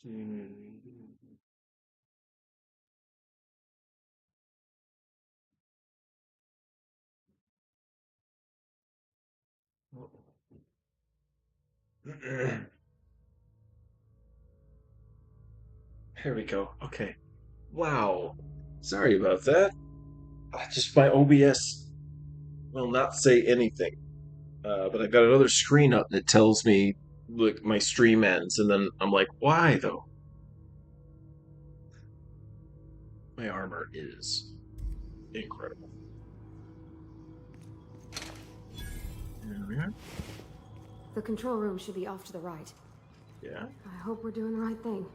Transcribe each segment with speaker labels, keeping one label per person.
Speaker 1: Here we go. Okay. Wow. Sorry about that. Just my OBS will not say anything. But I got another screen up that tells me, look, my stream ends, and then I'm like, why though? My armor is incredible. There we are.
Speaker 2: The control room should be off to the right.
Speaker 1: Yeah.
Speaker 2: I hope we're doing the right thing.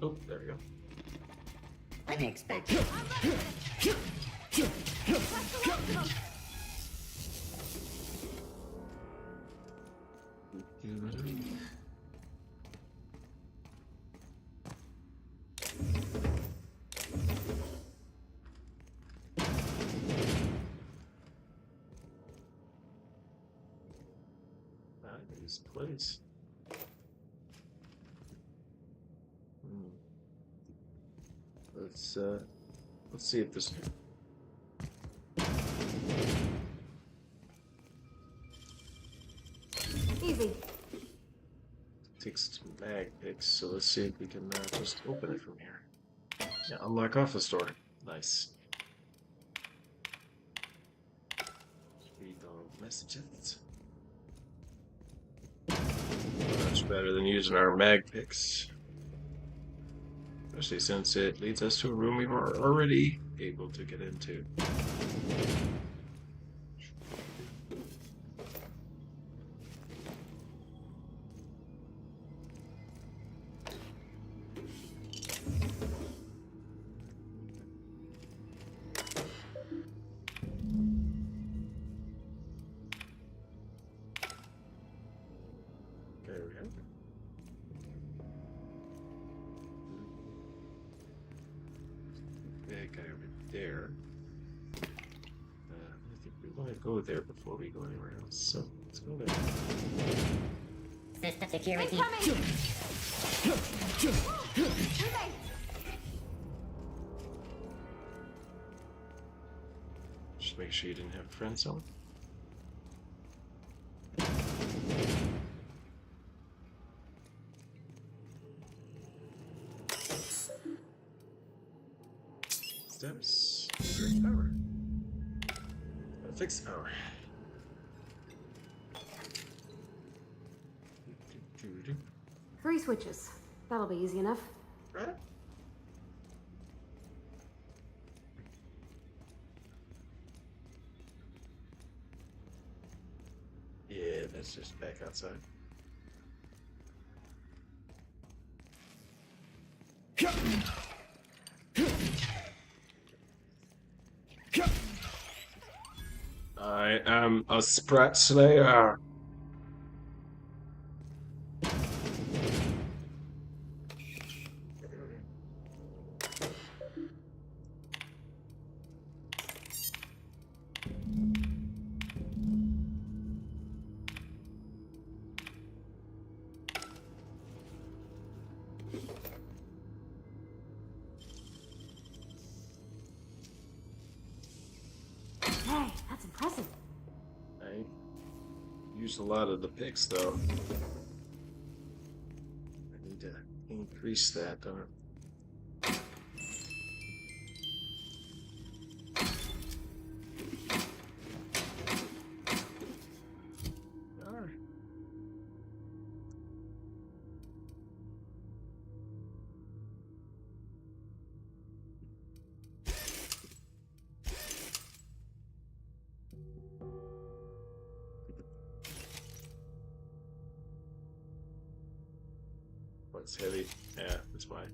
Speaker 1: Oh, there we go.
Speaker 3: Unexpected.
Speaker 1: Nice place. Let's see if this
Speaker 2: Easy.
Speaker 1: takes some mag picks. So let's see if we can just open it from here. Yeah, unlock office door. Nice. Read the messages. Much better than using our mag picks. Especially since it leads us to a room we were already able to get into. There we go. That guy over there. I think we want to go there before we go anywhere else. So let's go there.
Speaker 3: System security.
Speaker 1: Just make sure you didn't have friend zone. Steps. Great power. Gotta fix the power.
Speaker 2: 3 switches. That'll be easy enough.
Speaker 1: Right? Yeah, that's just back outside. I am a Sprat Slayer.
Speaker 2: Hey, that's impressive.
Speaker 1: I used a lot of the picks though. I need to increase that, don't I? Alright. It's heavy. Yeah, that's why.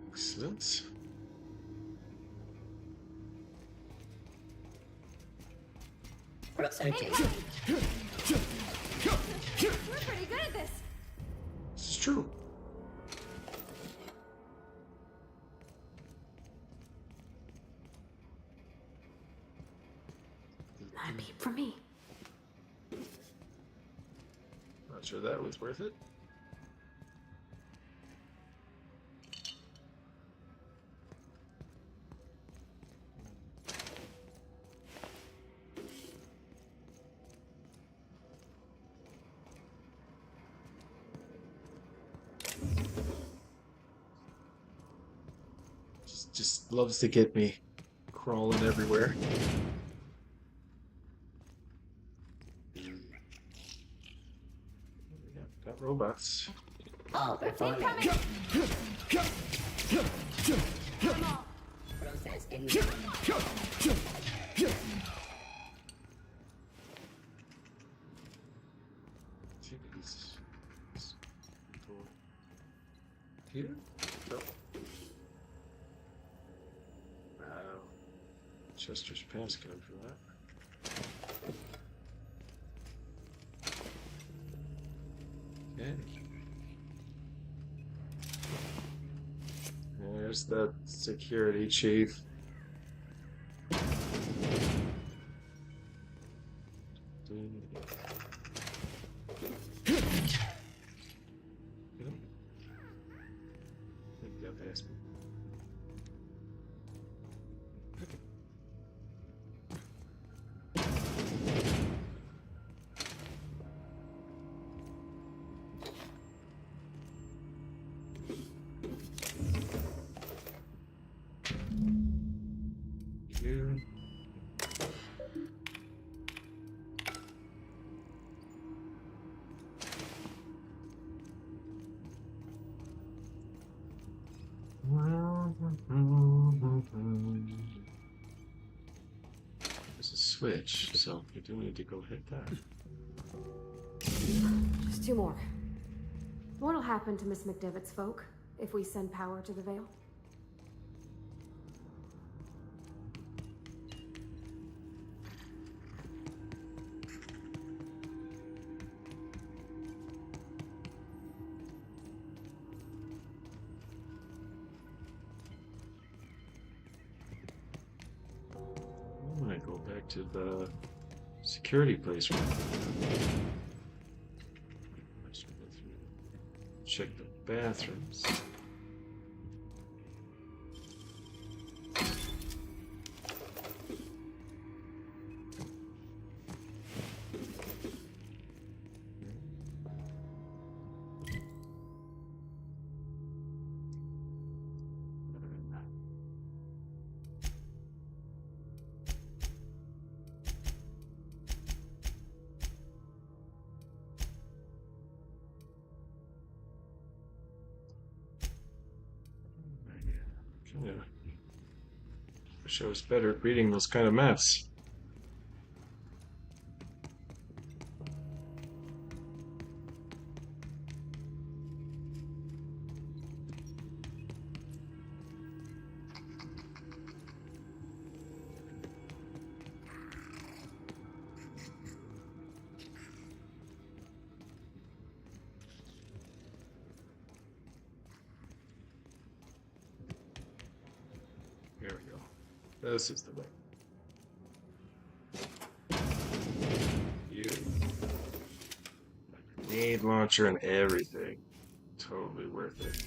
Speaker 1: Excellent.
Speaker 3: Searching.
Speaker 2: We're pretty good at this.
Speaker 1: true.
Speaker 2: A peep for me.
Speaker 1: Not sure that was worth it. Just loves to get me crawling everywhere. Yeah, got robots.
Speaker 3: Oh, performance. Process in.
Speaker 1: Jeez. Here? No. Wow. Chester's pants code for that. Okay. There's that security chief. You. There's a switch, so we do need to go hit that.
Speaker 2: Just two more. What'll happen to Miss McDevitt's folk if we send power to the Vale?
Speaker 1: I'm gonna go back to the security place. Check the bathrooms. Yeah. Wish I was better at reading those kind of maps. Here we go. This is the way. You. Grenade launcher and everything. Totally worth it.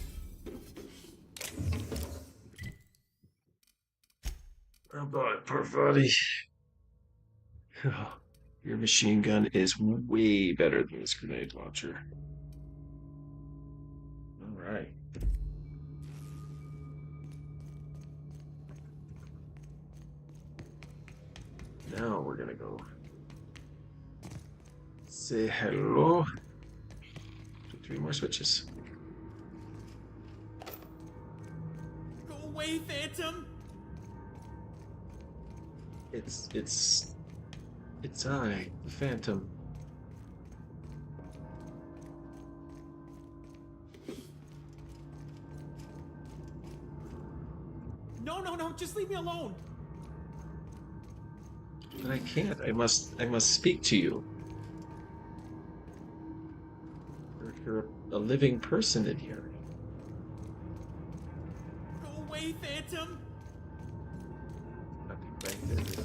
Speaker 1: Oh boy, poor buddy. Your machine gun is way better than this grenade launcher. Alright. Now we're gonna go say hello to 3 more switches.
Speaker 4: Go away, Phantom!
Speaker 1: It's I, the Phantom.
Speaker 4: No, just leave me alone!
Speaker 1: But I can't. I must speak to you. You're a living person in here.
Speaker 4: Go away, Phantom!
Speaker 1: I'd be right there with you.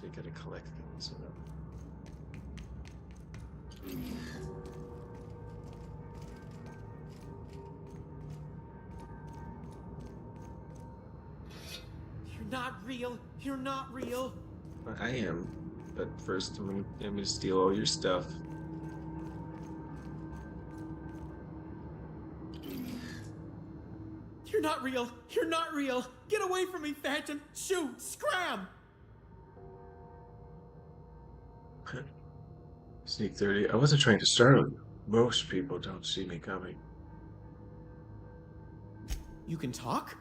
Speaker 1: They gotta collect things, you know.
Speaker 4: You're not real! You're not real!
Speaker 1: I am, but first I'm gonna steal all your stuff.
Speaker 4: You're not real! You're not real! Get away from me, Phantom! Shoot! Scram!
Speaker 1: Sneak 30. I wasn't trying to startle you. Most people don't see me coming.
Speaker 4: You can talk?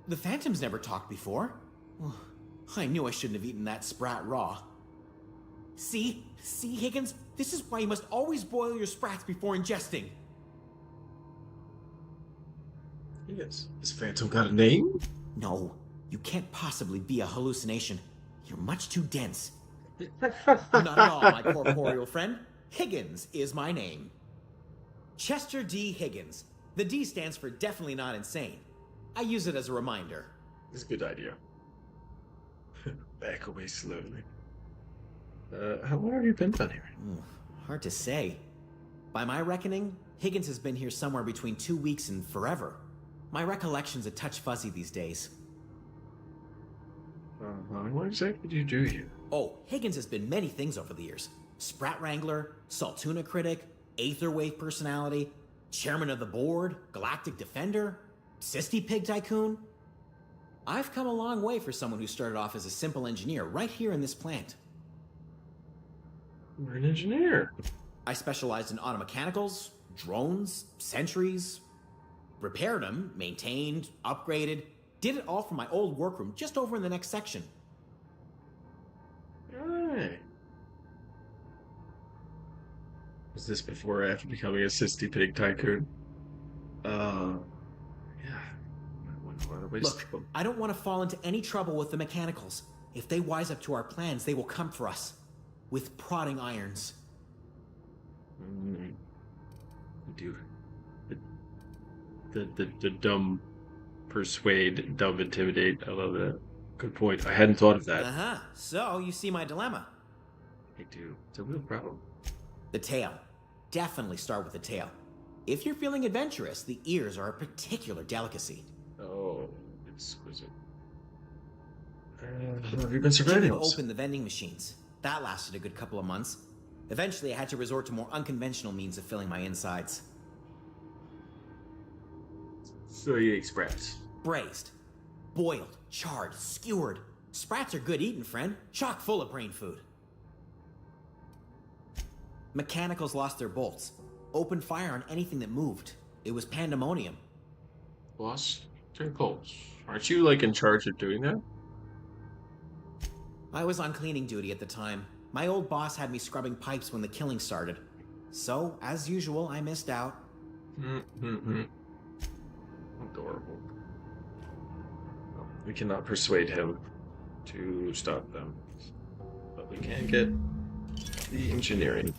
Speaker 4: The Phantom's never talked before. I knew I shouldn't have eaten that sprat raw. See? See, Higgins? This is why you must always boil your sprats before ingesting.
Speaker 1: Yes. This phantom got a name?
Speaker 4: No, you can't possibly be a hallucination. You're much too dense. Not at all, my corporeal friend. Higgins is my name. Chester D. Higgins. The D stands for definitely not insane. I use it as a reminder.
Speaker 1: It's a good idea. Back away slowly. How long have you been down here?
Speaker 4: Hard to say. By my reckoning, Higgins has been here somewhere between 2 weeks and forever. My recollection's a touch fuzzy these days.
Speaker 1: What exactly do you do here?
Speaker 4: Oh, Higgins has been many things over the years. Sprat Wrangler, Saltuna Critic, Aetherwave Personality, Chairman of the Board, Galactic Defender, Sisty Pig Tycoon. I've come a long way for someone who started off as a simple engineer right here in this plant.
Speaker 1: You're an engineer.
Speaker 4: I specialized in automechanicals, drones, sentries. Repaired them, maintained, upgraded, did it all from my old workroom just over in the next section.
Speaker 1: Alright. Was this before or after becoming a Sisty Pig Tycoon? Yeah.
Speaker 4: Look, I don't want to fall into any trouble with the mechanicals. If they wise up to our plans, they will come for us. With prodding irons.
Speaker 1: Dude. The dumb persuade, dumb intimidate. I love that. Good point. I hadn't thought of that.
Speaker 4: Uh-huh. So, you see my dilemma.
Speaker 1: I do. It's a real problem.
Speaker 4: The tail. Definitely start with the tail. If you're feeling adventurous, the ears are a particular delicacy.
Speaker 1: Oh, exquisite. How have you been
Speaker 4: Jimmy
Speaker 1: surviving?
Speaker 4: opened the vending machines. That lasted a good couple of months. Eventually, I had to resort to more unconventional means of filling my insides.
Speaker 1: So you eat sprats.
Speaker 4: Braised, boiled, charred, skewered. Sprats are good eating, friend. Chock full of brain food. Mechanicals lost their bolts. Opened fire on anything that moved. It was pandemonium.
Speaker 1: Lost their bolts. Aren't you, like, in charge of doing that?
Speaker 4: I was on cleaning duty at the time. My old boss had me scrubbing pipes when the killing started. So, as usual, I missed out.
Speaker 1: Adorable. Well, we cannot persuade him to stop them. But we can get the engineering.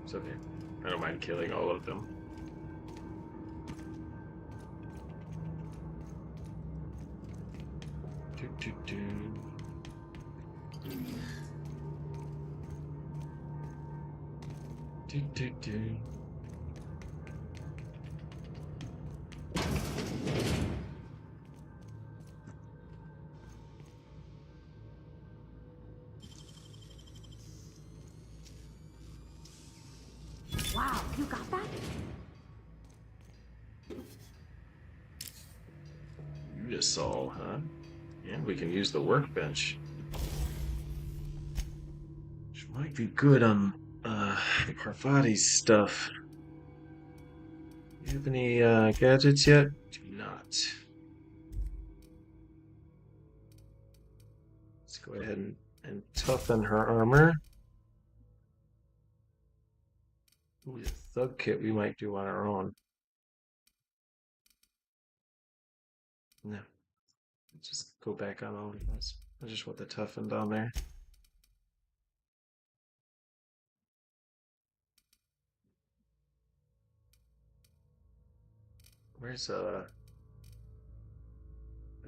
Speaker 1: It's okay. I don't mind killing all of them. Do. Do.
Speaker 2: Wow, you got that?
Speaker 1: You just saw, huh? And we can use the workbench. Which might be good on Parvati's stuff. You have any gadgets yet? Do not. Let's go ahead and toughen her armor. Ooh, the thug kit we might do on our own. No. Just go back on all of this. I just want the toughen down there. Where's I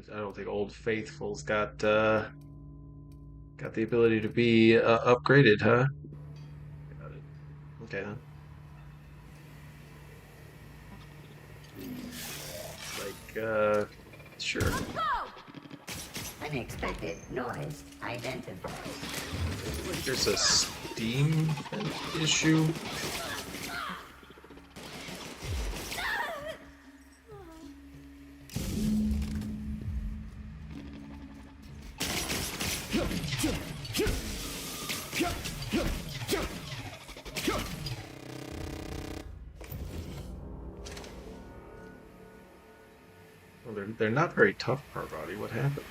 Speaker 1: don't think Old Faithful's got the ability to be upgraded, huh? Got it. Okay then. Sure.
Speaker 3: Unexpected noise identified.
Speaker 1: Like there's a Steam issue. Well, they're not very tough, Parvati. What happened?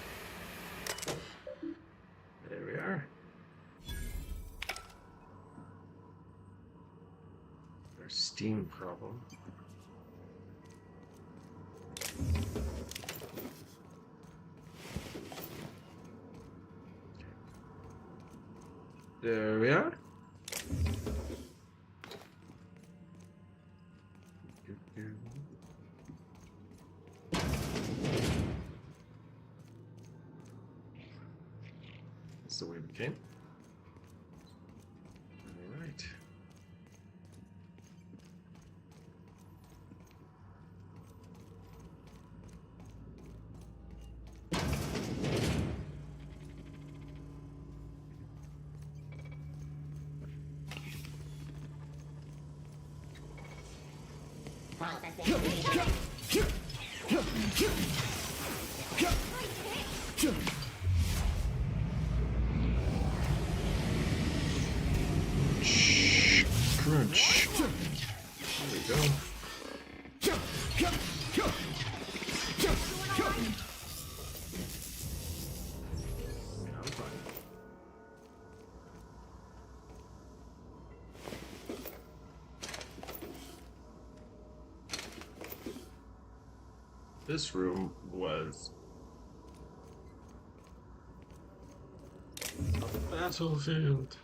Speaker 1: There we are. There's Steam problem. There we are. That's the way we came. All right. Crunch. There we go. Yeah, I'm fine. This room was a battlefield.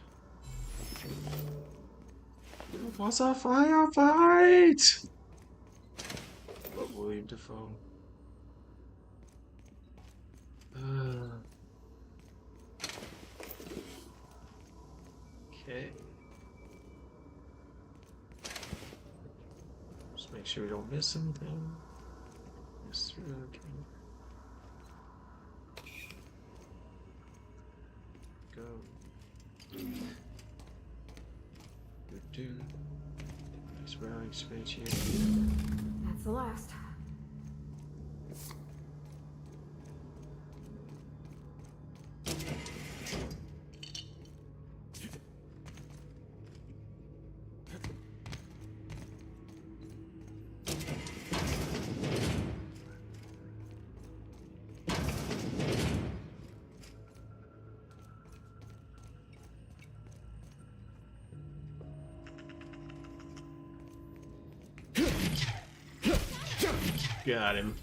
Speaker 1: It was a firefight! But William Dafoe. Okay. Just make sure we don't miss anything. Yes, okay. Go. Do. Nice rally space here.
Speaker 2: That's the last.
Speaker 1: Got him.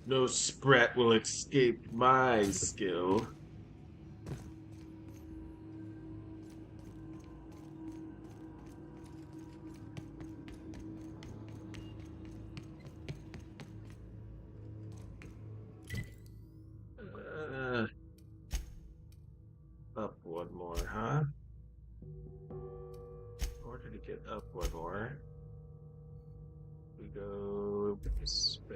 Speaker 1: No Sprat will escape my skill. Up one more, huh? In order to get up one more, we go this way.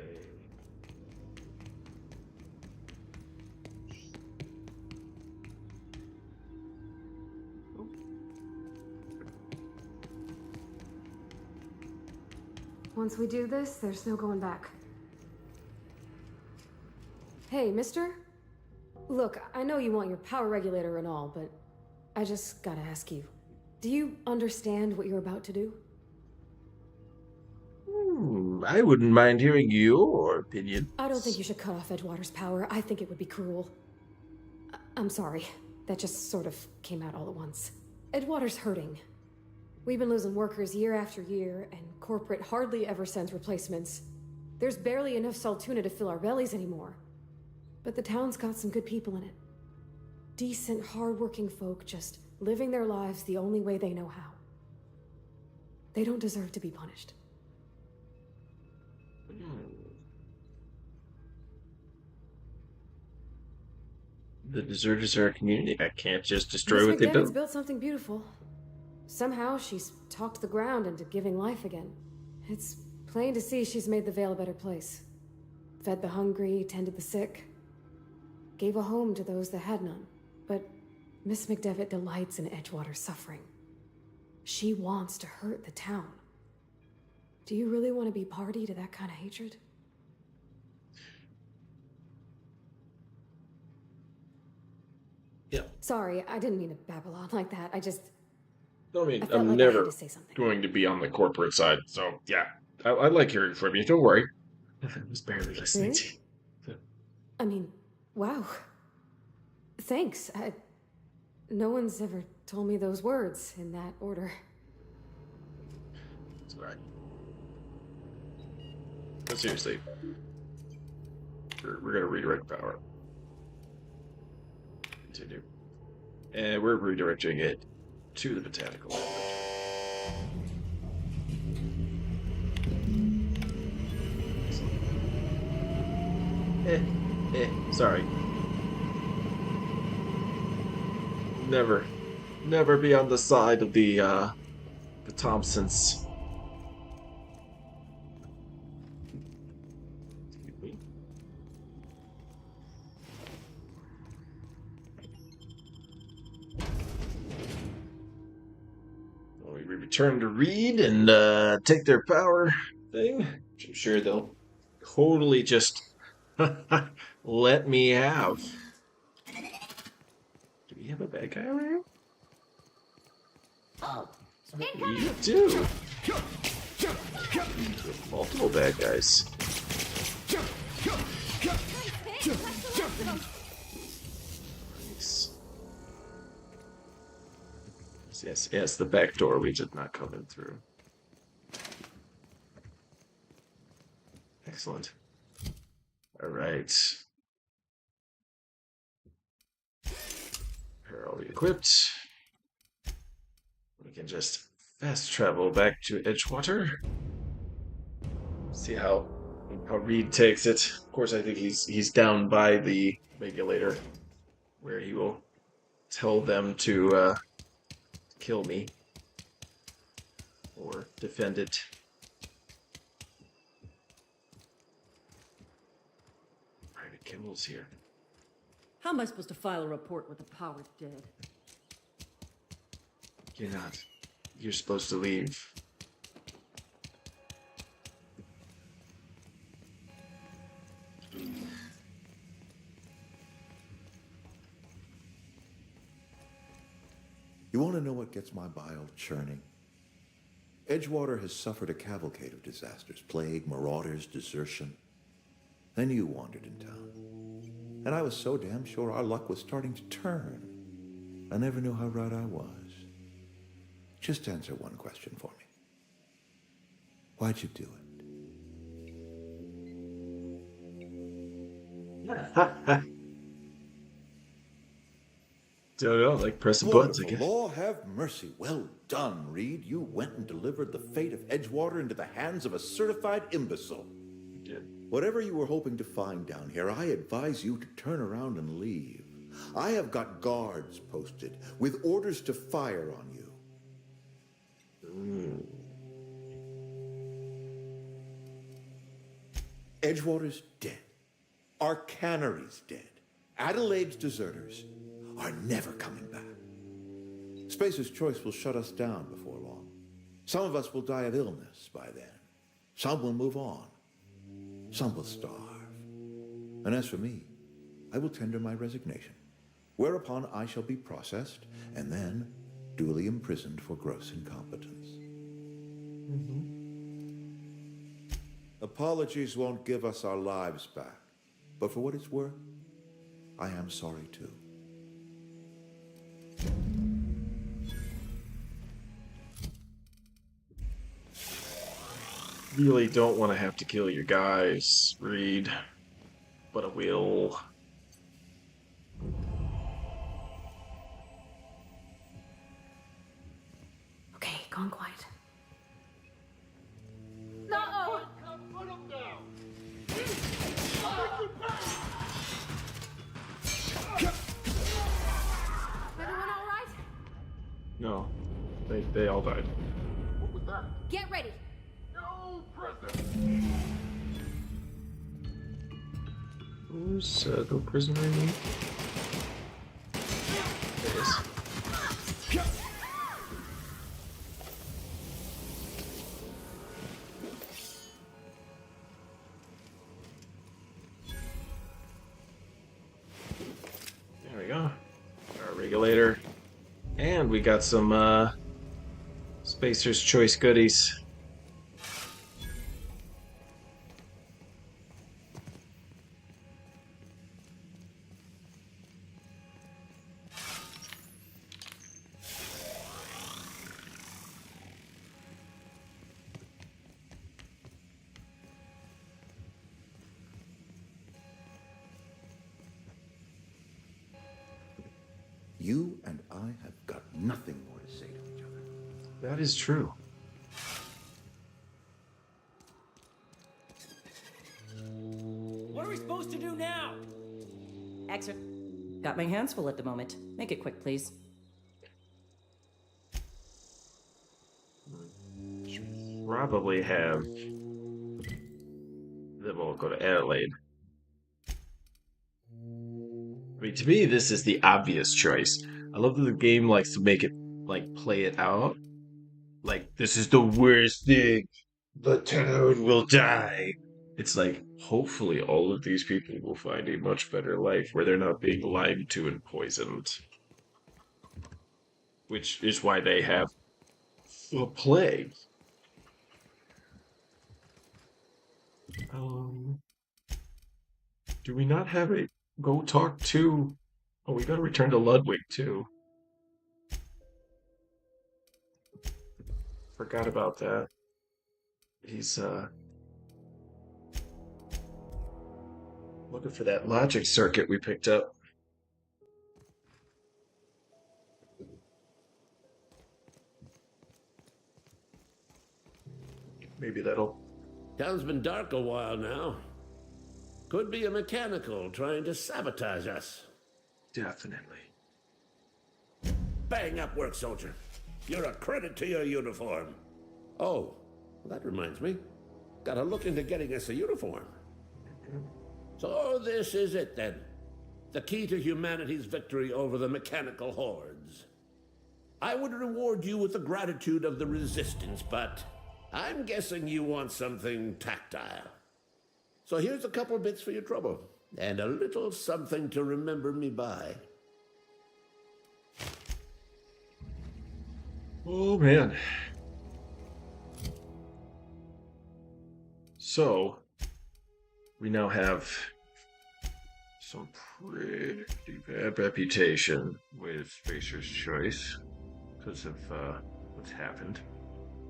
Speaker 2: Once we do this, there's no going back. Hey, mister? Look, I know you want your power regulator and all, but I just gotta ask you. Do you understand what you're about to do?
Speaker 1: I wouldn't mind hearing your opinion.
Speaker 2: I don't think you should cut off Edgewater's power. I think it would be cruel. I'm sorry. That just sort of came out all at once. Edgewater's hurting. We've been losing workers year after year, and corporate hardly ever sends replacements. There's barely enough Saltuna to fill our bellies anymore. But the town's got some good people in it. Decent, hard-working folk just living their lives the only way they know how. They don't deserve to be punished.
Speaker 1: The deserters are a community. I can't just destroy
Speaker 2: Miss
Speaker 1: what they
Speaker 2: McDevitt's
Speaker 1: built.
Speaker 2: built something beautiful. Somehow she's talked the ground into giving life again. It's plain to see she's made the Vale a better place. Fed the hungry, tended the sick. Gave a home to those that had none. But Miss McDevitt delights in Edgewater's suffering. She wants to hurt the town. Do you really want to be party to that kind of hatred?
Speaker 1: Yeah.
Speaker 2: Sorry, I didn't mean to babble on like that. I
Speaker 1: mean,
Speaker 2: felt
Speaker 1: I'm
Speaker 2: like I had
Speaker 1: never
Speaker 2: to say something.
Speaker 1: going to be on the corporate side, so yeah. I like hearing from you. Don't worry. I was barely listening to you.
Speaker 2: I mean, wow. Thanks. No one's ever told me those words in that order.
Speaker 1: It's alright. But seriously, we're gonna redirect power. Continue. And we're redirecting it to the botanical island. Sorry. Never be on the side of the Thompsons. Excuse me. We return to Reed and take their power thing, which I'm sure they'll totally just let me have. Do we have a bad guy over here?
Speaker 3: Oh,
Speaker 1: We do. Multiple bad guys. Nice. Yes, the back door we did not come in through. Excellent. All right. Apparel equipped. We can just fast travel back to Edgewater. See how Reed takes it. Of course, I think he's down by the regulator, where he will tell them to kill me or defend it. Private Kimball's here.
Speaker 5: How am I supposed to file a report with the power dead?
Speaker 1: You're not. You're supposed to leave.
Speaker 6: You want to know what gets my bile churning? Edgewater has suffered a cavalcade of disasters, plague, marauders, desertion. Then you wandered in town. And I was so damn sure our luck was starting to turn. I never knew how right I was. Just answer one question for me. Why'd you do it?
Speaker 1: Don't know, like pressing buttons, I guess.
Speaker 6: Lord have mercy. Well done, Reed. You went and delivered the fate of Edgewater into the hands of a certified imbecile.
Speaker 1: Yeah.
Speaker 6: Whatever you were hoping to find down here, I advise you to turn around and leave. I have got guards posted with orders to fire on you. Edgewater's dead. Our cannery's dead. Adelaide's deserters are never coming back. Spacer's Choice will shut us down before long. Some of us will die of illness by then. Some will move on. Some will starve. And as for me, I will tender my resignation, whereupon I shall be processed and then duly imprisoned for gross incompetence. Apologies won't give us our lives back, but for what it's worth, I am sorry too.
Speaker 1: Really don't want to have to kill your guys, Reed, but I will.
Speaker 2: gone quiet. No! Everyone all right?
Speaker 1: No, they all died.
Speaker 2: Get ready.
Speaker 1: Who's no prisoner in me? There it is. There we go. Our regulator. And we got some Spacer's Choice goodies.
Speaker 6: You and I have got nothing more to say to each other.
Speaker 1: That is true.
Speaker 5: What are we supposed to do now? Exit. Got my hands full at the moment. Make it quick, please.
Speaker 1: Probably have. Then we'll go to Adelaide. I mean, to me, this is the obvious choice. I love that the game likes to make it, like, play it out. Like, this is the worst thing. The town will die. It's like, hopefully all of these people will find a much better life where they're not being lied to and poisoned. Which is why they have a plague. Do we not have a go talk to? Oh, we gotta return to Ludwig too. Forgot about that. He's looking for that logic circuit we picked up. Maybe that'll.
Speaker 7: Town's been dark a while now. Could be a mechanical trying to sabotage us.
Speaker 1: Definitely.
Speaker 7: Bang up work, soldier. You're a credit to your uniform. Oh, that reminds me. Gotta look into getting us a uniform. So this is it then. The key to humanity's victory over the mechanical hordes. I would reward you with the gratitude of the resistance, but I'm guessing you want something tactile. So here's a couple bits for your trouble, and a little something to remember me by.
Speaker 1: Oh man. So, we now have some pretty bad reputation with Spacer's Choice because of what's happened.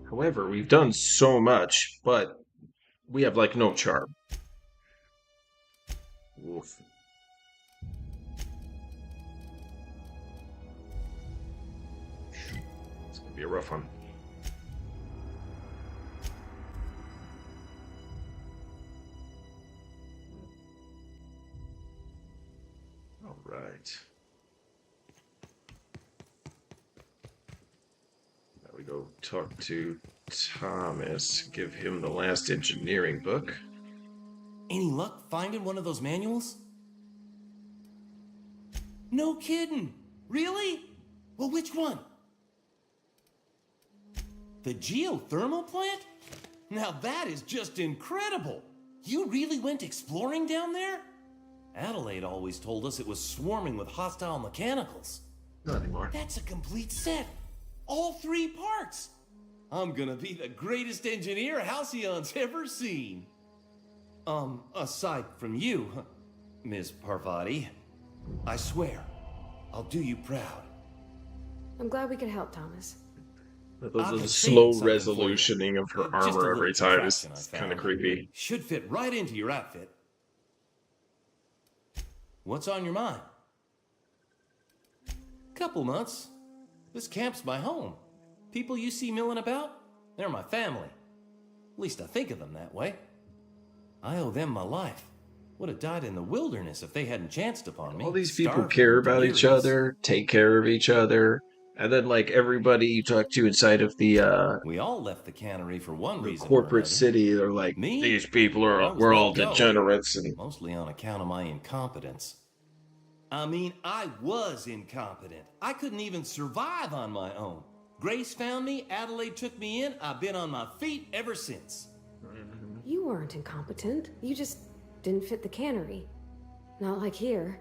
Speaker 1: However, we've done so much, but we have like no charm. Oof. It's gonna be a rough one. All right. Now we go talk to Thomas, give him the last engineering book.
Speaker 8: Any luck finding one of those manuals? No kidding. Really? Well, which one? The geothermal plant? Now that is just incredible. You really went exploring down there? Adelaide always told us it was swarming with hostile mechanicals.
Speaker 1: Not anymore.
Speaker 8: That's a complete set. All 3 parts. I'm gonna be the greatest engineer Halcyon's ever seen. Aside from you, Ms. Parvati, I swear, I'll do you proud.
Speaker 2: I'm glad we could help, Thomas.
Speaker 1: The
Speaker 8: I've been
Speaker 1: slow
Speaker 8: saying something for you.
Speaker 1: resolutioning of her
Speaker 8: Just a
Speaker 1: armor
Speaker 8: little
Speaker 1: every time is
Speaker 8: contraption I
Speaker 1: kind of
Speaker 8: found.
Speaker 1: creepy.
Speaker 8: Should fit right into your outfit. What's on your mind? Couple months. This camp's my home. People you see milling about, they're my family. At least I think of them that way. I owe them my life. Would have died in the wilderness if they hadn't chanced upon me.
Speaker 1: All these people
Speaker 8: Starved
Speaker 1: care
Speaker 8: or
Speaker 1: about each
Speaker 8: delirious.
Speaker 1: other, take care of each other, and then like everybody you talk to inside of
Speaker 8: We all left the cannery for one
Speaker 1: the
Speaker 8: reason or
Speaker 1: corporate
Speaker 8: another.
Speaker 1: city, they're like,
Speaker 8: Me?
Speaker 1: these people
Speaker 8: I
Speaker 1: are
Speaker 8: was
Speaker 1: we're
Speaker 8: let
Speaker 1: all
Speaker 8: go.
Speaker 1: degenerates, and
Speaker 8: Mostly on account of my incompetence. I mean, I was incompetent. I couldn't even survive on my own. Grace found me, Adelaide took me in, I've been on my feet ever since.
Speaker 2: You weren't incompetent. You just didn't fit the cannery. Not like here.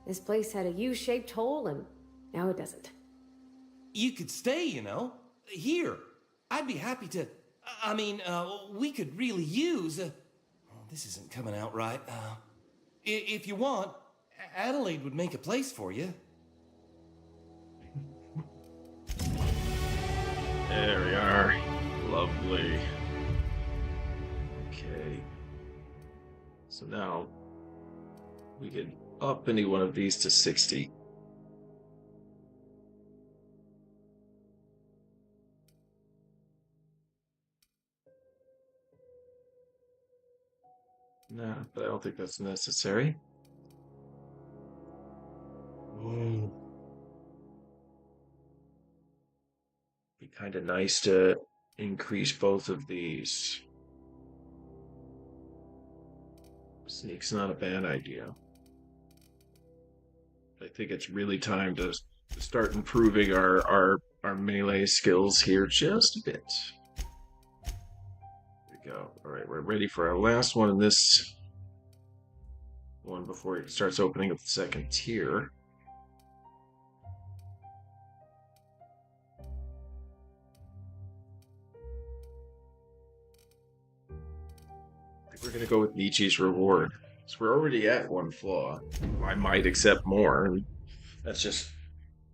Speaker 2: This place had a U-shaped hole, and now it doesn't.
Speaker 8: You could stay, you know. Here. I'd be happy to. I mean, we could really use. Oh, this isn't coming out right. If you want, Adelaide would make a place for you.
Speaker 1: there we are. Lovely. Okay. So now we can up any one of these to 60. No, but I don't think that's necessary. Ooh. Be kind of nice to increase both of these. Sneak's not a bad idea. I think it's really time to start improving our melee skills here just a bit. There we go. All right, we're ready for our last one in this one before it starts opening up the second tier. I think we're gonna go with Nietzsche's reward. So we're already at one flaw. I might accept more. And that's just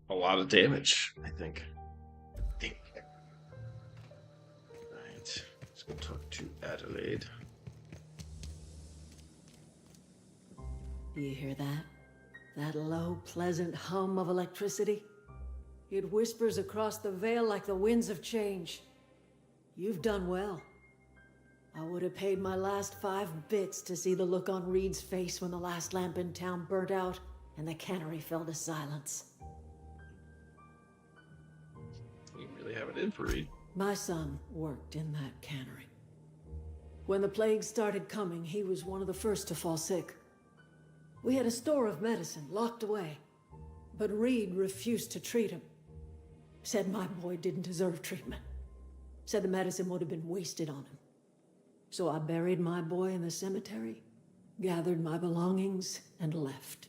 Speaker 1: a lot of damage, I think. Right. Let's go talk to Adelaide.
Speaker 9: Do you hear that? That low, pleasant hum of electricity? It whispers across the veil like the winds of change. You've done well. I would have paid my last 5 bits to see the look on Reed's face when the last lamp in town burnt out and the cannery fell to silence.
Speaker 1: You really have it in for Reed.
Speaker 9: My son worked in that cannery. When the plague started coming, he was one of the first to fall sick. We had a store of medicine locked away, but Reed refused to treat him. Said my boy didn't deserve treatment. Said the medicine would have been wasted on him. So I buried my boy in the cemetery, gathered my belongings, and left.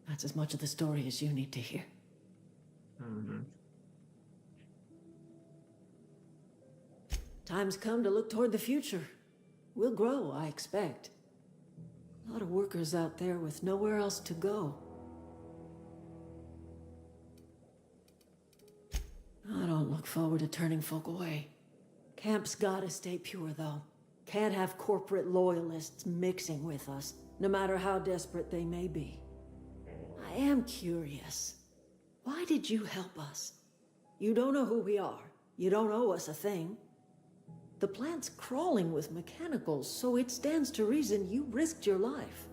Speaker 9: That's as much of the story as you need to hear.
Speaker 1: Mm-hmm.
Speaker 9: Time's come to look toward the future. We'll grow, I expect. A lot of workers out there with nowhere else to go. I don't look forward to turning folk away. Camp's gotta stay pure, though. Can't have corporate loyalists mixing with us, no matter how desperate they may be. I am curious. Why did you help us? You don't know who we are. You don't owe us a thing. The plant's crawling with mechanicals, so it stands to reason you risked your life.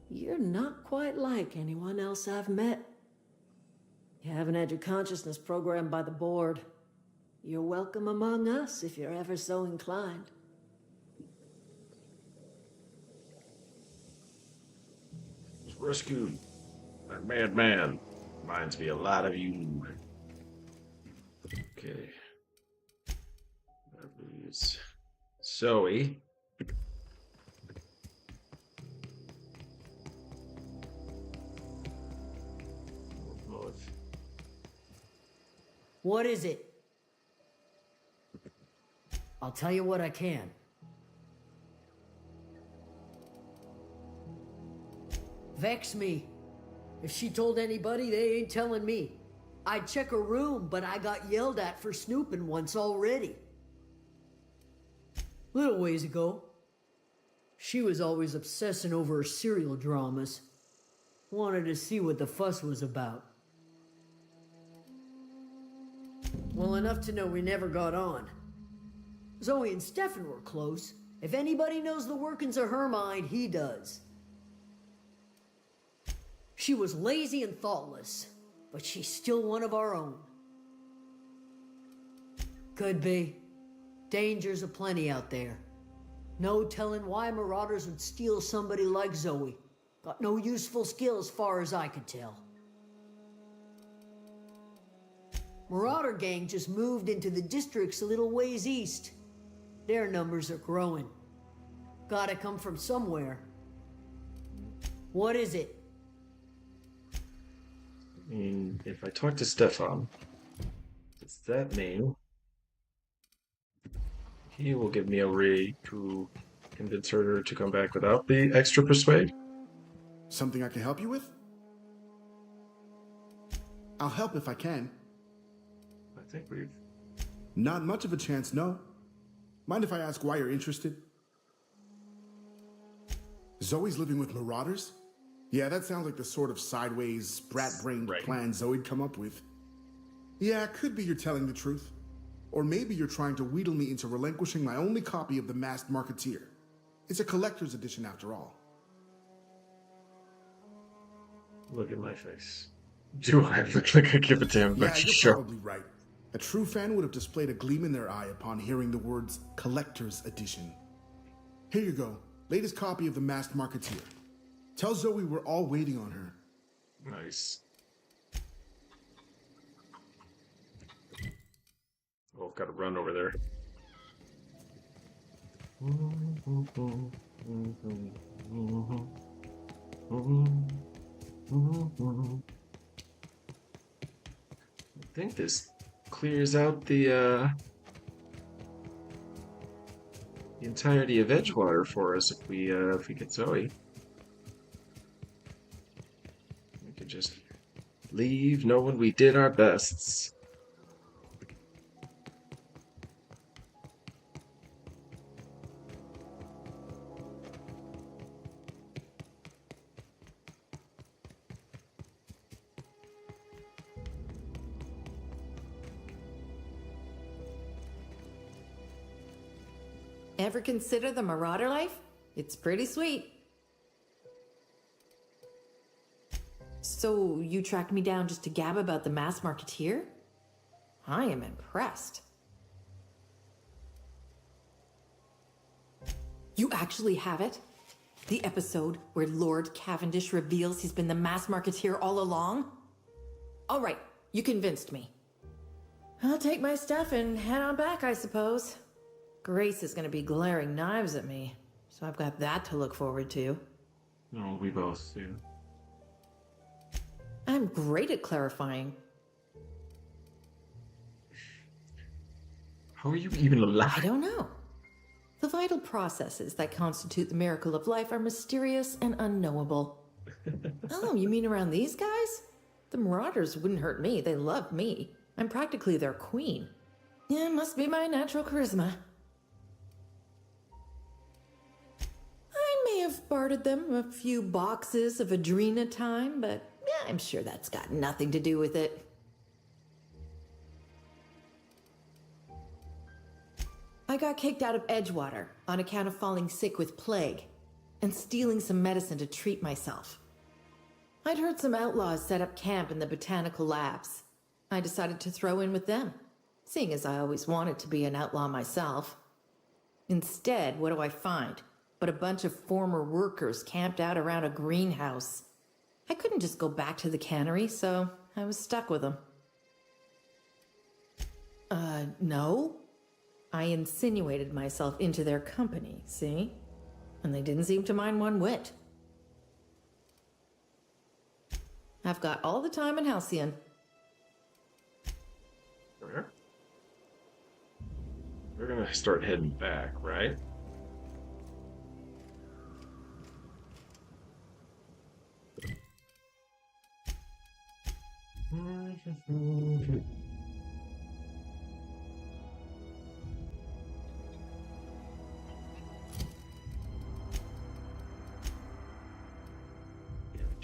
Speaker 9: You're not quite like anyone else I've met. You haven't had your consciousness programmed by the board. You're welcome among us if you're ever so inclined.
Speaker 1: Was rescued by a madman. Reminds me a lot of you. Okay. That leaves Zoe.
Speaker 10: What is it? I'll tell you what I can. Vex me. If she told anybody, they ain't telling me. I'd check her room, but I got yelled at for snooping once already. Little ways ago. She was always obsessing over her serial dramas. Wanted to see what the fuss was about. Well, enough to know we never got on. Zoe and Stefan were close. If anybody knows the workings of her mind, he does. She was lazy and thoughtless, but she's still one of our own. Could be. Dangers aplenty out there. No telling why marauders would steal somebody like Zoe. Got no useful skill as far as I could tell. Marauder gang just moved into the districts a little ways east. Their numbers are growing. Gotta come from somewhere. What is it?
Speaker 1: I mean, if I talk to Stefan, does that mean he will give me a ray to convince her to come back without the extra persuade?
Speaker 11: Something I can help you with? I'll help if I can.
Speaker 1: I think we've...
Speaker 11: Not much of a chance, no. Mind if I ask why you're interested? Zoe's living with marauders? Yeah, that sounds like the sort of sideways, sprat-brained plan Zoe'd come up with. Yeah, it could be you're telling the truth. Or maybe you're trying to wheedle me into relinquishing my only copy of The Masked Marketeer. It's a collector's edition after all.
Speaker 1: Look at my face. Do I look like I give a damn
Speaker 11: Yeah,
Speaker 1: about your
Speaker 11: you're
Speaker 1: show?
Speaker 11: probably right. A true fan would have displayed a gleam in their eye upon hearing the words collector's edition. Here you go. Latest copy of The Masked Marketeer. Tell Zoe we're all waiting on her.
Speaker 1: Nice. Oh, I've got to run over there. I think this clears out the entirety of Edgewater for us if we get Zoe. We could just leave knowing we did our bests.
Speaker 12: Ever consider the Marauder life? It's pretty sweet. So, you tracked me down just to gab about the Masked Marketeer? I am impressed. You actually have it? The episode where Lord Cavendish reveals he's been the Masked Marketeer all along? All right, you convinced me. I'll take my stuff and head on back, I suppose. Grace is going to be glaring knives at me, so I've got that to look forward to.
Speaker 1: No, we both do.
Speaker 12: I'm great at clarifying.
Speaker 1: How are you even alive?
Speaker 12: I don't know. The vital processes that constitute the miracle of life are mysterious and unknowable. Oh, you mean around these guys? The Marauders wouldn't hurt me. They love me. I'm practically their queen. Yeah, must be my natural charisma. I may have bartered them a few boxes of Adrena time, but yeah, I'm sure that's got nothing to do with it. I got kicked out of Edgewater on account of falling sick with plague and stealing some medicine to treat myself. I'd heard some outlaws set up camp in the botanical labs. I decided to throw in with them, seeing as I always wanted to be an outlaw myself. Instead, what do I find but a bunch of former workers camped out around a greenhouse? I couldn't just go back to the cannery, so I was stuck with them. No. I insinuated myself into their company, see? And they didn't seem to mind one whit. I've got all the time in Halcyon.
Speaker 1: We're gonna start heading back, right?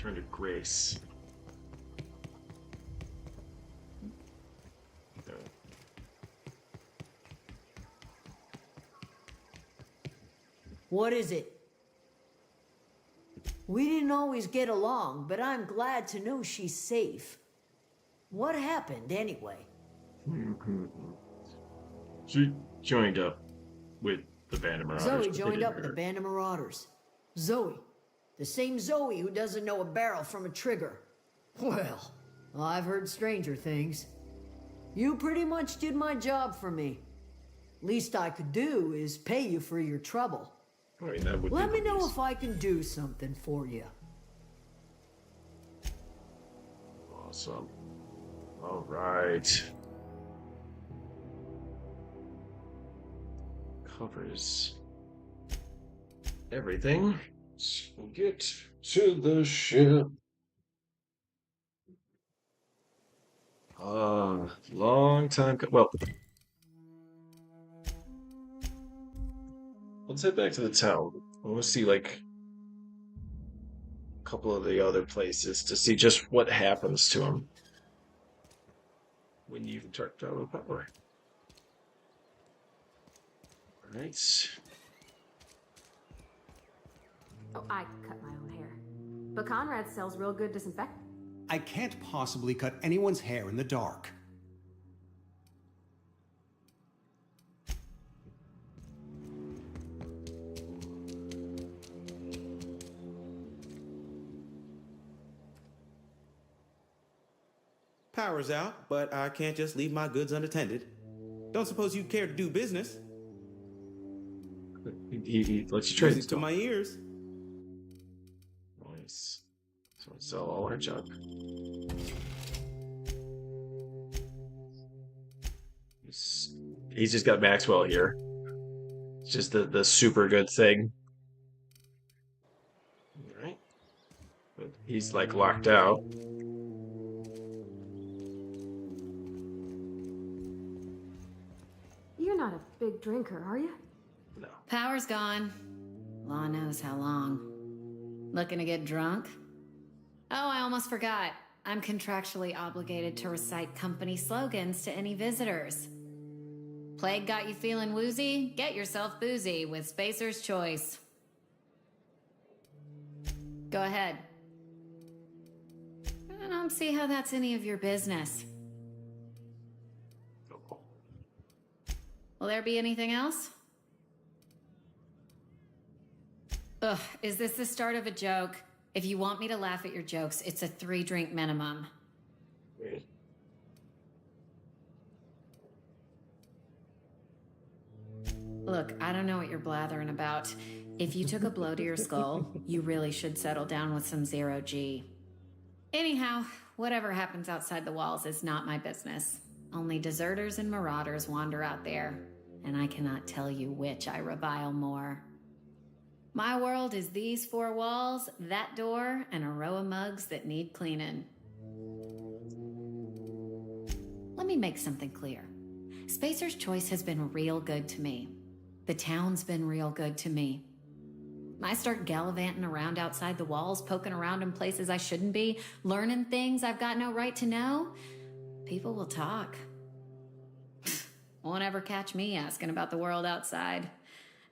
Speaker 1: Turn to Grace. No.
Speaker 10: What is it? We didn't always get along, but I'm glad to know she's safe. What happened, anyway?
Speaker 1: She joined up with the Band of Marauders.
Speaker 10: Zoe
Speaker 1: but they
Speaker 10: joined
Speaker 1: didn't
Speaker 10: up with the
Speaker 1: hurt.
Speaker 10: Band of Marauders. Zoe. The same Zoe who doesn't know a barrel from a trigger. Well, I've heard stranger things. You pretty much did my job for me. Least I could do is pay you for your trouble.
Speaker 1: I mean, that would
Speaker 10: Let
Speaker 1: be
Speaker 10: me know
Speaker 1: nice.
Speaker 10: if I can do something for you.
Speaker 1: Awesome. All right. Covers everything. So we'll get to the ship. Long time. Well, let's head back to the town. I want to see like a couple of the other places to see just what happens to him when you've turned out of power. All right.
Speaker 2: Oh, I cut my own hair. But Conrad sells real good disinfectant.
Speaker 13: I can't possibly cut anyone's hair in the dark.
Speaker 14: Power's out, but I can't just leave my goods unattended. Don't suppose you care to do business?
Speaker 1: He lets you trade
Speaker 14: Music to my ears.
Speaker 1: Nice. So we sell all our junk. He's just got Maxwell here. It's just the super good thing. Alright. But he's like locked out.
Speaker 2: You're not a big drinker, are you?
Speaker 1: No.
Speaker 15: Power's gone. Law knows how long. Looking to get drunk? Oh, I almost forgot. I'm contractually obligated to recite company slogans to any visitors. Plague got you feeling woozy? Get yourself boozy with Spacer's Choice. Go ahead. I don't see how that's any of your business. Will there be anything else? Ugh, is this the start of a joke? If you want me to laugh at your jokes, it's a 3-drink minimum. Look, I don't know what you're blathering about. If you took a blow to your skull, you really should settle down with some zero-G. Anyhow, whatever happens outside the walls is not my business. Only deserters and marauders wander out there, and I cannot tell you which I revile more. My world is these 4 walls, that door, and a row of mugs that need cleaning. Let me make something clear. Spacer's Choice has been real good to me. The town's been real good to me. I start gallivanting around outside the walls, poking around in places I shouldn't be, learning things I've got no right to know. People will talk. Won't ever catch me asking about the world outside.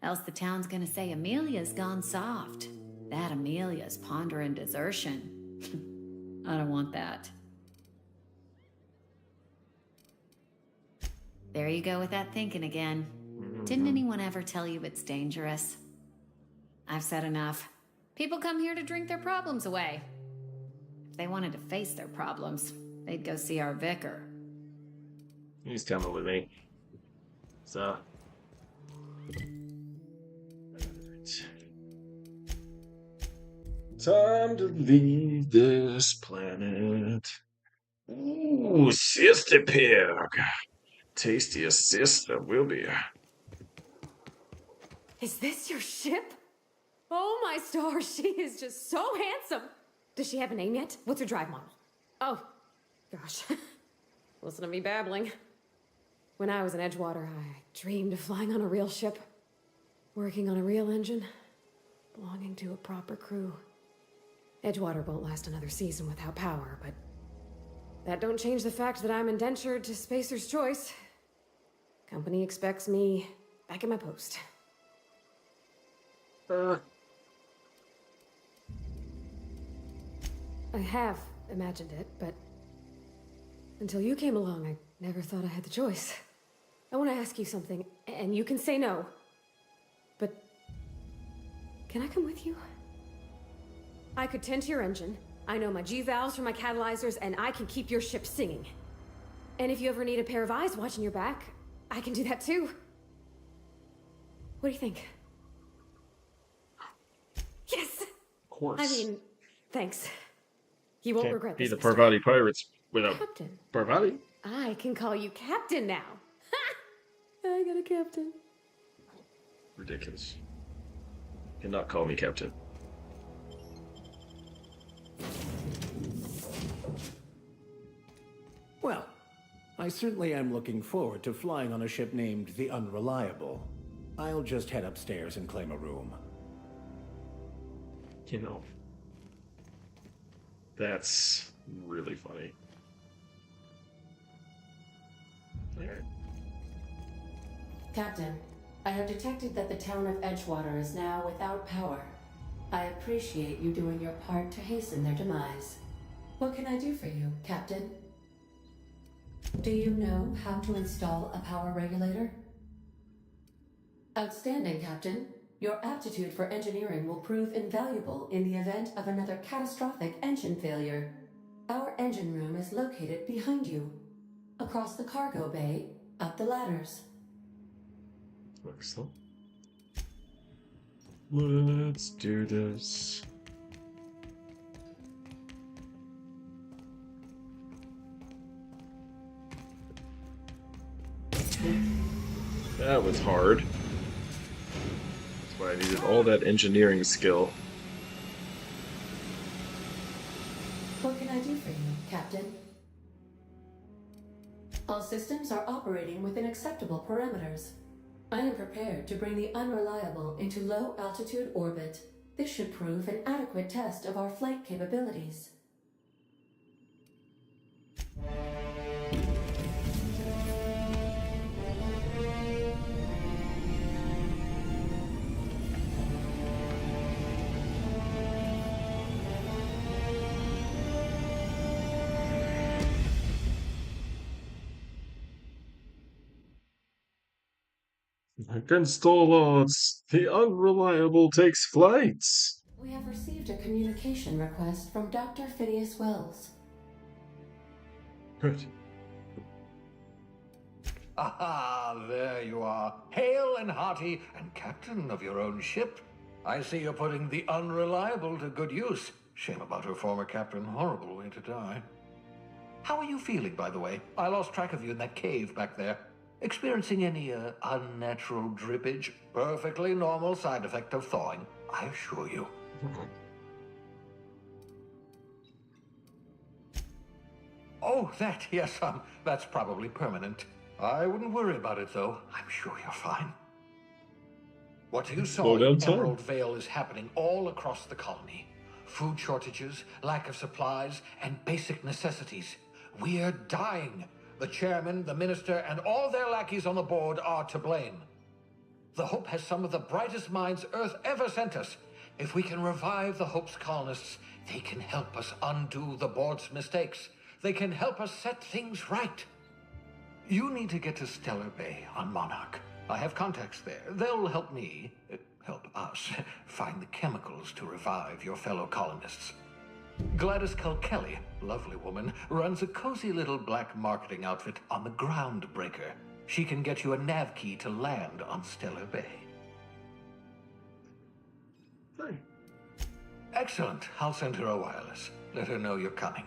Speaker 15: Else the town's gonna say Amelia's gone soft. That Amelia's pondering desertion. I don't want that. There you go with that thinking again. Didn't anyone ever tell you it's dangerous? I've said enough. People come here to drink their problems away. If they wanted to face their problems, they'd go see our vicar.
Speaker 1: He's coming with me. So. Time to leave this planet. Ooh, sister pig. Tastiest sister will be.
Speaker 2: Is this your ship? Oh my stars, she is just so handsome. Does she have a name yet? What's her drive model? Oh, gosh. Listen to me babbling. When I was in Edgewater, I dreamed of flying on a real ship, working on a real engine, belonging to a proper crew. Edgewater won't last another season without power, but that don't change the fact that I'm indentured to Spacer's Choice. Company expects me back at my post. I have imagined it, but until you came along, I never thought I had the choice. I want to ask you something, and you can say no. But can I come with you? I could tend to your engine. I know my G-valves from my catalyzers, and I can keep your ship singing. And if you ever need a pair of eyes watching your back, I can do that too. What do you think? Yes!
Speaker 1: Of course.
Speaker 2: I mean, thanks. You won't regret
Speaker 1: Be
Speaker 2: this.
Speaker 1: the
Speaker 2: Mister.
Speaker 1: Parvati Pirates without
Speaker 2: Captain.
Speaker 1: Parvati.
Speaker 2: I can call you Captain now. Ha! I got a captain.
Speaker 1: Ridiculous. You cannot call me Captain.
Speaker 16: Well, I certainly am looking forward to flying on a ship named the Unreliable. I'll just head upstairs and claim a room.
Speaker 1: You know, that's really funny. Alright.
Speaker 12: Captain, I have detected that the town of Edgewater is now without power. I appreciate you doing your part to hasten their demise. What can I do for you, Captain? Do you know how to install a power regulator? Outstanding, Captain. Your aptitude for engineering will prove invaluable in the event of another catastrophic engine failure. Our engine room is located behind you. Across the cargo bay, up the ladders.
Speaker 1: Excellent. Let's do this. That was hard. That's why I needed all that engineering skill.
Speaker 12: What can I do for you, Captain? All systems are operating within acceptable parameters. I am prepared to bring the Unreliable into low-altitude orbit. This should prove an adequate test of our flight capabilities.
Speaker 1: Against all odds, the Unreliable takes flights.
Speaker 12: We have received a communication request from Dr. Phineas Wells.
Speaker 1: Good.
Speaker 17: Aha, there you are, hale and hearty, and captain of your own ship. I see you're putting the Unreliable to good use. Shame about her former captain, horrible way to die. How are you feeling, by the way? I lost track of you in that cave back there. Experiencing any unnatural drippage? Perfectly normal side effect of thawing, I assure you. Oh, that, yes, that's probably permanent. I wouldn't worry about it, though. I'm sure you're fine. What you saw in Emerald Vale is happening all across the colony. Food shortages, lack of supplies, and basic necessities. We're dying. The chairman, the minister, and all their lackeys on the board are to blame. The Hope has some of the brightest minds Earth ever sent us. If we can revive the Hope's colonists, they can help us undo the board's mistakes. They can help us set things right. You need to get to Stellar Bay on Monarch. I have contacts there. They'll help me, help us, find the chemicals to revive your fellow colonists. Gladys Kilkelly, lovely woman, runs a cozy little black marketing outfit on the Groundbreaker. She can get you a nav key to land on Stellar Bay.
Speaker 1: Hey.
Speaker 17: Excellent. I'll send her a wireless. Let her know you're coming.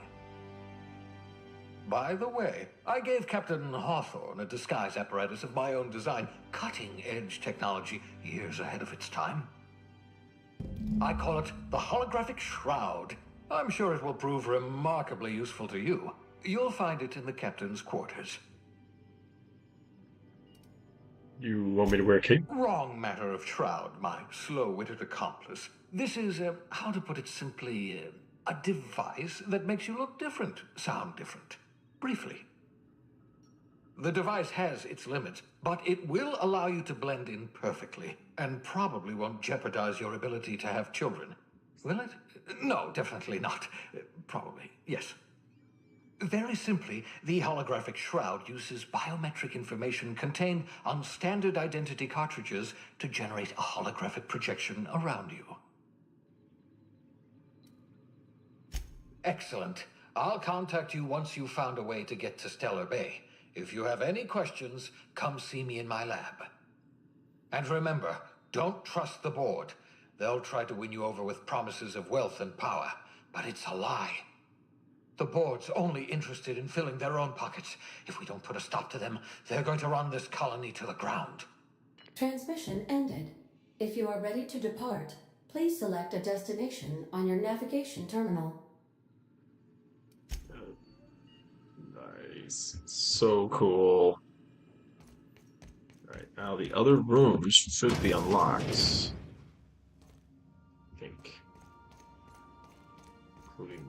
Speaker 17: By the way, I gave Captain Hawthorne a disguise apparatus of my own design, cutting-edge technology, years ahead of its time. I call it the Holographic Shroud. I'm sure it will prove remarkably useful to you. You'll find it in the captain's quarters.
Speaker 1: You want me to wear a cape?
Speaker 17: Wrong matter of shroud, my slow-witted accomplice. This is, how to put it simply, A device that makes you look different, sound different. Briefly. The device has its limits, but it will allow you to blend in perfectly, and probably won't jeopardize your ability to have children. Will it? No, definitely not. Probably, yes. Very simply, the holographic shroud uses biometric information contained on standard identity cartridges to generate a holographic projection around you. Excellent. I'll contact you once you've found a way to get to Stellar Bay. If you have any questions, come see me in my lab. And remember, don't trust the board. They'll try to win you over with promises of wealth and power, but it's a lie. The board's only interested in filling their own pockets. If we don't put a stop to them, they're going to run this colony to the ground.
Speaker 18: Transmission ended. If you are ready to depart, please select a destination on your navigation terminal.
Speaker 1: Nice. So cool. Alright, now the other rooms should be unlocked. I think. Including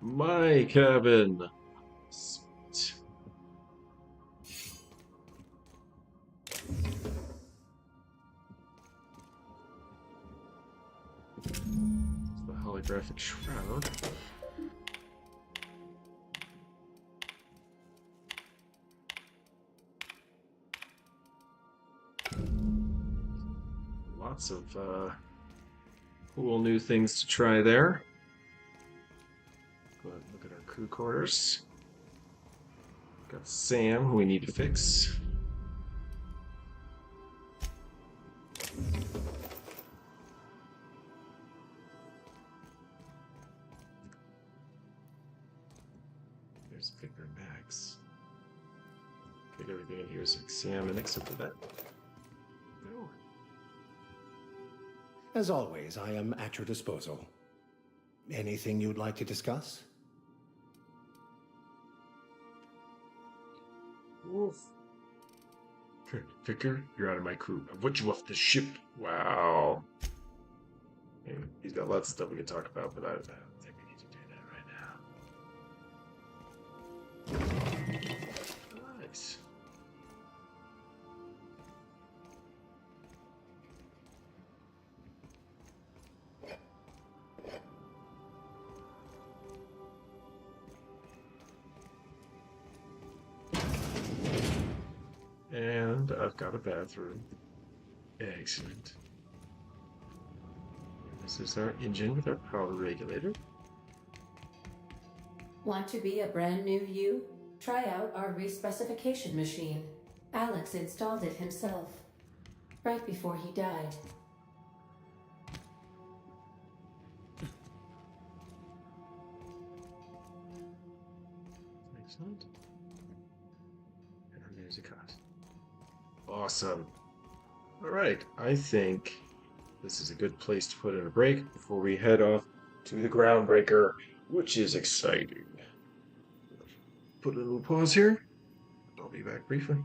Speaker 1: my cabin. Sweet. The holographic shroud. Lots of cool new things to try there. Go ahead and look at our crew quarters. Got Sam, who we need to fix. There's Victor and Max. I think everything in here is like Sam, and except for that. No.
Speaker 16: As always, I am at your disposal. Anything you'd like to discuss?
Speaker 1: Wolf. Vicar, you're out of my crew. I put you off the ship. Wow. I mean, he's got lots of stuff we can talk about, but I don't think we need to do that right now. Nice. And I've got a bathroom. Excellent. This is our engine with our power regulator.
Speaker 18: Want to be a brand new you? Try out our respecification machine. Alex installed it himself, right before he died.
Speaker 1: Excellent. And there's a cost. Awesome. All right, I think this is a good place to put in a break before we head off to the Groundbreaker, which is exciting. Put a little pause here. I'll be back briefly.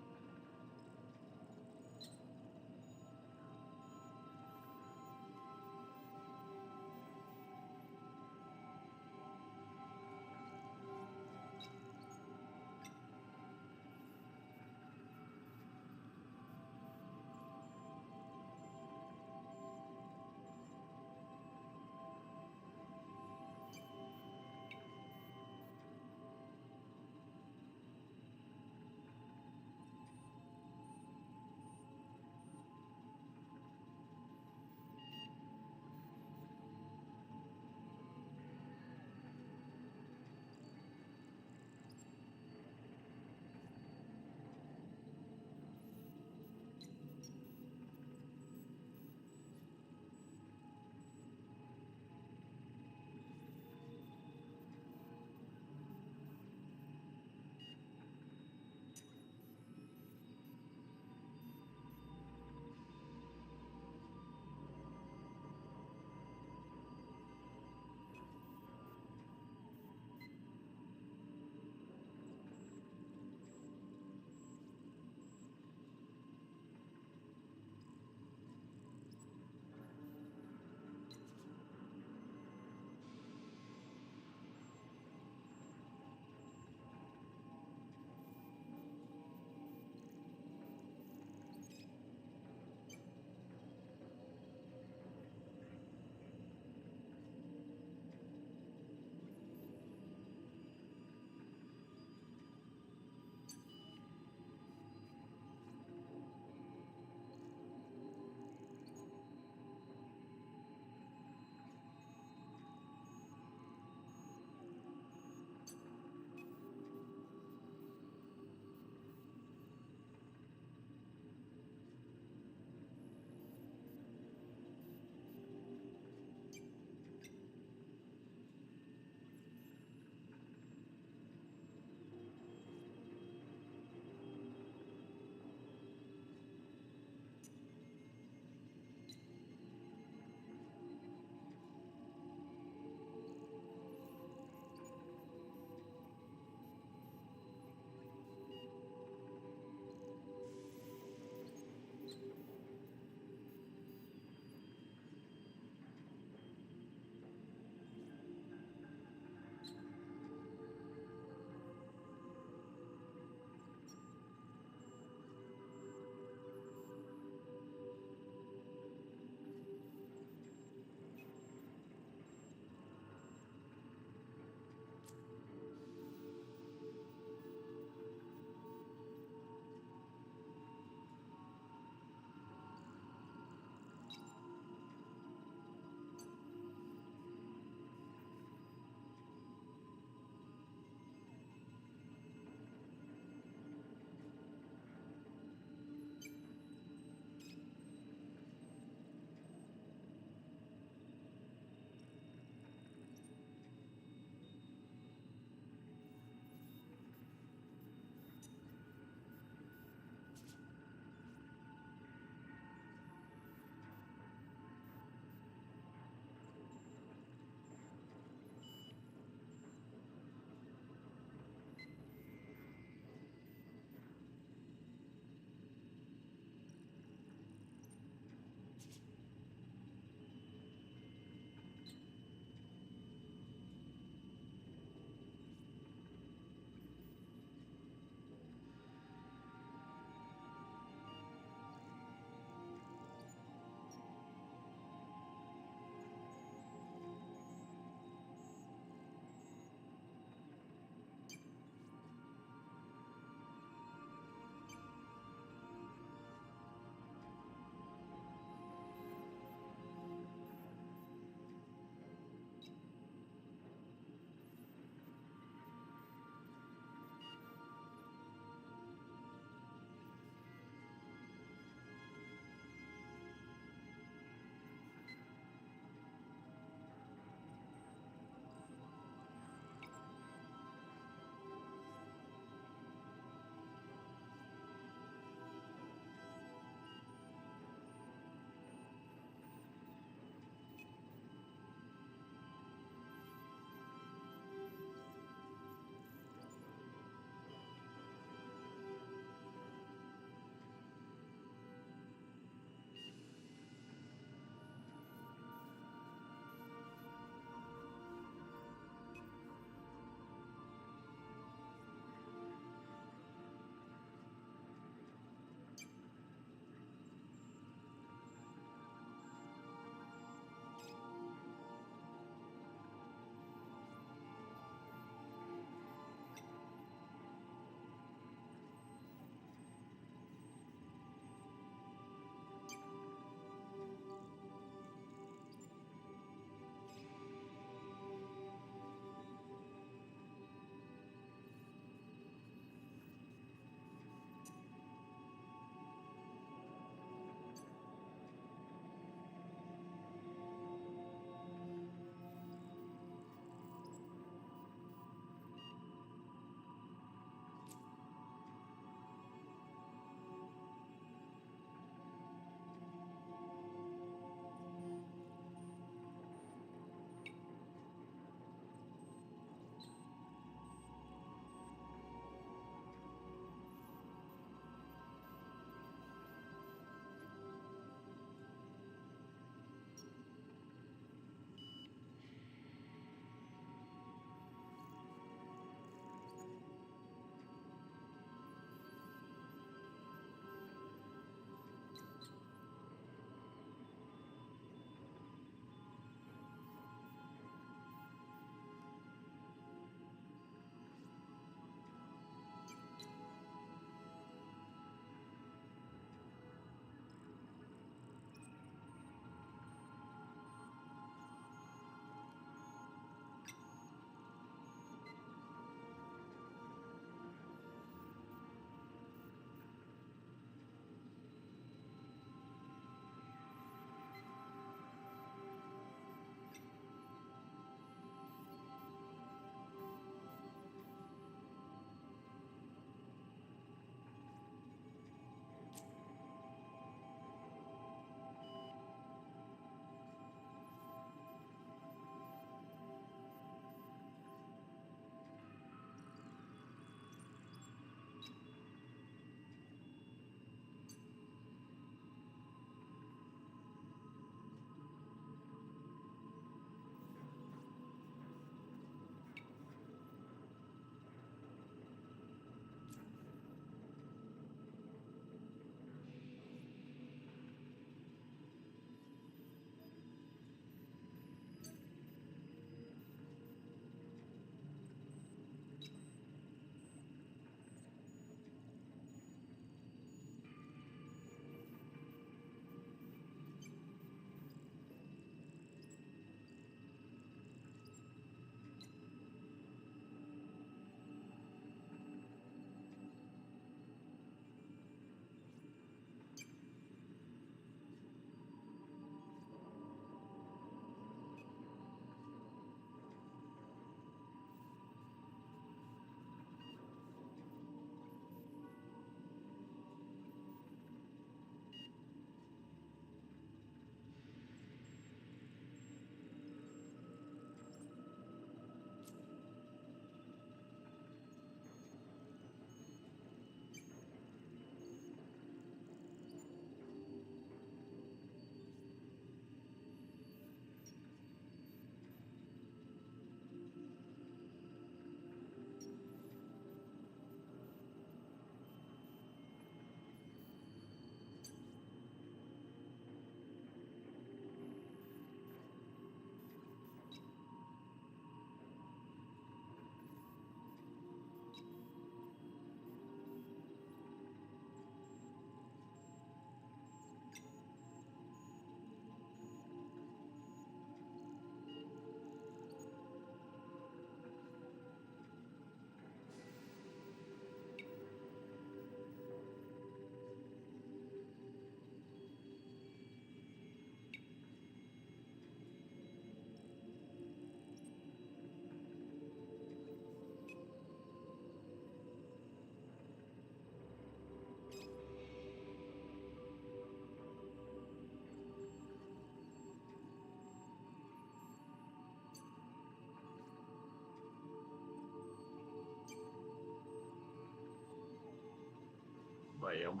Speaker 1: Bam.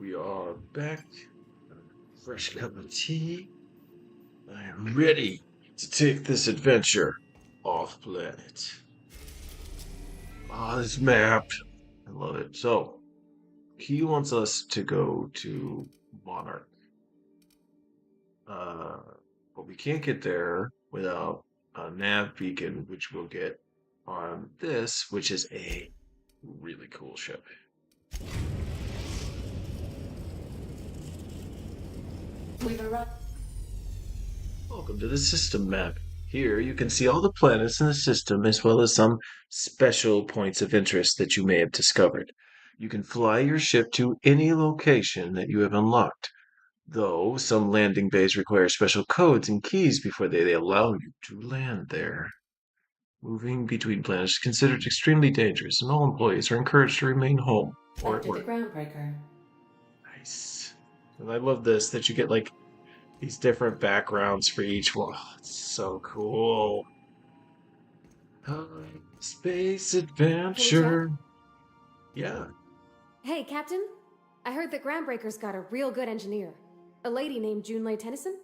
Speaker 1: We are back. Fresh cup of tea. I am ready to take this adventure off planet. Ah, this map. I love it. So, he wants us to go to Monarch. But we can't get there without a nav beacon, which we'll get on this, which is a really cool ship.
Speaker 18: We've arrived.
Speaker 1: Welcome to the system map. Here you can see all the planets in the system as well as some special points of interest that you may have discovered. You can fly your ship to any location that you have unlocked, though some landing bays require special codes and keys before they allow you to land there. Moving between planets is considered extremely dangerous, and all employees are encouraged to remain home or at
Speaker 18: After the
Speaker 1: work.
Speaker 18: groundbreaker.
Speaker 1: Nice. And I love this, that you get like these different backgrounds for each one. Oh, it's so cool. Space adventure. Yeah.
Speaker 2: Hey, Captain. I heard that Groundbreaker's got a real good engineer. A lady named Junlei Tennyson?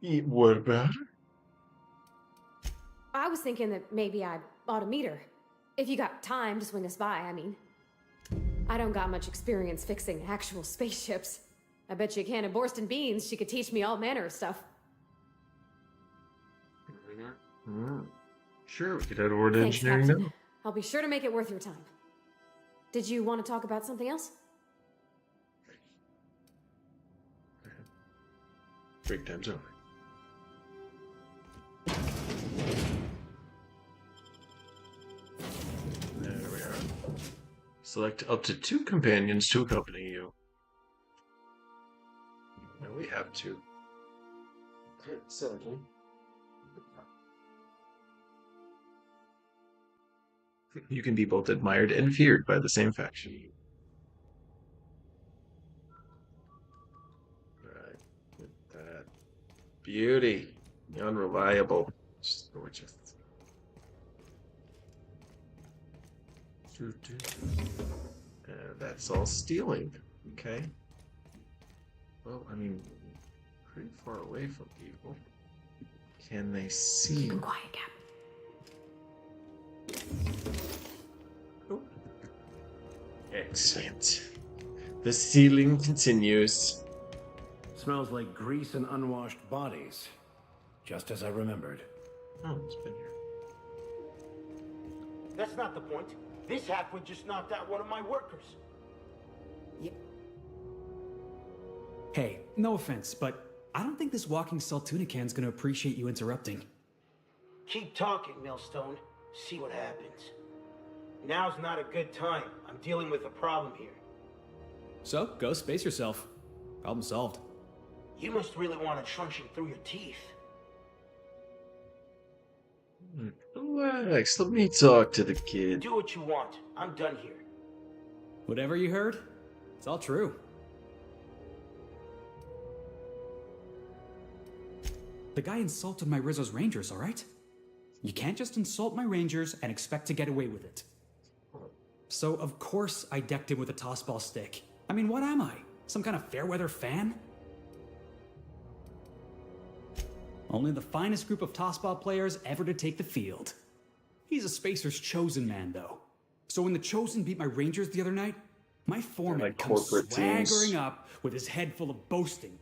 Speaker 1: What about her?
Speaker 2: I was thinking that maybe I ought to meet her. If you got time to swing us by, I mean. I don't got much experience fixing actual spaceships. I bet you a can of Borston beans she could teach me all manner of stuff.
Speaker 1: Sure, we could head over to
Speaker 2: Thanks,
Speaker 1: engineering
Speaker 2: Captain.
Speaker 1: now.
Speaker 2: I'll be sure to make it worth your time. Did you want to talk about something else?
Speaker 1: Break time's over. There we are. Select up to 2 companions to accompany you. Now we have 2. Certainly. You can be both admired and feared by the same faction. Right. With that. Beauty. Unreliable. Just gorgeous. That's all stealing. Okay. Well, I mean, pretty far away from people. Can they see?
Speaker 2: Keep 'em quiet, Cap.
Speaker 1: Oh. Excellent. The stealing continues.
Speaker 16: Smells like grease and unwashed bodies. Just as I remembered.
Speaker 1: Oh, it's been here.
Speaker 19: That's not the point. This halfwit just knocked out one of my workers.
Speaker 20: Hey, no offense, but I don't think this walking Saltunican's gonna appreciate you interrupting.
Speaker 19: Keep talking, Millstone. See what happens. Now's not a good time. I'm dealing with a problem here.
Speaker 20: So, go space yourself. Problem solved.
Speaker 19: You must really want a truncheon through your teeth.
Speaker 1: Relax, let me talk to the kid.
Speaker 19: Do what you want. I'm done here.
Speaker 20: Whatever you heard, it's all true. The guy insulted my Rizzo's Rangers, alright? You can't just insult my Rangers and expect to get away with it. So, of course, I decked him with a tossball stick. I mean, what am I? Some kind of fair-weather fan? Only the finest group of tossball players ever to take the field. He's a Spacer's chosen man, though. So when the Chosen beat my Rangers the other night, my foreman
Speaker 1: like
Speaker 20: comes
Speaker 1: corporate teams.
Speaker 20: swaggering up with his head full of boasting.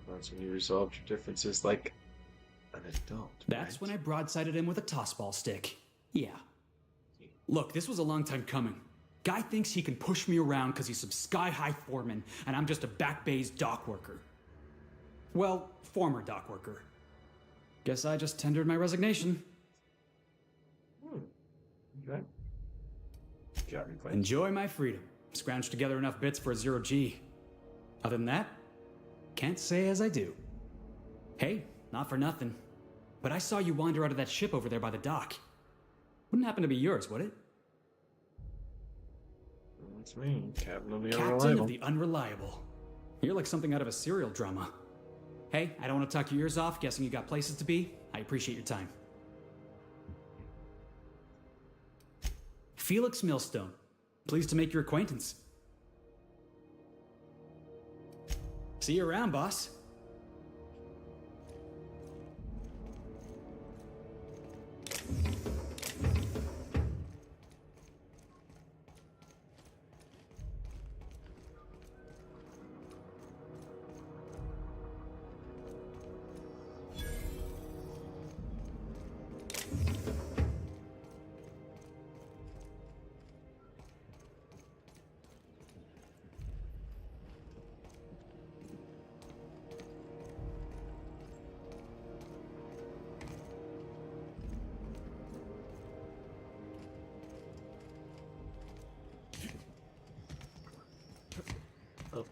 Speaker 1: That's when you resolved your differences like an adult.
Speaker 20: That's when I broadsided him with a tossball stick. Yeah. Look, this was a long time coming. Guy thinks he can push me around because he's some sky-high foreman, and I'm just a back bay's dock worker. Well, former dock worker. Guess I just tendered my resignation.
Speaker 1: Okay. Got me playing.
Speaker 20: Enjoy my freedom. Scrounged together enough bits for a 0G. Other than that, can't say as I do. Hey, not for nothing, but I saw you wander out of that ship over there by the dock. Wouldn't happen to be yours, would it?
Speaker 1: That's me, Captain of the
Speaker 20: Captain
Speaker 1: Unreliable.
Speaker 20: of the Unreliable. You're like something out of a serial drama. Hey, I don't want to talk your ears off guessing you got places to be. I appreciate your time. Felix Millstone. Pleased to make your acquaintance. See you around, boss.
Speaker 1: Oh.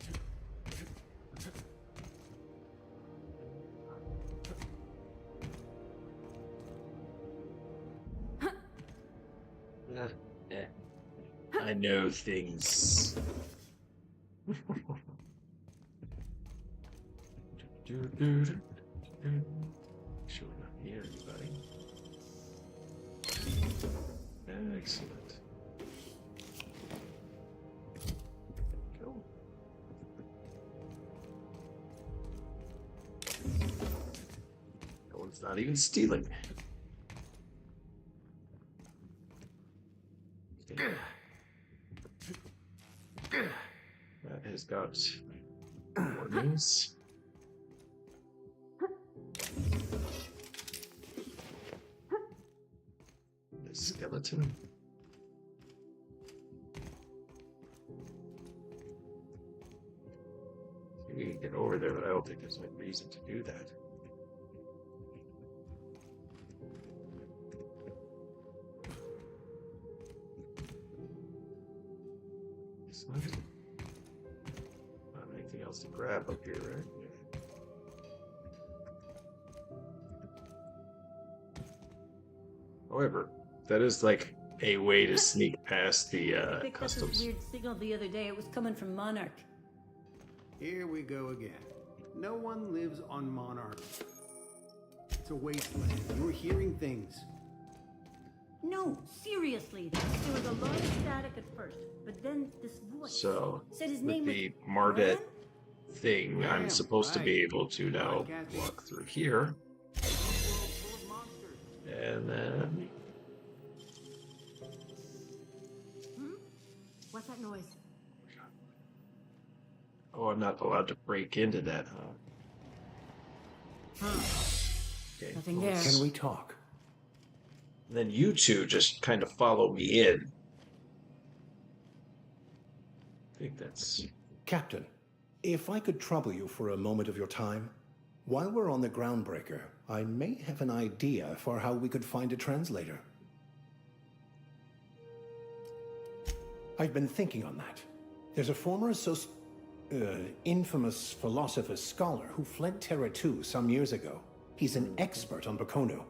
Speaker 1: I know things. Sure, not near anybody. Excellent. Go. No one's not even stealing. Okay. That has got warnings. The skeleton. We can get over there, but I don't think there's any reason to do that. Not anything else to grab up here, right? Yeah. However, that is like a way to sneak past the
Speaker 5: I picked up
Speaker 1: customs.
Speaker 5: this weird signal the other day. It was coming from Monarch.
Speaker 13: Here we go again. No one lives on Monarch. It's a wasteland. You were hearing things.
Speaker 5: No, seriously. There was a lot of static at first, but then this voice
Speaker 1: So,
Speaker 5: said his
Speaker 1: with
Speaker 5: name
Speaker 1: the
Speaker 5: was
Speaker 1: Mardet thing, I'm
Speaker 13: Damn
Speaker 1: supposed to be
Speaker 13: right.
Speaker 1: able to now walk through here. And then...
Speaker 5: What's that noise?
Speaker 1: Oh, I'm not allowed to break into that, huh? Okay.
Speaker 5: Nothing there.
Speaker 16: Can we talk?
Speaker 1: Then you two just kind of follow me in. I think that's...
Speaker 16: Captain, if I could trouble you for a moment of your time. While we're on the Groundbreaker, I may have an idea for how we could find a translator. I've been thinking on that. There's a former infamous philosopher scholar who fled Terra 2 some years ago. He's an expert on Bakono.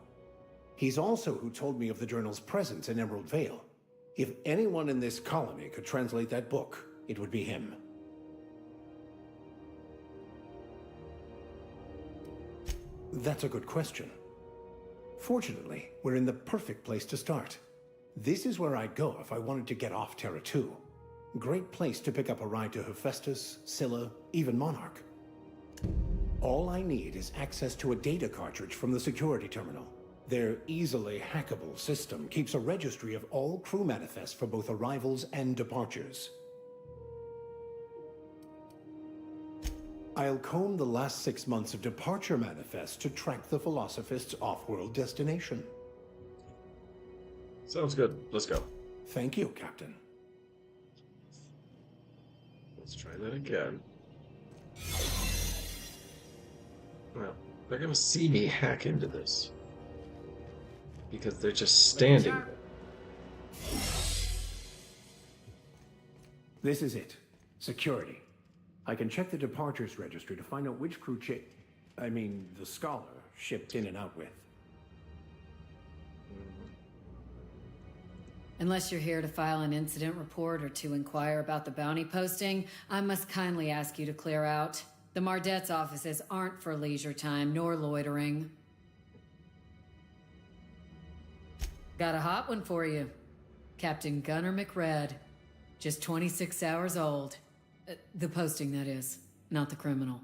Speaker 16: He's also who told me of the journal's presence in Emerald Vale. If anyone in this colony could translate that book, it would be him. That's a good question. Fortunately, we're in the perfect place to start. This is where I'd go if I wanted to get off Terra 2. Great place to pick up a ride to Hephaestus, Scylla, even Monarch. All I need is access to a data cartridge from the security terminal. Their easily hackable system keeps a registry of all crew manifests for both arrivals and departures. I'll comb the last 6 months of departure manifests to track the Philosophist's off-world destination.
Speaker 1: Sounds good. Let's go.
Speaker 16: Thank you, Captain.
Speaker 1: Let's try that again. Well, they're gonna see me hack into this. Because they're just standing there.
Speaker 16: This is it. Security. I can check the departures registry to find out which crew the scholar shipped in and out with.
Speaker 15: Unless you're here to file an incident report or to inquire about the bounty posting, I must kindly ask you to clear out. The Mardet's offices aren't for leisure time nor loitering. Got a hot one for you.
Speaker 21: Captain Gunnar McRed. Just 26 hours old. The posting, that is, not the criminal.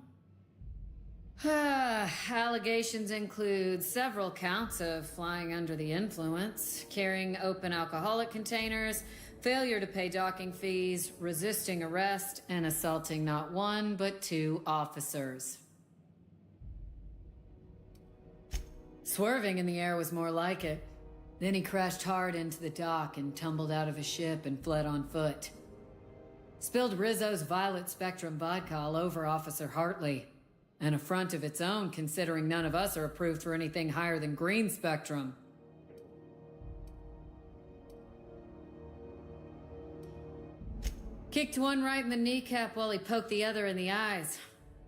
Speaker 21: Allegations include several counts of flying under the influence, carrying open alcoholic containers, failure to pay docking fees, resisting arrest, and assaulting not one but 2 officers. Swerving in the air was more like it. Then he crashed hard into the dock and tumbled out of his ship and fled on foot. Spilled Rizzo's Violet Spectrum vodka all over Officer Hartley. An affront of its own, considering none of us are approved for anything higher than green spectrum. Kicked one right in the kneecap while he poked the other in the eyes.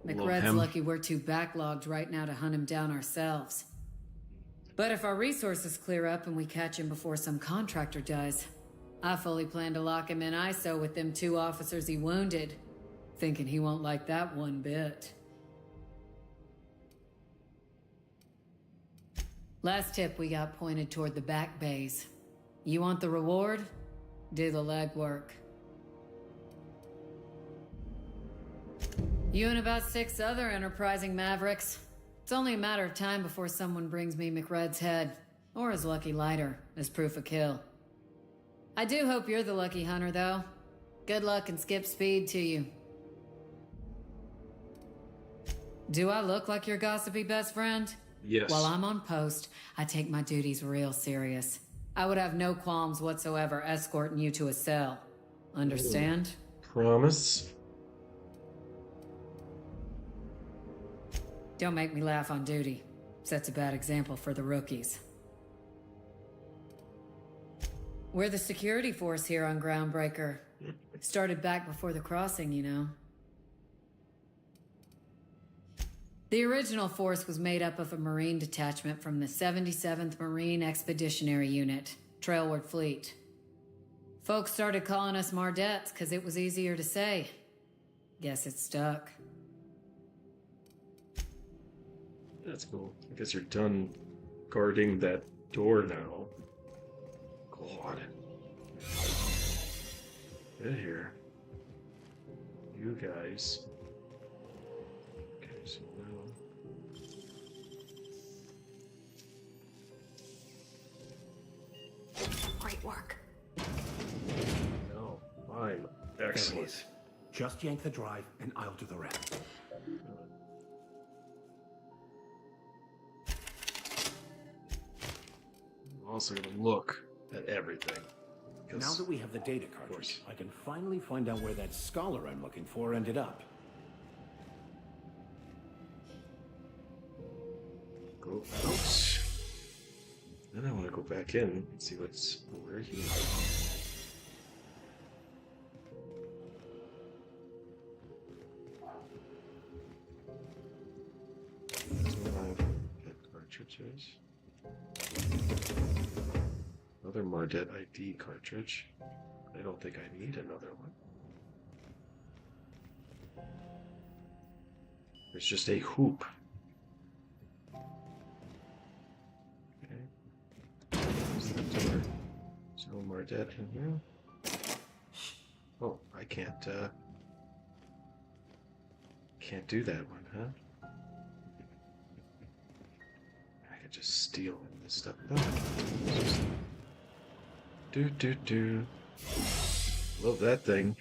Speaker 21: McRed's lucky we're too backlogged right now to hunt him down ourselves. But if our resources clear up and we catch him before some contractor does, I fully plan to lock him in ISO with them 2 officers he wounded, thinking he won't like that one bit. Last tip we got pointed toward the back bays. You want the reward? Do the legwork. You and about 6 other enterprising mavericks. It's only a matter of time before someone brings me McRed's head, or his lucky lighter, as proof of kill. I do hope you're the lucky hunter, though. Good luck and skip speed to you. Do I look like your gossipy best friend?
Speaker 1: Yes.
Speaker 21: While I'm on post, I take my duties real serious. I would have no qualms whatsoever escorting you to a cell. Understand?
Speaker 1: Promise.
Speaker 21: Don't make me laugh on duty. Sets a bad example for the rookies. We're the security force here on Groundbreaker. Started back before the crossing, you know. The original force was made up of a Marine detachment from the 77th Marine Expeditionary Unit, Trailward Fleet. Folks started calling us Mardettes because it was easier to say. Guess it stuck.
Speaker 1: That's cool. I guess you're done guarding that door now. God. Get here. You guys. Okay, so now.
Speaker 21: Great work.
Speaker 1: No, fine. Excellent.
Speaker 16: There it is. Just yank the drive and I'll do the rest.
Speaker 1: Also gonna look at everything.
Speaker 16: Now that we have the data cartridge, I can finally find out where that scholar I'm looking for ended up.
Speaker 1: Go out. Then I want to go back in and see where he is. That's where my cartridges. Another Mardet ID cartridge. I don't think I need another one. There's just a hoop. Okay. Is that door? There's no Mardet in here. Oh, I can't do that one, huh? I could just steal this stuff. No. Do. Love that thing.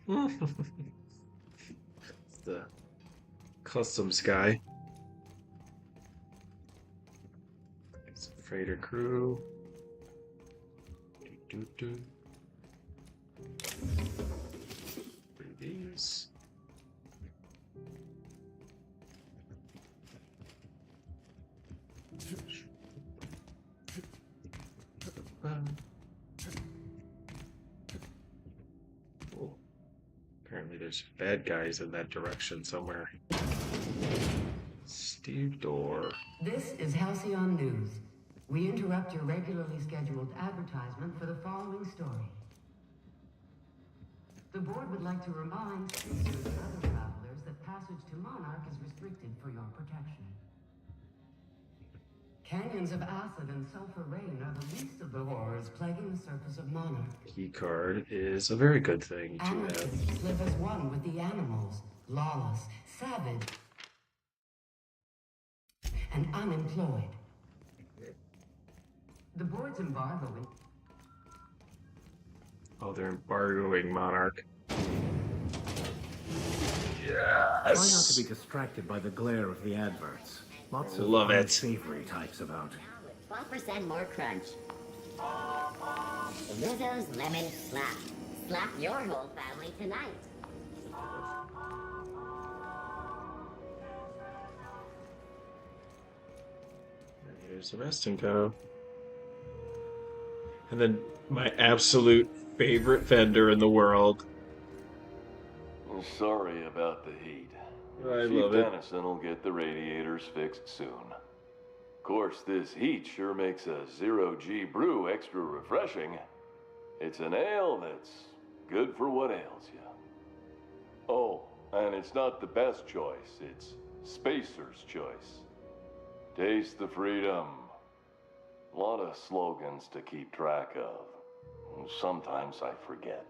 Speaker 1: It's the customs guy. It's a freighter crew. Do. These. Oh. Apparently there's bad guys in that direction somewhere. Steve Dorr.
Speaker 22: This is Halcyon News. We interrupt your regularly scheduled advertisement for the following story. The board would like to remind speakers and other travelers that passage to Monarch is restricted for your protection. Canyons of acid and sulfur rain are the least of the horrors plaguing the surface of Monarch.
Speaker 1: Key card is a very good thing to have.
Speaker 22: Anarchists live as one with the animals, lawless, savage, and unemployed. The board's embargoing.
Speaker 1: Oh, they're embargoing Monarch.
Speaker 17: Try not to be distracted by the glare of the adverts. Lots of
Speaker 1: Love it.
Speaker 17: unsavory types about.
Speaker 3: 12% more crunch. Lizzo's Lemon Slap. Slap your whole family tonight.
Speaker 1: Here's the resting co. And then my absolute favorite vendor in the world.
Speaker 4: Sorry about the heat.
Speaker 1: I
Speaker 4: Chief
Speaker 1: love it.
Speaker 4: Dennison will get the radiators fixed soon. Of course, this heat sure makes a zero-G brew extra refreshing. It's an ale that's good for what ails you. Oh, and it's not the best choice. It's Spacer's choice. Taste the freedom. A lot of slogans to keep track of. Sometimes I forget.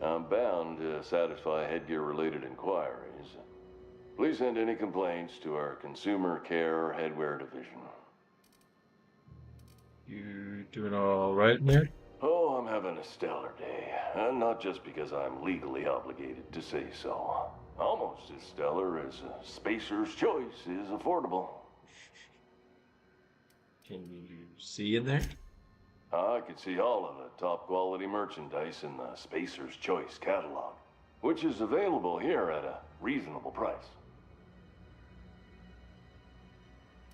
Speaker 4: I'm bound to satisfy headgear-related inquiries. Please send any complaints to our Consumer Care Headwear Division.
Speaker 1: You doing all right in there?
Speaker 4: Oh, I'm having a stellar day. And not just because I'm legally obligated to say so. Almost as stellar as Spacer's Choice is affordable.
Speaker 1: Can you see in there?
Speaker 4: I could see all of the top quality merchandise in the Spacer's Choice catalog, which is available here at a reasonable price.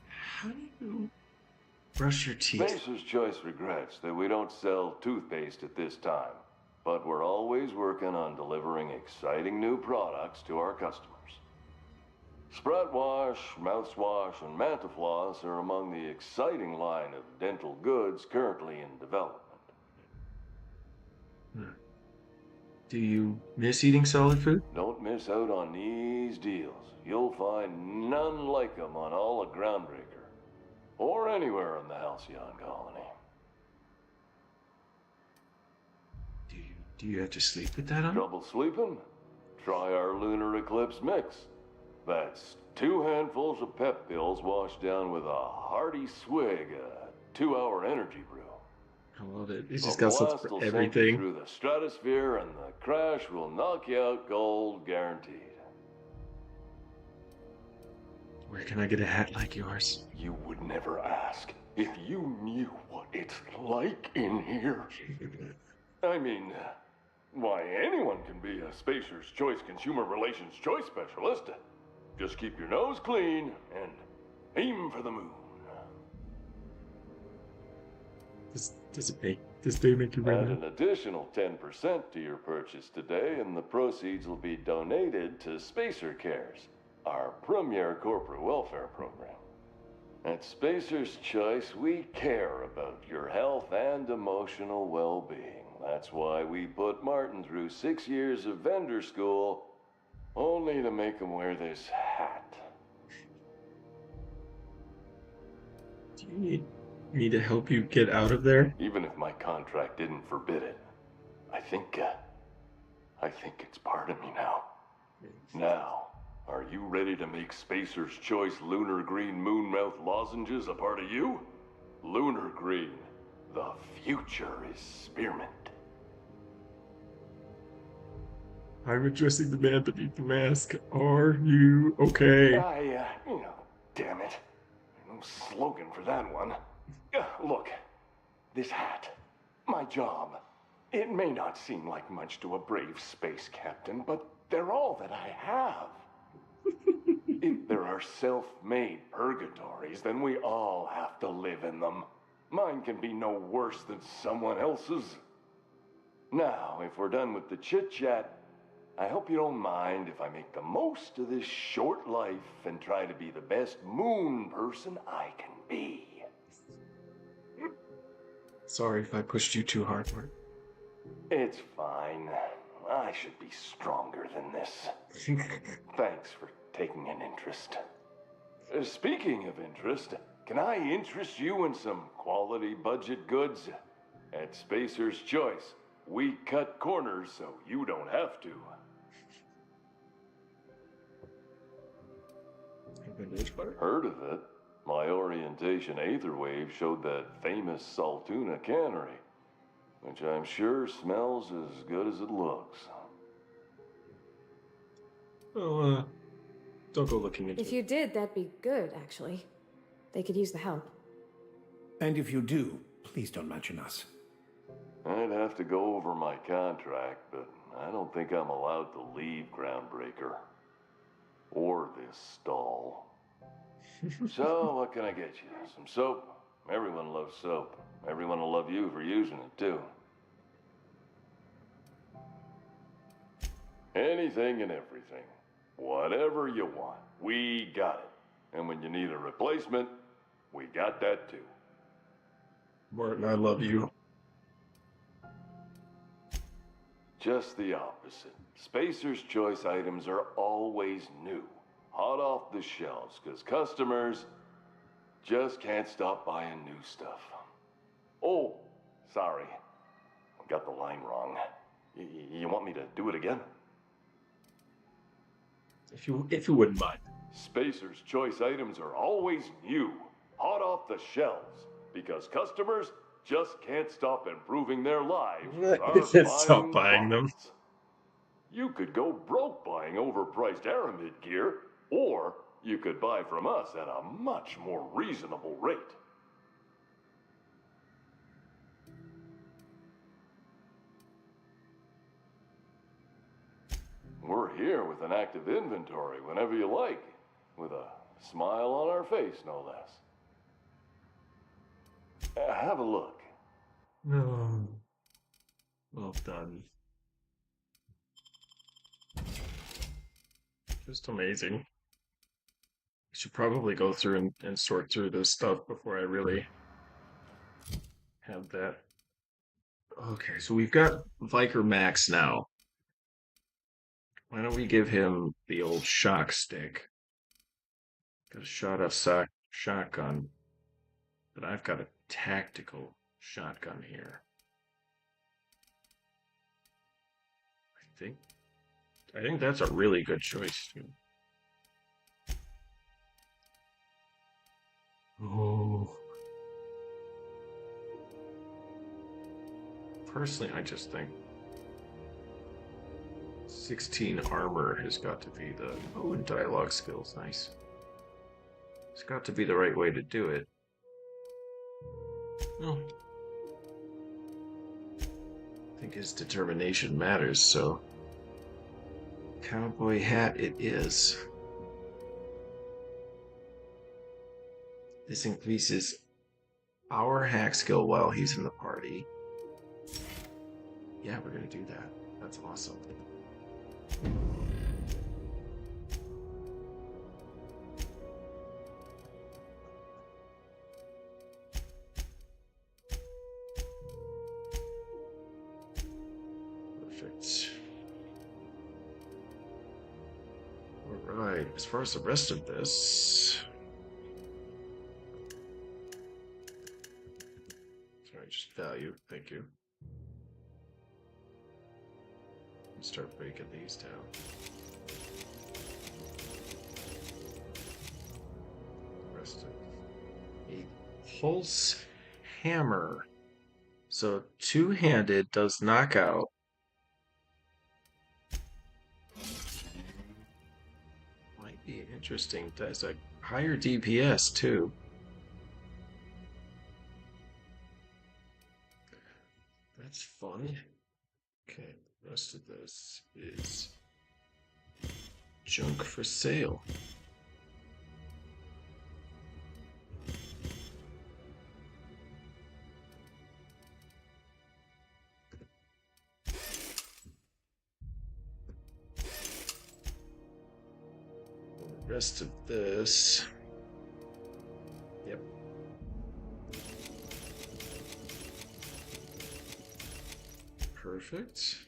Speaker 1: How do you brush your teeth?
Speaker 4: Spacer's Choice regrets that we don't sell toothpaste at this time, but we're always working on delivering exciting new products to our customers. Sprat Wash, Mouthwash, and Mantafloss are among the exciting line of dental goods currently in development.
Speaker 1: Do you miss eating solid food?
Speaker 4: Don't miss out on these deals. You'll find none like them on all of Groundbreaker, or anywhere in the Halcyon colony.
Speaker 1: Do you have to sleep with that on?
Speaker 4: Trouble sleeping? Try our Lunar Eclipse mix. That's 2 handfuls of pep pills washed down with a hearty swig of 2-hour energy brew.
Speaker 1: I love it. It's just got stuff for everything.
Speaker 4: Through the stratosphere, and the crash will knock you out cold, guaranteed.
Speaker 1: Where can I get a hat like yours?
Speaker 4: You would never ask if you knew what it's like in here. I mean, why, anyone can be a Spacer's Choice Consumer Relations Choice Specialist. Just keep your nose clean and aim for the moon.
Speaker 1: Does they make you
Speaker 4: Add
Speaker 1: run
Speaker 4: an additional 10% to your purchase today, and the proceeds will be donated to Spacer Cares, our premier corporate welfare program. At Spacer's Choice, we care about your health and emotional well-being. That's why we put Martin through 6 years of vendor school, only to make him wear this hat.
Speaker 1: Do you need me to help you get out of there?
Speaker 4: Even if my contract didn't forbid it, I think it's part of me now. Now, are you ready to make Spacer's Choice Lunar Green Moonmouth lozenges a part of you? Lunar Green, the future is spearmint.
Speaker 1: I'm addressing the man beneath the mask. Are you okay?
Speaker 4: Damn it. No slogan for that one. Look, this hat, my job, it may not seem like much to a brave space captain, but they're all that I have. If there are self-made purgatories, then we all have to live in them. Mine can be no worse than someone else's. Now, if we're done with the chit-chat, I hope you don't mind if I make the most of this short life and try to be the best moon person I can be.
Speaker 1: Sorry if I pushed you too hard, Mark.
Speaker 4: It's fine. I should be stronger than this. Thanks for taking an interest. Speaking of interest, can I interest you in some quality budget goods? At Spacer's Choice, we cut corners so you don't have to. Heard of it? My orientation aetherwave showed that famous Saltuna cannery, which I'm sure smells as good as it looks.
Speaker 1: Oh, don't go looking into it.
Speaker 2: If you did, that'd be good, actually. They could use the help.
Speaker 16: And if you do, please don't mention us.
Speaker 4: I'd have to go over my contract, but I don't think I'm allowed to leave Groundbreaker. Or this stall. So, what can I get you? Some soap? Everyone loves soap. Everyone will love you for using it, too. Anything and everything. Whatever you want, we got it. And when you need a replacement, we got that, too.
Speaker 1: Martin, I love you.
Speaker 4: Just the opposite. Spacer's Choice items are always new, hot off the shelves, because customers just can't stop buying new stuff. Oh, sorry. I got the line wrong. You want me to do it again?
Speaker 1: If you wouldn't mind.
Speaker 4: Spacer's Choice items are always new, hot off the shelves, because customers just can't stop improving their lives.
Speaker 1: Stop buying them.
Speaker 4: You could go broke buying overpriced Aramid gear, or you could buy from us at a much more reasonable rate. We're here with an active inventory whenever you like, with a smile on our face, no less. Have a look.
Speaker 1: No. Well done. Just amazing. I should probably go through and sort through this stuff before I really have that. Okay, so we've got Viker Max now. Why don't we give him the old shock stick? Got a shot-off shotgun, but I've got a tactical shotgun here. I think that's a really good choice too. Oh. Personally, I just think 16 armor has got to be the... Oh, and dialogue skills, nice. It's got to be the right way to do it. Oh. I think his determination matters, so... Cowboy hat it is. This increases our hack skill while he's in the party. Yeah, we're gonna do that. That's awesome. Perfect. Alright, as far as the rest of this... Sorry, just value, thank you. Start breaking these down. Rest of a pulse hammer. So two-handed does knockout. Might be interesting. Does a higher DPS too. That's fun. Okay. The rest of this is junk for sale. The rest of this, yep. Perfect.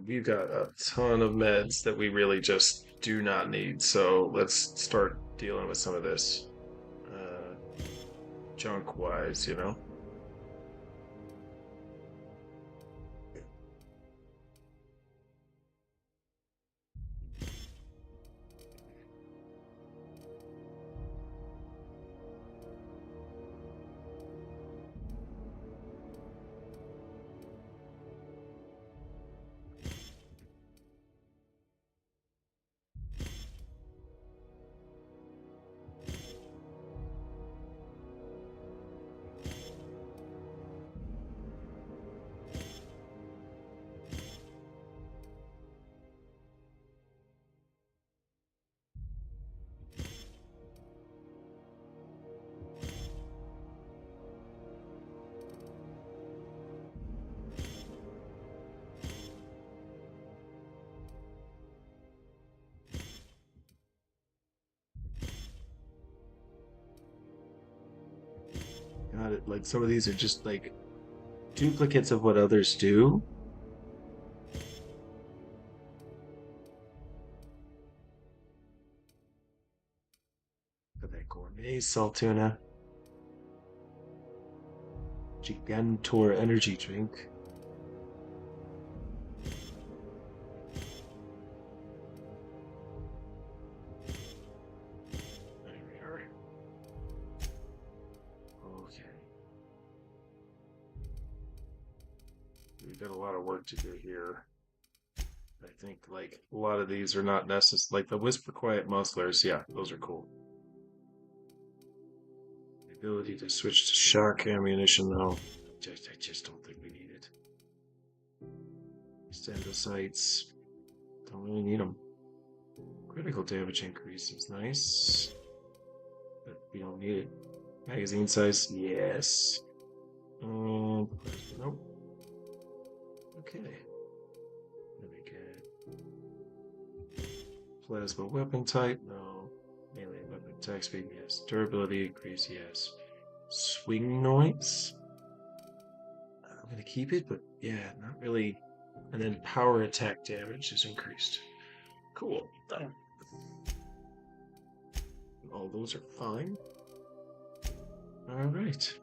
Speaker 1: We've got a ton of meds that we really just do not need. So let's start dealing with some of this junk-wise, you know? God, like some of these are just like duplicates of what others do. Look at that gourmet salt tuna. Gigantor energy drink. Got a lot of work to do here. I think like a lot of these are not necessary. Like the Whisper Quiet Muzzlers, yeah, those are cool. The ability to switch to shock ammunition, though, I just don't think we need it. Standosites, don't really need them. Critical damage increase is nice, but we don't need it. Magazine size, yes. Nope. Okay. Let me get plasma weapon type, no. Melee weapon attack speed, yes. Durability increase, yes. Swing noise. I'm gonna keep it, but yeah, not really. And then power attack damage is increased. Cool. Done. All those are fine. All right.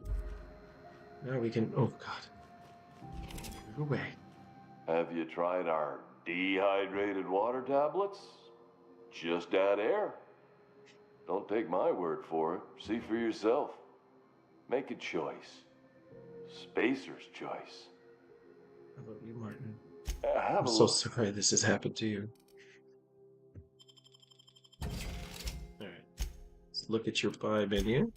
Speaker 1: Now we can. Oh God. Move away.
Speaker 4: Have you tried our dehydrated water tablets? Just add air. Don't take my word for it. See for yourself. Make a choice. Spacer's choice.
Speaker 1: How about you, Martin?
Speaker 4: Have
Speaker 1: I'm
Speaker 4: a
Speaker 1: so
Speaker 4: look.
Speaker 1: sorry this has happened to you. Alright. Let's look at your buy menu.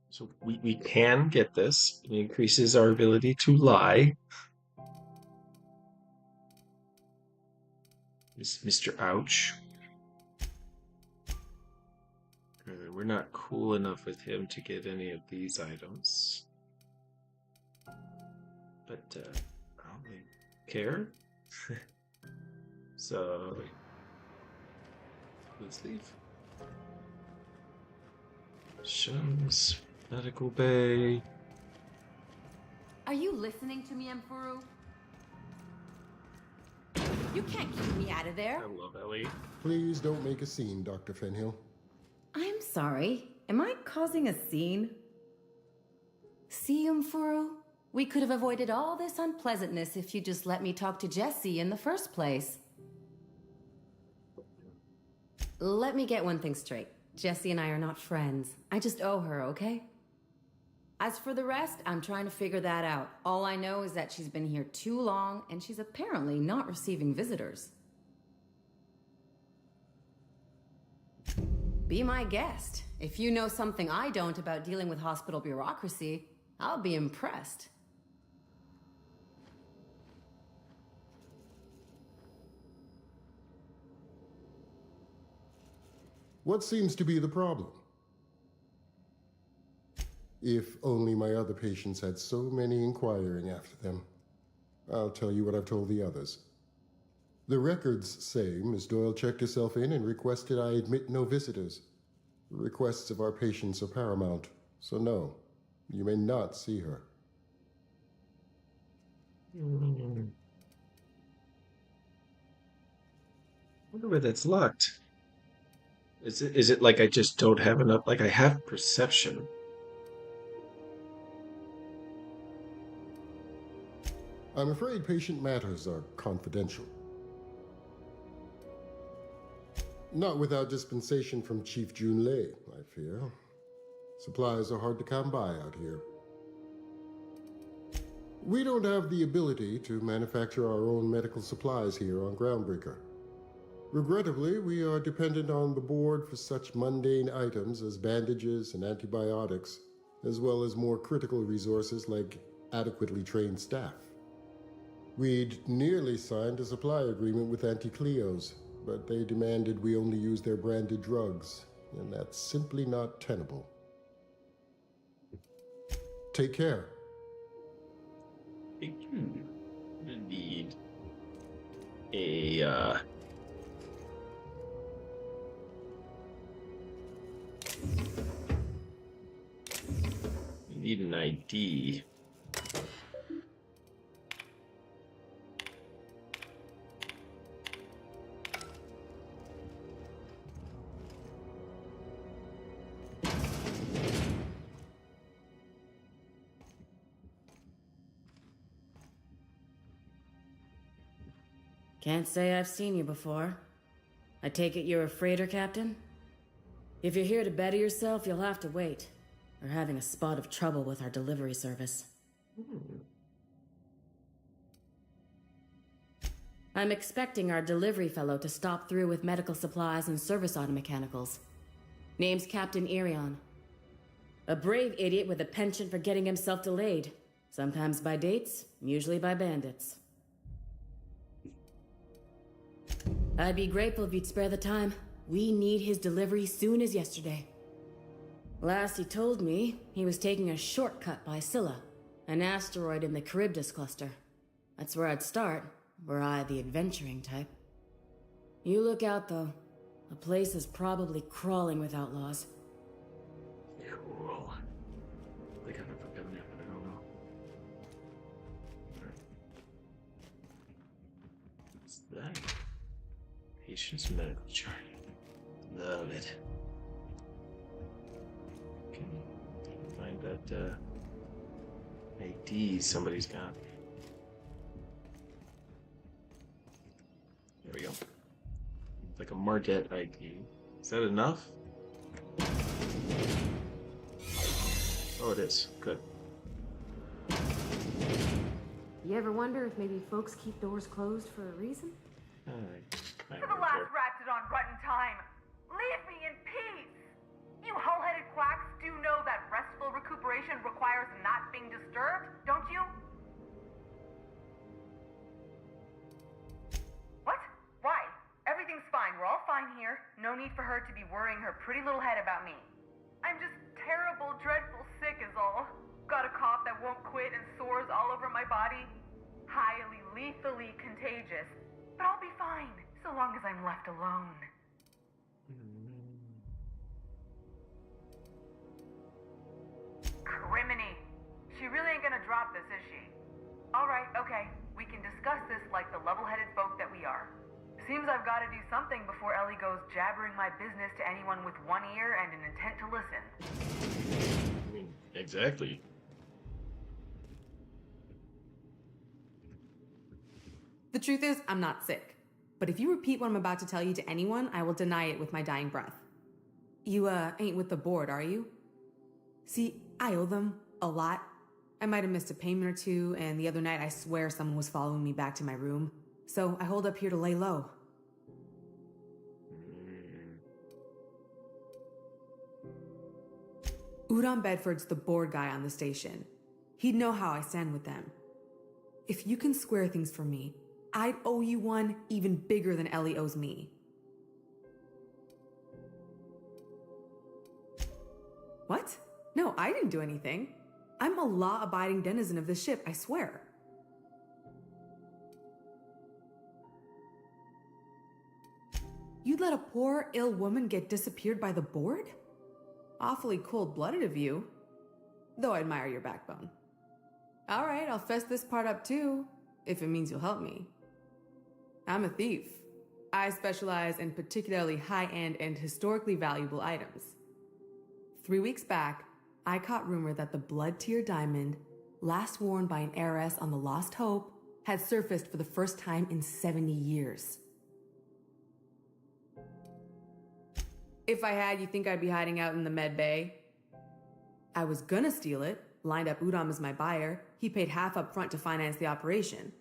Speaker 1: So we can get this. It increases our ability to lie. Mr. Ouch. We're not cool enough with him to get any of these items. But I don't really care. So let's leave. Shums, medical bay.
Speaker 6: Are you listening to me, Emperor? You can't keep me out of there.
Speaker 1: I love Ellie.
Speaker 7: Please don't make a scene, Dr. Fenhill.
Speaker 6: I'm sorry. Am I causing a scene? See, Emperor? We could have avoided all this unpleasantness if you just let me talk to Jessie in the first place. Let me get one thing straight. Jessie and I are not friends. I just owe her, okay? As for the rest, I'm trying to figure that out. All I know is that she's been here too long, and she's apparently not receiving visitors. Be my guest. If you know something I don't about dealing with hospital bureaucracy, I'll be impressed.
Speaker 7: What seems to be the problem? If only my other patients had so many inquiring after them. I'll tell you what I've told the others. The records say Miss Doyle checked herself in and requested I admit no visitors. The requests of our patients are paramount, so no, you may not see her.
Speaker 1: wonder where that's locked. Is it like I just don't have enough? Like I have perception.
Speaker 7: I'm afraid patient matters are confidential. Not without dispensation from Chief Junlei, I fear. Supplies are hard to come by out here. We don't have the ability to manufacture our own medical supplies here on Groundbreaker. Regrettably, we are dependent on the board for such mundane items as bandages and antibiotics, as well as more critical resources like adequately trained staff. We'd nearly signed a supply agreement with Anti-Cleos, but they demanded we only use their branded drugs, and that's simply not tenable. Take care.
Speaker 1: Need a need an ID.
Speaker 21: Can't say I've seen you before. I take it you're a freighter captain? If you're here to better yourself, you'll have to wait. We're having a spot of trouble with our delivery service. I'm expecting our delivery fellow to stop through with medical supplies and service automechanicals. Name's Captain Irion. A brave idiot with a penchant for getting himself delayed. Sometimes by dates, usually by bandits. I'd be grateful if you'd spare the time. We need his delivery soon as yesterday. Last he told me, he was taking a shortcut by Scylla, an asteroid in the Charybdis cluster. That's where I'd start, were I the adventuring type. You look out, though. The place is probably crawling with outlaws.
Speaker 1: Cool. I think I've never been there, but I don't know. What's that? Patient's medical chart. Love it. Can find that ID somebody's got. There we go. Like a Mardet ID. Is that enough? Oh, it is. Good.
Speaker 2: You ever wonder if maybe folks keep doors closed for a reason?
Speaker 8: To the last ratted on rotten time, leave me in peace! You hull-headed quacks do know that restful recuperation requires not being disturbed, don't you? What? Why? Everything's fine. We're all fine here. No need for her to be worrying her pretty little head about me. I'm just terrible, dreadful sick is all. Got a cough that won't quit and sores all over my body. Highly, lethally contagious. But I'll be fine, so long as I'm left alone. Criminy. She really ain't gonna drop this, is she? Alright, okay. We can discuss this like the level-headed folk that we are. Seems I've gotta do something before Ellie goes jabbering my business to anyone with one ear and an intent to listen.
Speaker 1: Exactly.
Speaker 9: The truth is, I'm not sick. But if you repeat what I'm about to tell you to anyone, I will deny it with my dying breath. You, ain't with the board, are you? See, I owe them a lot. I might have missed a payment or two, and the other night I swear someone was following me back to my room. So I hold up here to lay low. Udon Bedford's the board guy on the station. He'd know how I stand with them. If you can square things for me, I'd owe you one even bigger than Ellie owes me. What? No, I didn't do anything. I'm a law-abiding denizen of this ship, I swear. You'd let a poor, ill woman get disappeared by the board? Awfully cold-blooded of you. Though I admire your backbone. Alright, I'll fess this part up too, if it means you'll help me. I'm a thief. I specialize in particularly high-end and historically valuable items. 3 weeks back, I caught rumor that the Blood Tier diamond, last worn by an heiress on the Lost Hope, had surfaced for the first time in 70 years. If I had, you think I'd be hiding out in the Med Bay? I was gonna steal it, lined up Udam as my buyer. He paid half up front to finance the operation.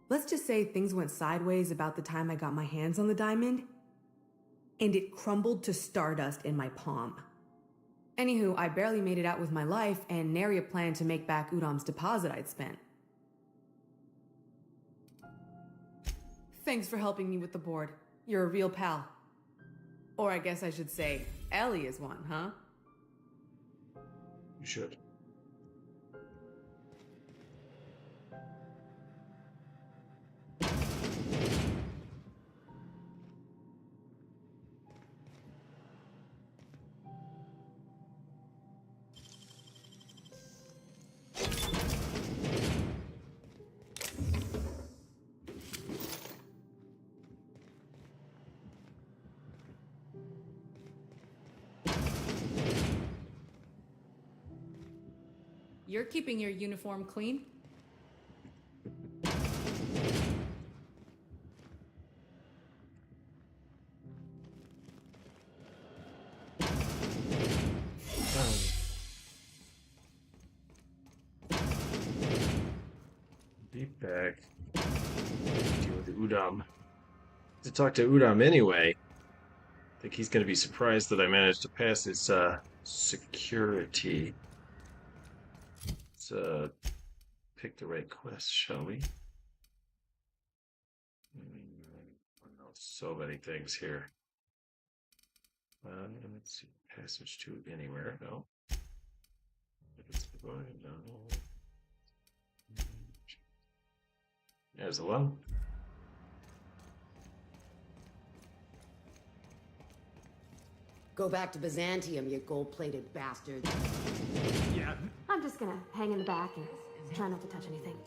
Speaker 9: Let's just say things went sideways about the time I got my hands on the diamond, and it crumbled to stardust in my palm. Anywho, I barely made it out with my life, and nary a plan to make back Udam's deposit I'd spent. Thanks for helping me with the board. You're a real pal. Or I guess I should say, Ellie is one, huh?
Speaker 1: You should.
Speaker 21: You're keeping your uniform clean?
Speaker 1: Deep back. Deal with the Udam. To talk to Udam anyway. I think he's going to be surprised that I managed to pass his security. Let's pick the right quest, shall we? So many things here. Let's see. Passage to anywhere. No. No. There's the one.
Speaker 12: Go back to Byzantium, you gold-plated bastard.
Speaker 2: Yeah. I'm just gonna hang in the back and try not to touch anything.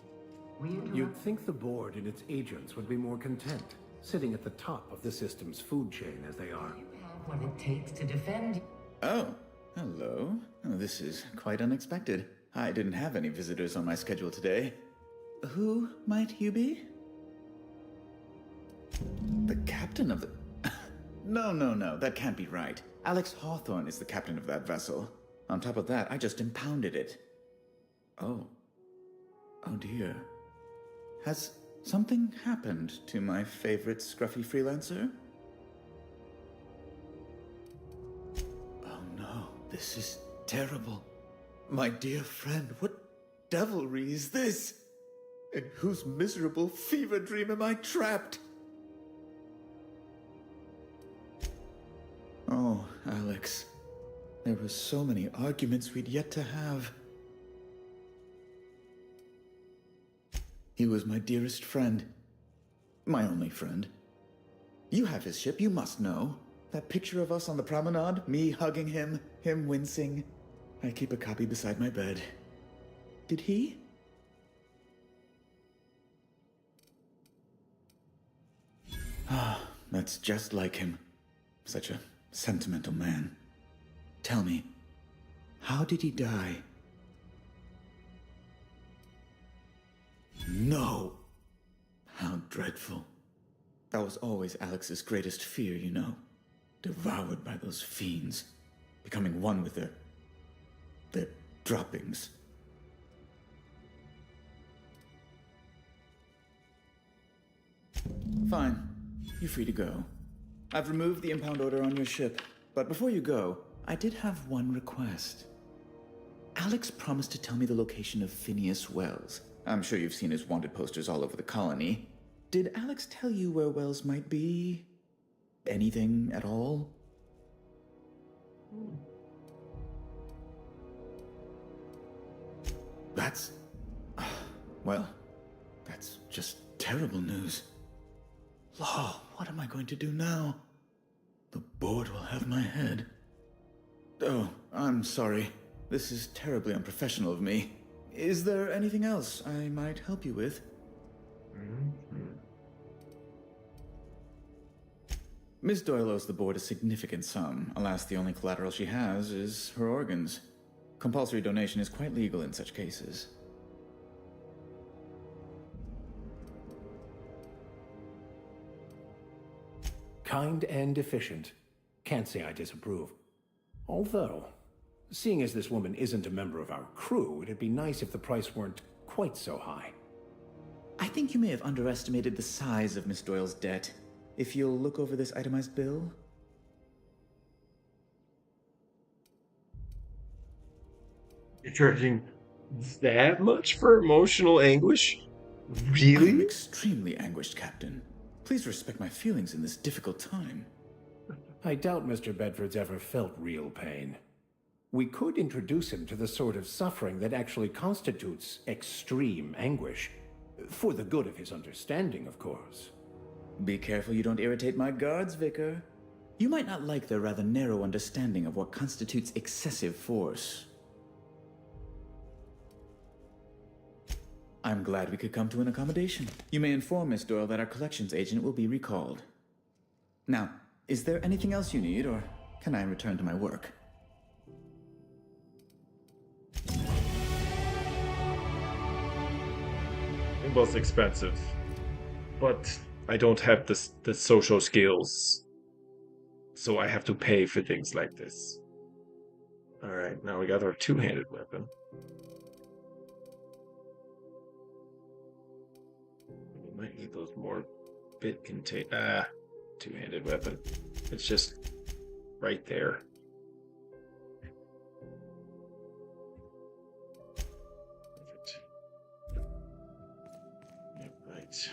Speaker 16: You'd think the board and its agents would be more content, sitting at the top of the system's food chain as they are.
Speaker 22: What it takes to defend.
Speaker 10: Oh, hello. Oh, this is quite unexpected. I didn't have any visitors on my schedule today. Who might you be? The captain of the... No, that can't be right. Alex Hawthorne is the captain of that vessel. On top of that, I just impounded it. Oh dear. Has something happened to my favorite scruffy freelancer? Oh no, this is terrible. My dear friend, what devilry is this? In whose miserable fever dream am I trapped? Oh, Alex. There were so many arguments we'd yet to have. He was my dearest friend. My only friend. You have his ship, you must know. That picture of us on the promenade, me hugging him, him wincing. I keep a copy beside my bed. Did he? Ah, that's just like him. Such a sentimental man. Tell me, how did he die? No! How dreadful. That was always Alex's greatest fear, you know. Devoured by those fiends. Becoming one with their droppings. Fine. You're free to go. I've removed the impound order on your ship, but before you go, I did have one request. Alex promised to tell me the location of Phineas Wells. I'm sure you've seen his wanted posters all over the colony. Did Alex tell you where Wells might be? Anything at all? That's... well, that's just terrible news. Law, what am I going to do now? The board will have my head. Oh, I'm sorry. This is terribly unprofessional of me. Is there anything else I might help you with? Miss Doyle owes the board a significant sum. Alas, the only collateral she has is her organs. Compulsory donation is quite legal in such cases.
Speaker 16: Kind and efficient. Can't say I disapprove. Although, seeing as this woman isn't a member of our crew, it'd be nice if the price weren't quite so high.
Speaker 10: I think you may have underestimated the size of Miss Doyle's debt. If you'll look over this itemized bill.
Speaker 1: You're charging that much for emotional anguish? Really?
Speaker 10: I'm extremely anguished, Captain. Please respect my feelings in this difficult time.
Speaker 16: I doubt Mr. Bedford's ever felt real pain. We could introduce him to the sort of suffering that actually constitutes extreme anguish. For the good of his understanding, of course.
Speaker 10: Be careful you don't irritate my guards, Vicar. You might not like their rather narrow understanding of what constitutes excessive force. I'm glad we could come to an accommodation. You may inform Miss Doyle that our collections agent will be recalled. Now, is there anything else you need, or can I return to my work?
Speaker 1: They're both expensive, but I don't have the social skills, so I have to pay for things like this. Alright, now we got our two-handed weapon. We might need those more bit contain. Two-handed weapon. It's just right there. Perfect. Yep, right.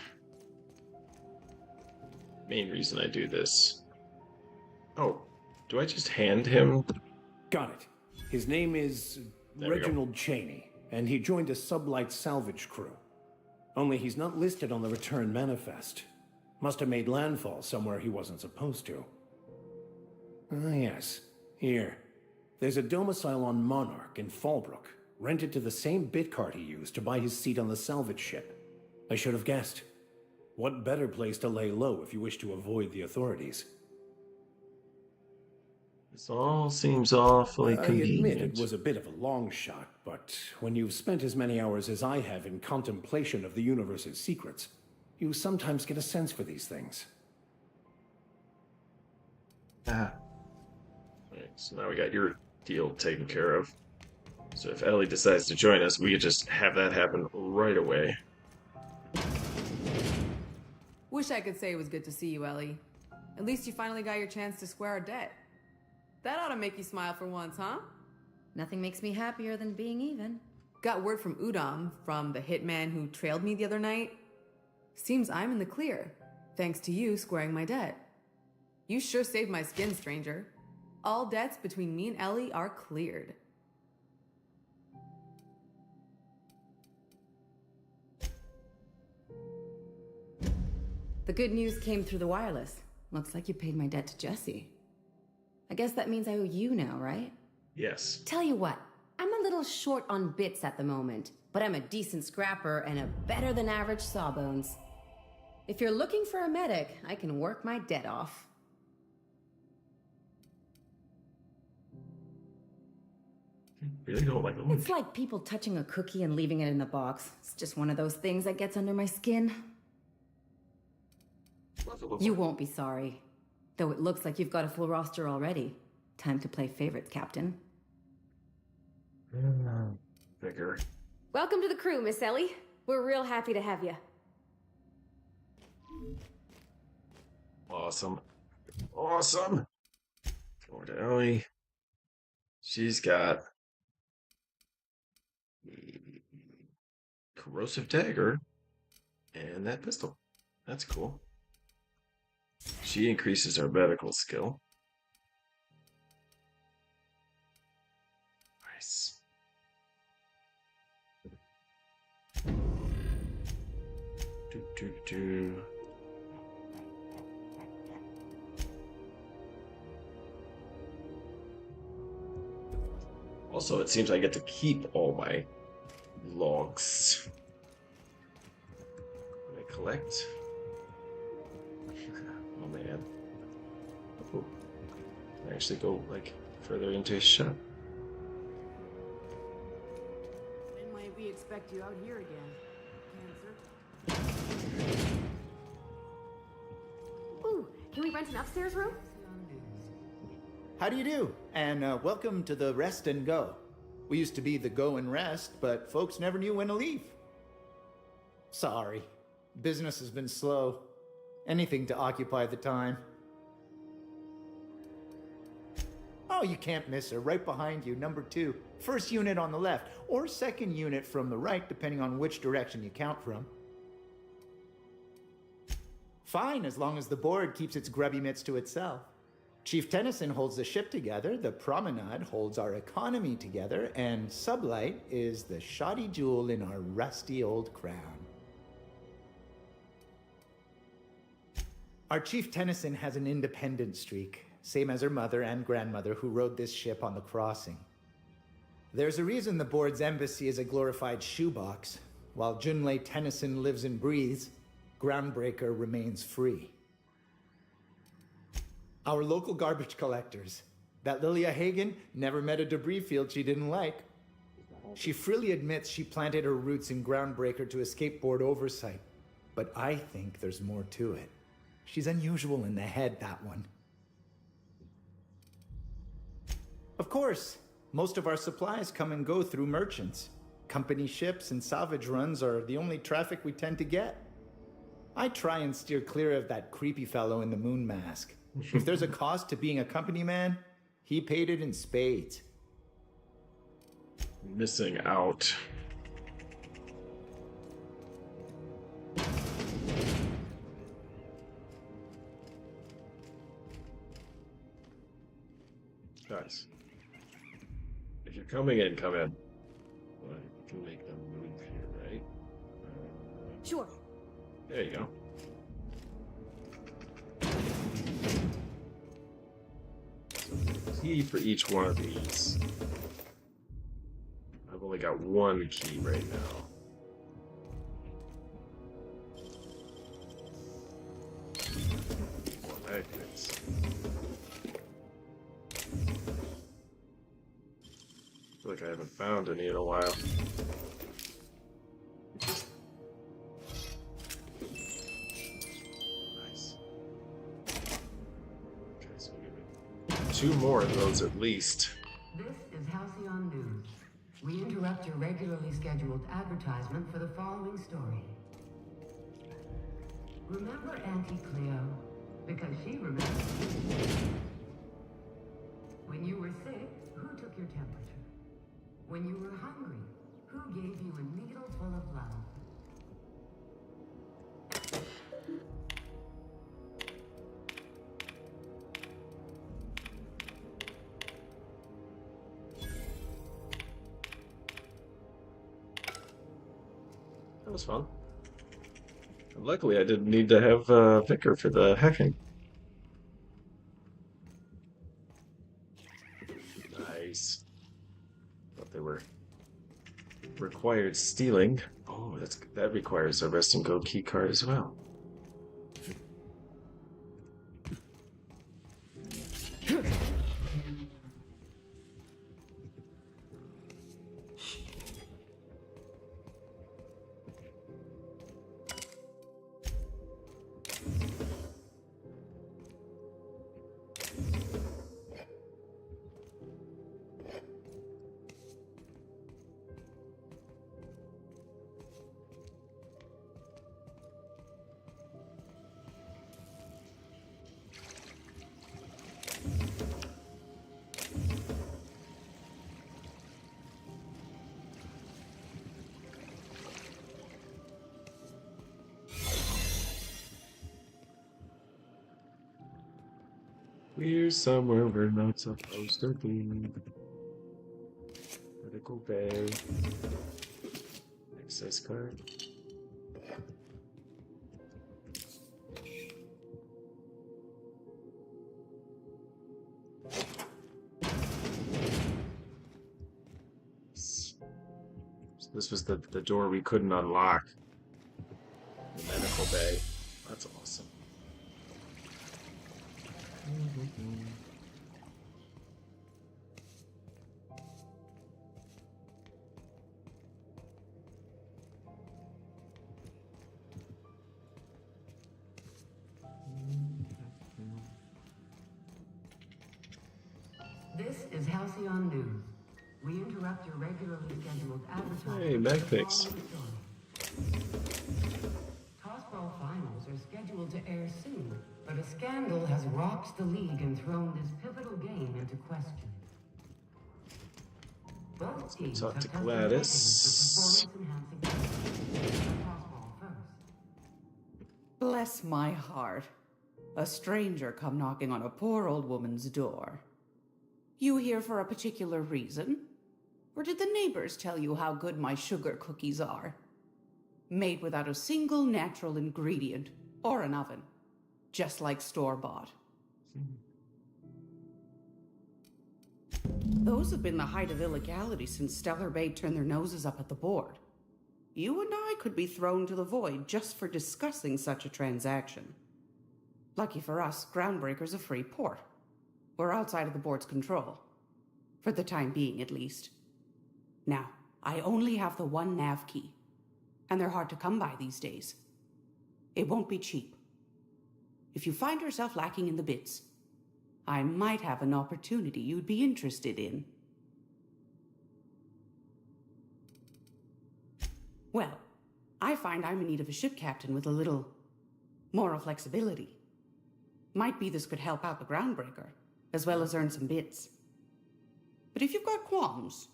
Speaker 1: Main reason I do this. Oh, do I just hand him?
Speaker 16: Got it. His name is Reginald Cheney, and he joined a sublight salvage crew. Only he's not listed on the return manifest. Must have made landfall somewhere he wasn't supposed to. Ah, yes. Here. There's a domicile on Monarch in Fallbrook, rented to the same bit card he used to buy his seat on the salvage ship. I should have guessed. What better place to lay low if you wish to avoid the authorities?
Speaker 1: This all seems awfully convenient.
Speaker 16: I admit it was a bit of a long shot, but when you've spent as many hours as I have in contemplation of the universe's secrets, you sometimes get a sense for these things.
Speaker 1: Alright, so now we got your deal taken care of. So if Ellie decides to join us, we could just have that happen right away.
Speaker 9: Wish I could say it was good to see you, Ellie. At least you finally got your chance to square our debt. That ought to make you smile for once, huh?
Speaker 6: Nothing makes me happier than being even.
Speaker 9: Got word from Udom, from the hitman who trailed me the other night. Seems I'm in the clear, thanks to you squaring my debt. You sure saved my skin, stranger. All debts between me and Ellie are cleared.
Speaker 6: The good news came through the wireless. Looks like you paid my debt to Jesse. I guess that means I owe you now, right?
Speaker 1: Yes.
Speaker 6: Tell you what, I'm a little short on bits at the moment, but I'm a decent scrapper and a better than average sawbones. If you're looking for a medic, I can work my debt off.
Speaker 1: Really don't like them.
Speaker 6: It's like people touching a cookie and leaving it in the box. It's just one of those things that gets under my skin. You won't be sorry. Though it looks like you've got a full roster already. Time to play favorites, Captain.
Speaker 1: Figure.
Speaker 2: Welcome to the crew, Miss Ellie. We're real happy to have you.
Speaker 1: Awesome. Awesome. Over to Ellie. She's got the corrosive dagger and that pistol. That's cool. She increases our medical skill. Nice. Also, it seems I get to keep all my logs. Can I collect? Oh man. actually go like further into his shop.
Speaker 11: When might we expect you out here again, Cancer?
Speaker 2: Ooh, can we rent an upstairs room?
Speaker 10: How do you do? And welcome to the Rest and Go. We used to be the Go and Rest, but folks never knew when to leave. Sorry. Business has been slow. Anything to occupy the time. Oh, you can't miss her. Right behind you, number 2. First unit on the left, or second unit from the right, depending on which direction you count from. Fine, as long as the board keeps its grubby mitts to itself. Chief Tennyson holds the ship together, the Promenade holds our economy together, and Sublight is the shoddy jewel in our rusty old crown. Our Chief Tennyson has an independent streak, same as her mother and grandmother who rode this ship on the crossing. There's a reason the board's embassy is a glorified shoebox. While Junlei Tennyson lives and breathes, Groundbreaker remains free. Our local garbage collectors. That Lilia Hagen never met a debris field she didn't like. She freely admits she planted her roots in Groundbreaker to escape board oversight. But I think there's more to it. She's unusual in the head, that one. Of course, most of our supplies come and go through merchants. Company ships and salvage runs are the only traffic we tend to get. I try and steer clear of that creepy fellow in the moon mask. If there's a cost to being a company man, he paid it in spades.
Speaker 1: Missing out. Guys, if you're coming in, come in. Well, I can make them move here, right?
Speaker 2: Sure.
Speaker 1: There you go. Key for each one of these. I've only got one key right now. More magnets. I feel like I haven't found any in a while. Nice. Okay, so give me 2 more of those at least.
Speaker 22: This is Halcyon News. We interrupt your regularly scheduled advertisement for the following story. Remember Auntie Cleo? Because she remembers you. When you were sick, who took your temperature? When you were hungry, who gave you a needle full of love?
Speaker 1: That was fun. And luckily, I didn't need to have Vicar for the hacking. Nice. Thought they were required stealing. Oh, that requires a Rest and Go key card as well. We're somewhere we're not supposed to be. Medical bay. Access card. So this was the door we couldn't unlock. The medical bay. That's awesome.
Speaker 22: This is Halcyon News. We interrupt your regularly scheduled advertising.
Speaker 1: Hey, Magpix.
Speaker 22: Tossball finals are scheduled to air soon, but a scandal has rocked the league and thrown this pivotal game into question. Both teams
Speaker 1: Talk to
Speaker 22: have tested
Speaker 1: Gladys.
Speaker 22: Tossball first.
Speaker 14: Bless my heart. A stranger come knocking on a poor old woman's door. You here for a particular reason? Or did the neighbors tell you how good my sugar cookies are? Made without a single natural ingredient or an oven. Just like store-bought. Those have been the height of illegality since Stellar Bay turned their noses up at the board. You and I could be thrown to the void just for discussing such a transaction. Lucky for us, Groundbreaker's a free port. We're outside of the board's control. For the time being, at least. Now, I only have the one nav key. And they're hard to come by these days. It won't be cheap. If you find yourself lacking in the bits, I might have an opportunity you'd be interested in. Well, I find I'm in need of a ship captain with a little moral flexibility. Might be this could help out the Groundbreaker, as well as earn some bits. But if you've got qualms...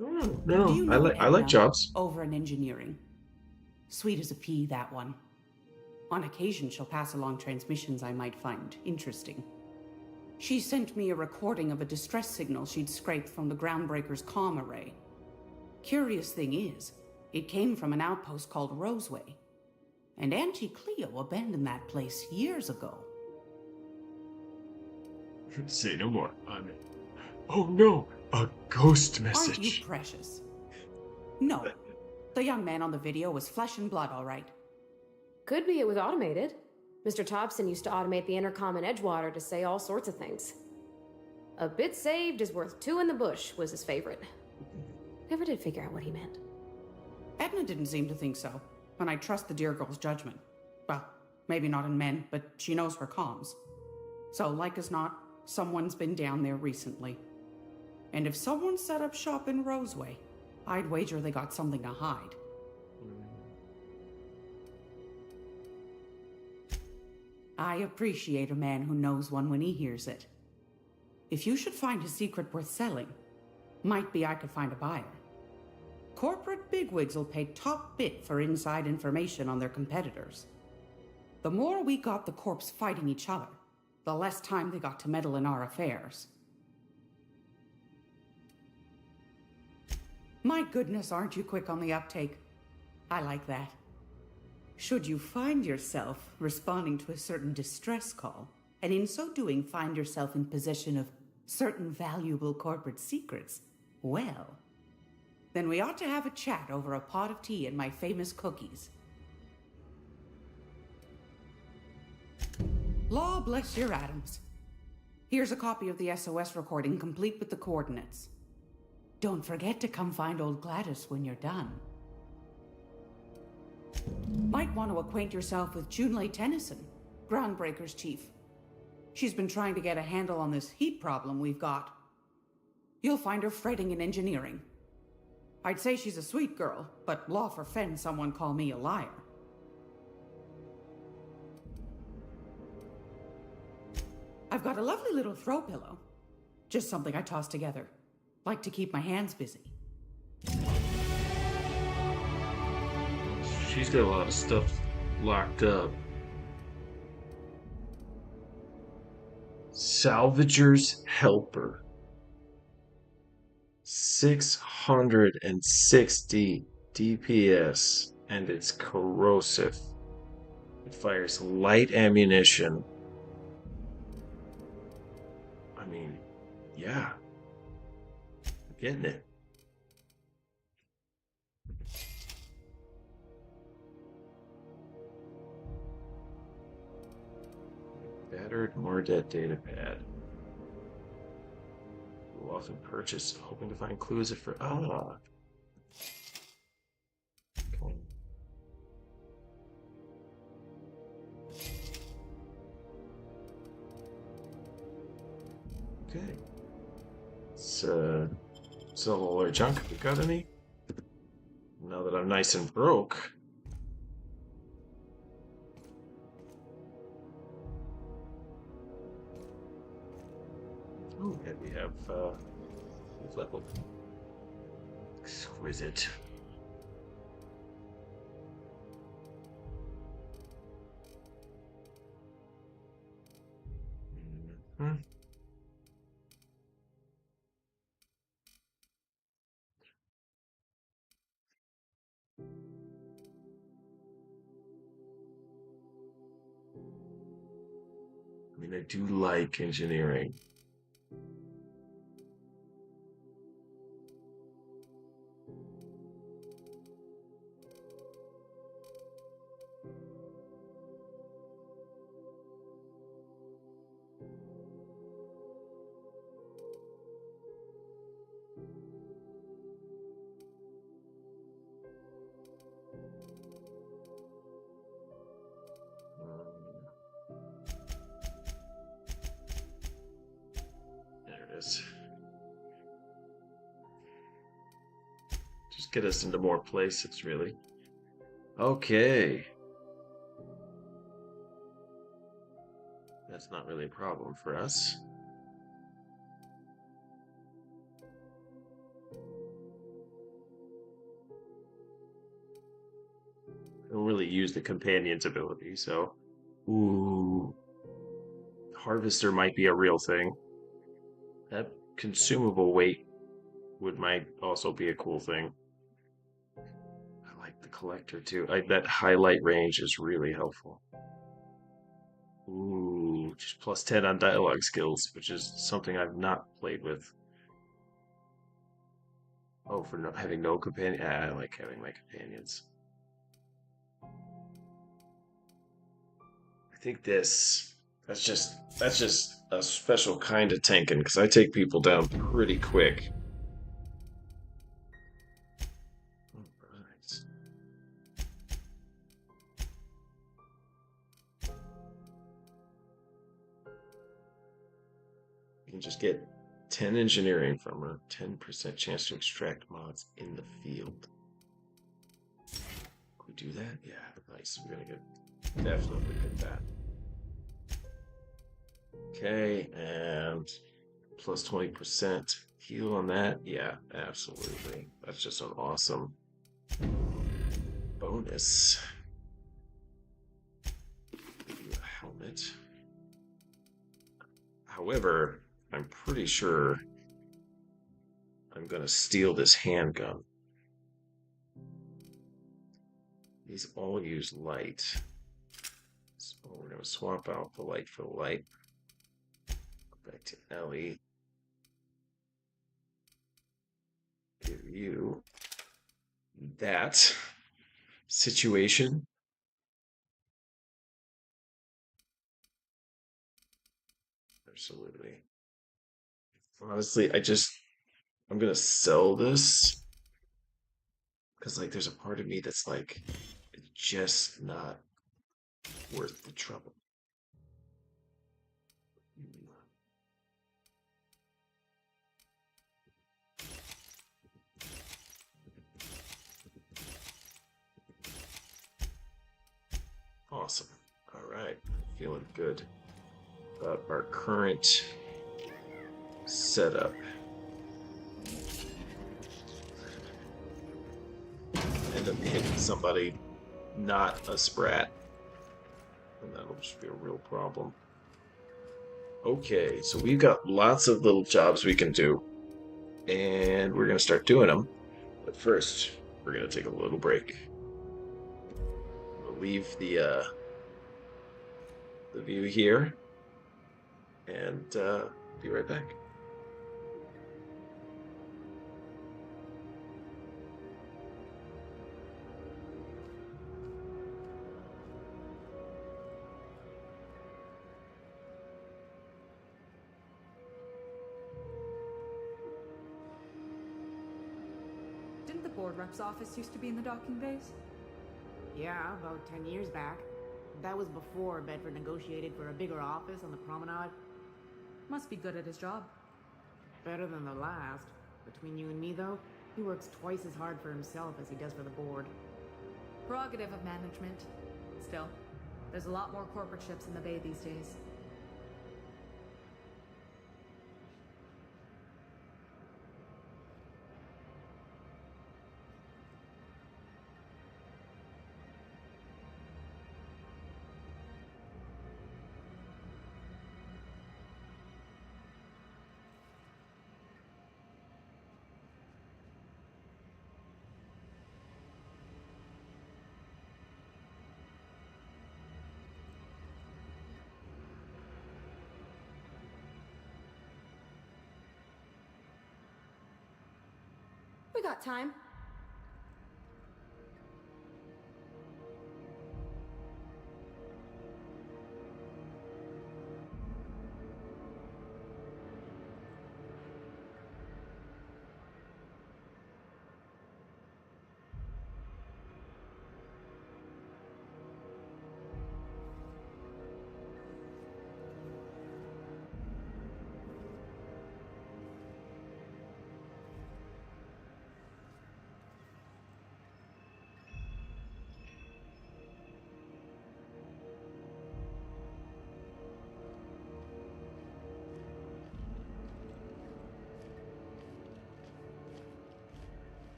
Speaker 1: No, I like jobs.
Speaker 14: Over in engineering. Sweet as a pea, that one. On occasion, she'll pass along transmissions I might find interesting. She sent me a recording of a distress signal she'd scraped from the Groundbreaker's comm array. Curious thing is, it came from an outpost called Roseway. And Auntie Cleo abandoned that place years ago.
Speaker 1: Say no more. Oh no! A ghost message.
Speaker 14: Aren't you precious? No. The young man on the video was flesh and blood, all right.
Speaker 2: Could be it was automated. Mr. Thompson used to automate the intercom in Edgewater to say all sorts of things. A bit saved is worth two in the bush was his favorite. Never did figure out what he meant.
Speaker 14: Edna didn't seem to think so, and I trust the dear girl's judgment. Well, maybe not in men, but she knows her comms. So, like as not, someone's been down there recently. And if someone set up shop in Roseway, I'd wager they got something to hide. I appreciate a man who knows one when he hears it. If you should find a secret worth selling, might be I could find a buyer. Corporate bigwigs will pay top bit for inside information on their competitors. The more we got the corps fighting each other, the less time they got to meddle in our affairs. My goodness, aren't you quick on the uptake? I like that. Should you find yourself responding to a certain distress call, and in so doing find yourself in possession of certain valuable corporate secrets, well, then we ought to have a chat over a pot of tea and my famous cookies. Law bless your atoms. Here's a copy of the SOS recording complete with the coordinates. Don't forget to come find old Gladys when you're done. Might want to acquaint yourself with Junlei Tennyson, Groundbreaker's chief. She's been trying to get a handle on this heat problem we've got. You'll find her fretting in engineering. I'd say she's a sweet girl, but law forfend someone call me a liar. I've got a lovely little throw pillow. Just something I toss together. Like to keep my hands busy.
Speaker 1: She's got a lot of stuff locked up. Salvager's Helper. 660 DPS, and it's corrosive. It fires light ammunition. I mean, yeah. I'm getting it. Battered Mordet datapad. We'll often purchase, hoping to find clues for Okay. Okay. Let's sell all our junk if we got any. Now that I'm nice and broke. Oh, and we have level. Exquisite. Mm-hmm. I mean, I do like engineering. There it is. Just get us into more places, really. Okay. That's not really a problem for us. I don't really use the companion's ability, so... Ooh. Harvester might be a real thing. That consumable weight might also be a cool thing. I like the collector too. That highlight range is really helpful. Ooh, just plus 10 on dialogue skills, which is something I've not played with. Oh, for having no companion. I like having my companions. I think that's just a special kind of tanking because I take people down pretty quick. Alright. You can just get 10 engineering from her, 10% chance to extract mods in the field. Can we do that? Yeah, nice. We're gonna definitely get that. Okay, and plus 20% heal on that. Yeah, absolutely. That's just an awesome bonus. Give you a helmet. However, I'm pretty sure I'm gonna steal this handgun. These all use light. So we're gonna swap out the light for the light. Back to Ellie. Give you that situation. Absolutely. Honestly, I'm gonna sell this because like there's a part of me that's like it's just not worth the trouble. Awesome. All right. Feeling good about our current setup. End up hitting somebody, not a sprat. And that'll just be a real problem. Okay, so we've got lots of little jobs we can do. And we're going to start doing them. But first, we're going to take a little break. We'll leave the view here. And be right back.
Speaker 18: Didn't the board rep's office used to be in the docking bays?
Speaker 11: Yeah, about 10 years back. That was before Bedford negotiated for a bigger office on the promenade.
Speaker 18: Must be good at his job.
Speaker 11: Better than the last. Between you and me, though, he works twice as hard for himself as he does for the board.
Speaker 18: Prerogative of management. Still, there's a lot more corporate ships in the bay these days.
Speaker 2: We got time.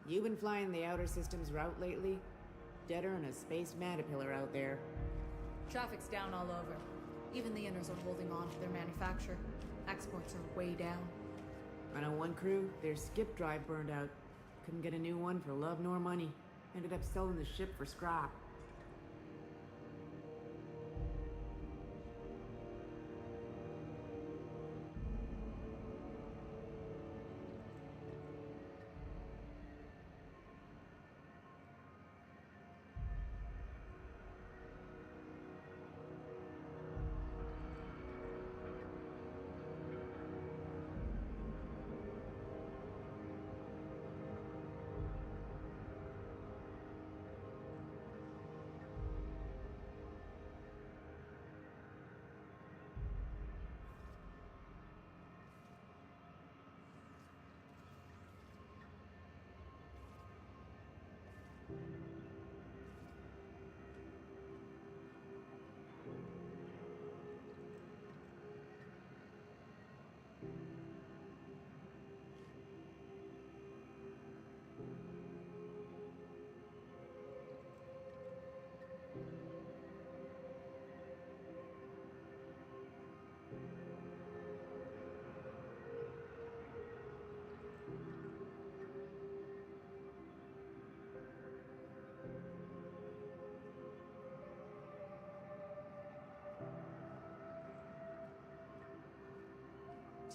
Speaker 11: You been flying the Outer Systems route lately? Deader than a space matapillar out there.
Speaker 18: Traffic's down all over. Even the inners are holding on to their manufacture. Exports are way down.
Speaker 11: I know one crew, their skip drive burned out. Couldn't get a new one for love nor money. Ended up selling the ship for scrap.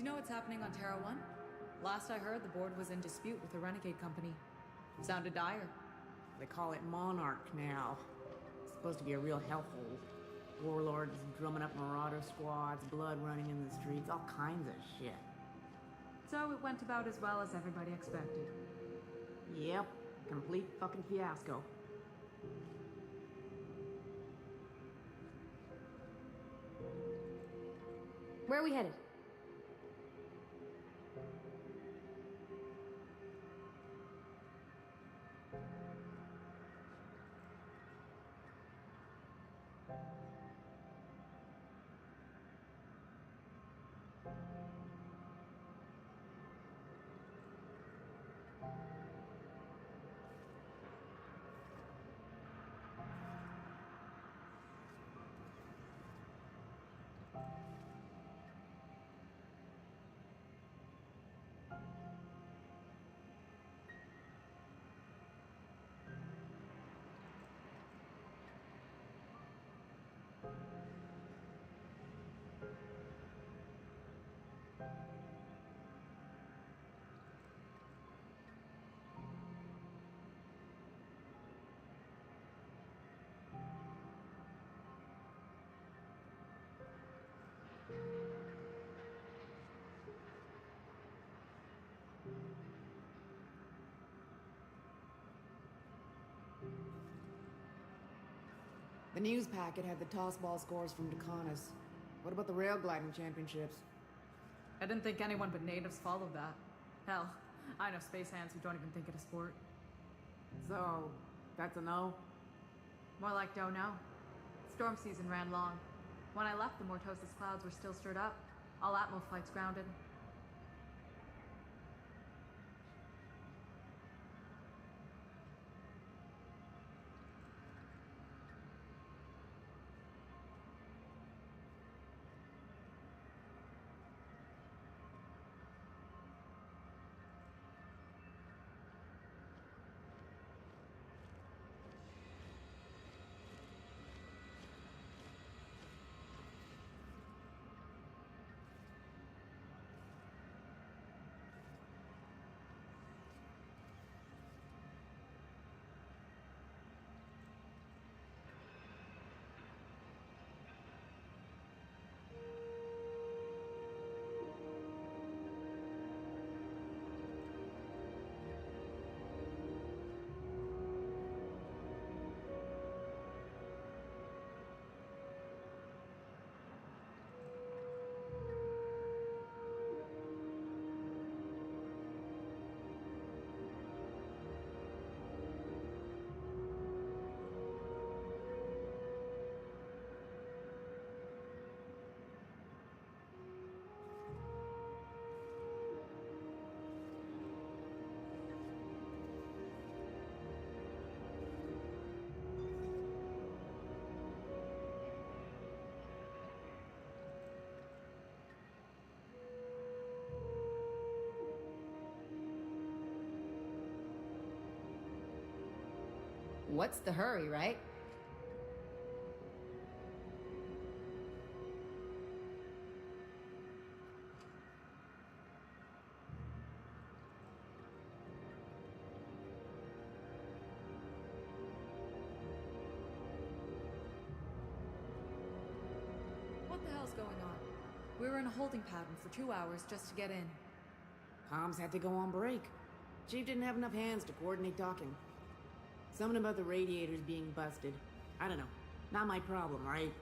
Speaker 18: Do you know what's happening on Terra 1? Last I heard, the board was in dispute with the Renegade Company. Sounded dire.
Speaker 11: They call it Monarch now. It's supposed to be a real hellhole. Warlords drumming up marauder squads, blood running in the streets, all kinds of shit.
Speaker 18: So it went about as well as everybody expected.
Speaker 11: Yep, complete fucking fiasco.
Speaker 2: Where are we headed?
Speaker 11: The news packet had the toss ball scores from Decanas. What about the rail gliding championships?
Speaker 18: I didn't think anyone but natives followed that. Hell, I know space hands who don't even think it a sport.
Speaker 11: So, that's a no?
Speaker 18: More like don't know. Storm season ran long. When I left, the Mortosis clouds were still stirred up. All Atmo flights grounded.
Speaker 6: What's the hurry, right?
Speaker 18: What the hell's going on? We were in a holding pattern for 2 hours just to get in.
Speaker 11: Comms had to go on break. Chief didn't have enough hands to coordinate docking. Something about the radiators being busted. I don't know. Not my problem, right?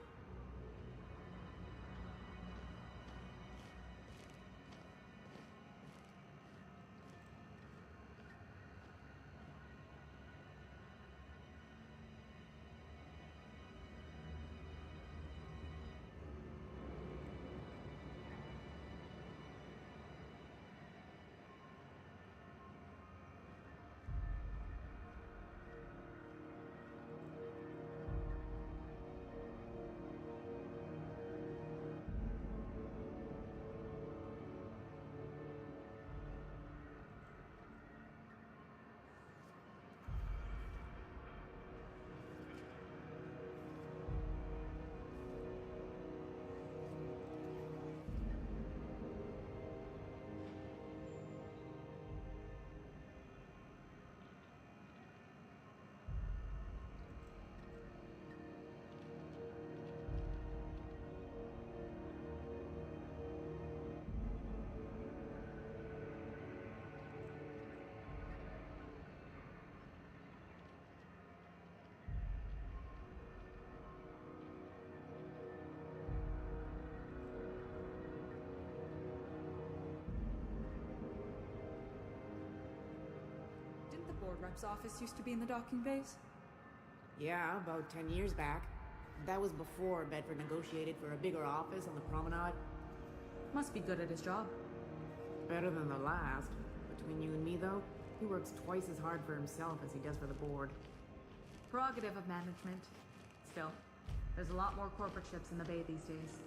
Speaker 18: Didn't the board rep's office used to be in the docking bays?
Speaker 11: Yeah, about 10 years back. That was before Bedford negotiated for a bigger office on the promenade.
Speaker 18: Must be good at his job.
Speaker 11: Better than the last. Between you and me, though, he works twice as hard for himself as he does for the board.
Speaker 18: Prerogative of management. Still, there's a lot more corporate ships in the bay these days.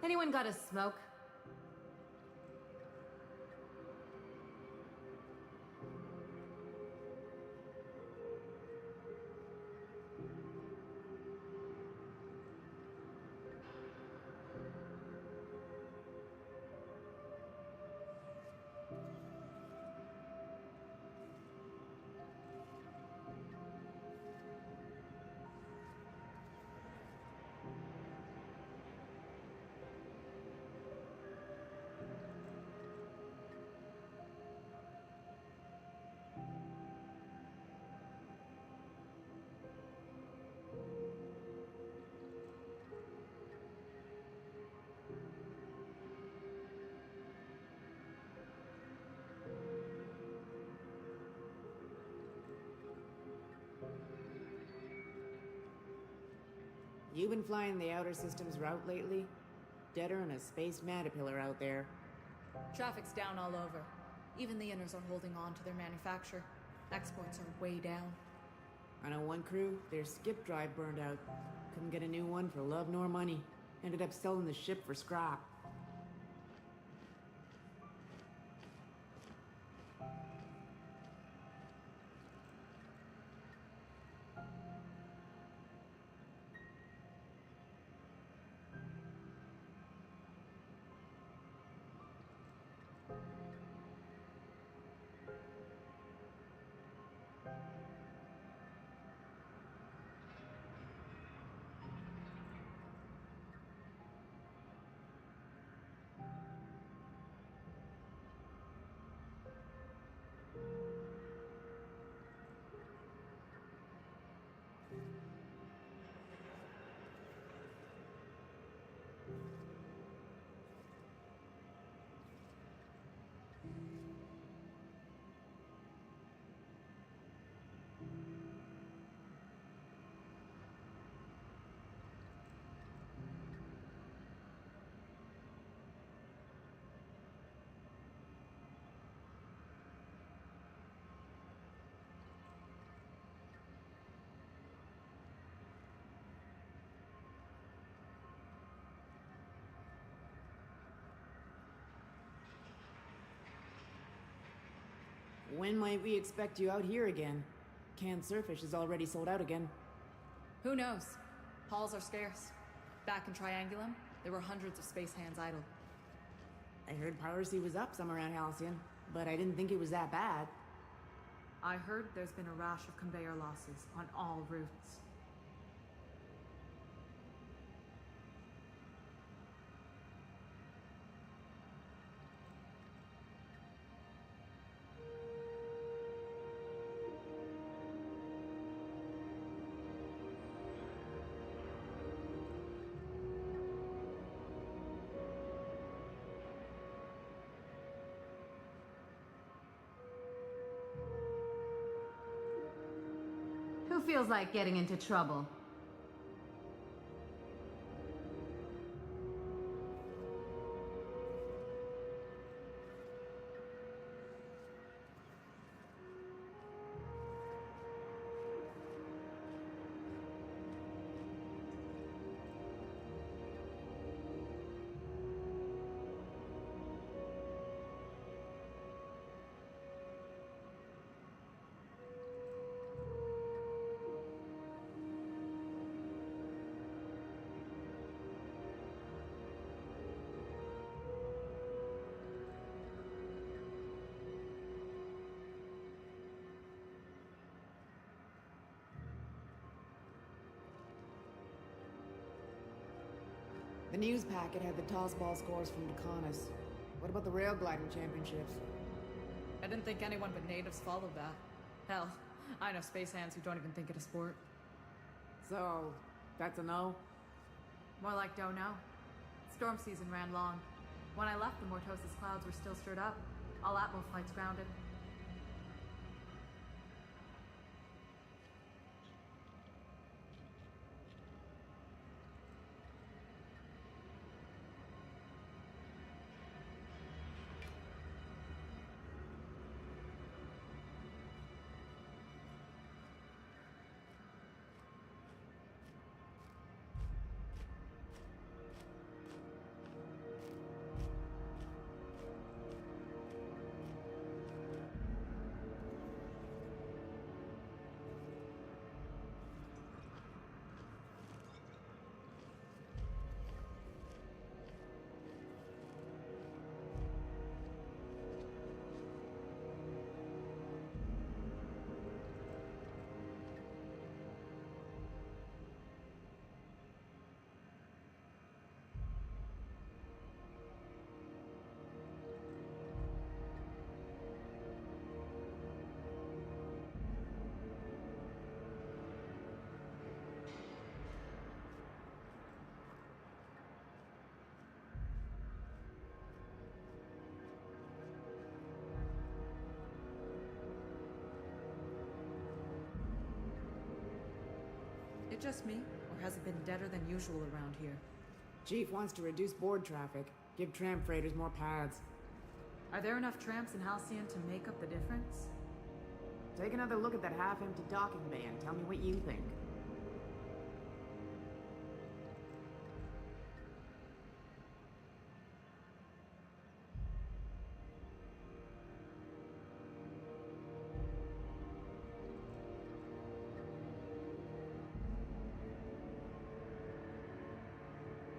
Speaker 2: Anyone got a smoke?
Speaker 11: You been flying the Outer Systems route lately? Deader than a space caterpillar out there.
Speaker 18: Traffic's down all over. Even the inners are holding on to their manufacture. Exports are way down.
Speaker 11: I know one crew, their skip drive burned out. Couldn't get a new one for love nor money. Ended up selling the ship for scrap. When might we expect you out here again? Canned Surfish is already sold out again.
Speaker 18: Who knows? Halls are scarce. Back in Triangulum, there were hundreds of space hands idle.
Speaker 11: I heard piracy was up some around Halcyon, but I didn't think it was that bad.
Speaker 18: I heard there's been a rash of conveyor losses on all routes.
Speaker 6: Who feels like getting into trouble?
Speaker 11: The news packet had the tossball scores from Decanis. What about the rail gliding championships?
Speaker 18: I didn't think anyone but natives followed that. Hell, I know space hands who don't even think it a sport.
Speaker 11: So, that's a no?
Speaker 18: More like don't know. Storm season ran long. When I left, the Mortosis clouds were still stirred up. All Atmo flights grounded. it just me, or has it been deader than usual around here?
Speaker 11: Chief wants to reduce board traffic, give tram freighters more paths.
Speaker 18: Are there enough tramps in Halcyon to make up the difference?
Speaker 11: Take another look at that half-empty docking bay and tell me what you think.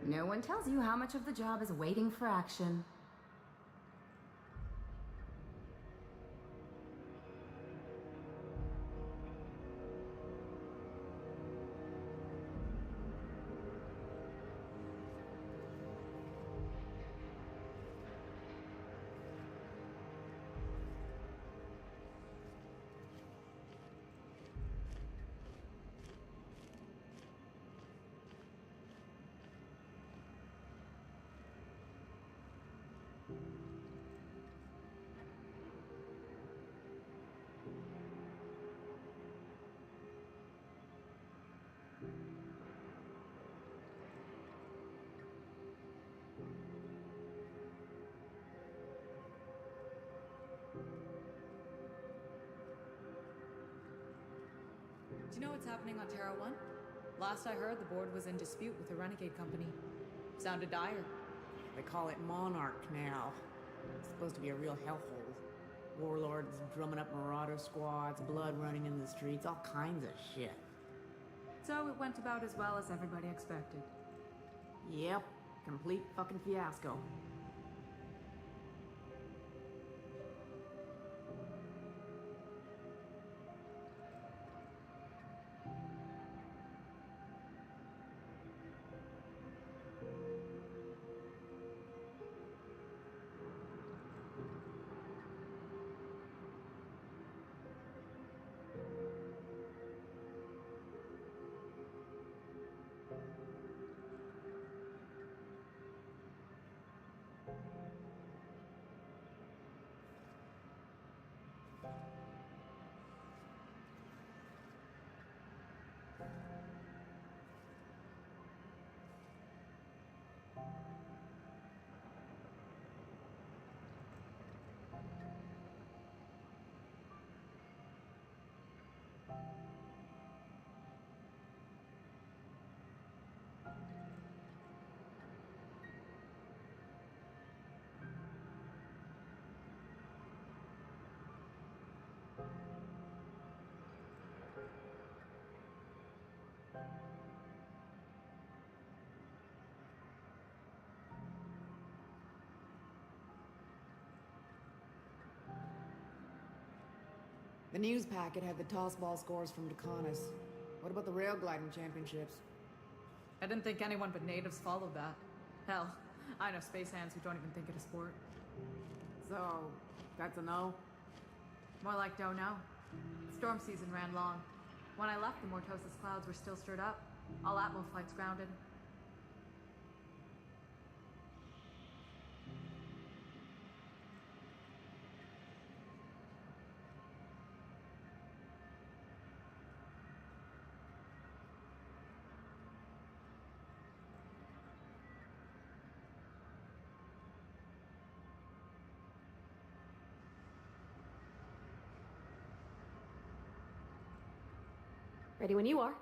Speaker 6: No one tells you how much of the job is waiting for action.
Speaker 18: Do you know what's happening on Terra 1? Last I heard, the board was in dispute with the Renegade Company. Sounded dire.
Speaker 11: They call it Monarch now. It's supposed to be a real hellhole. Warlords drumming up marauder squads, blood running in the streets, all kinds of shit.
Speaker 18: So it went about as well as everybody expected.
Speaker 11: Yep, complete fucking fiasco. The news packet had the tossball scores from Draconis. What about the rail gliding championships?
Speaker 18: I didn't think anyone but natives followed that. Hell, I know space hands who don't even think it a sport.
Speaker 11: So, that's a no?
Speaker 18: More like don't know. Storm season ran long. When I left, the Mortosis clouds were still stirred up. All Atmo flights grounded.
Speaker 2: Ready when you are.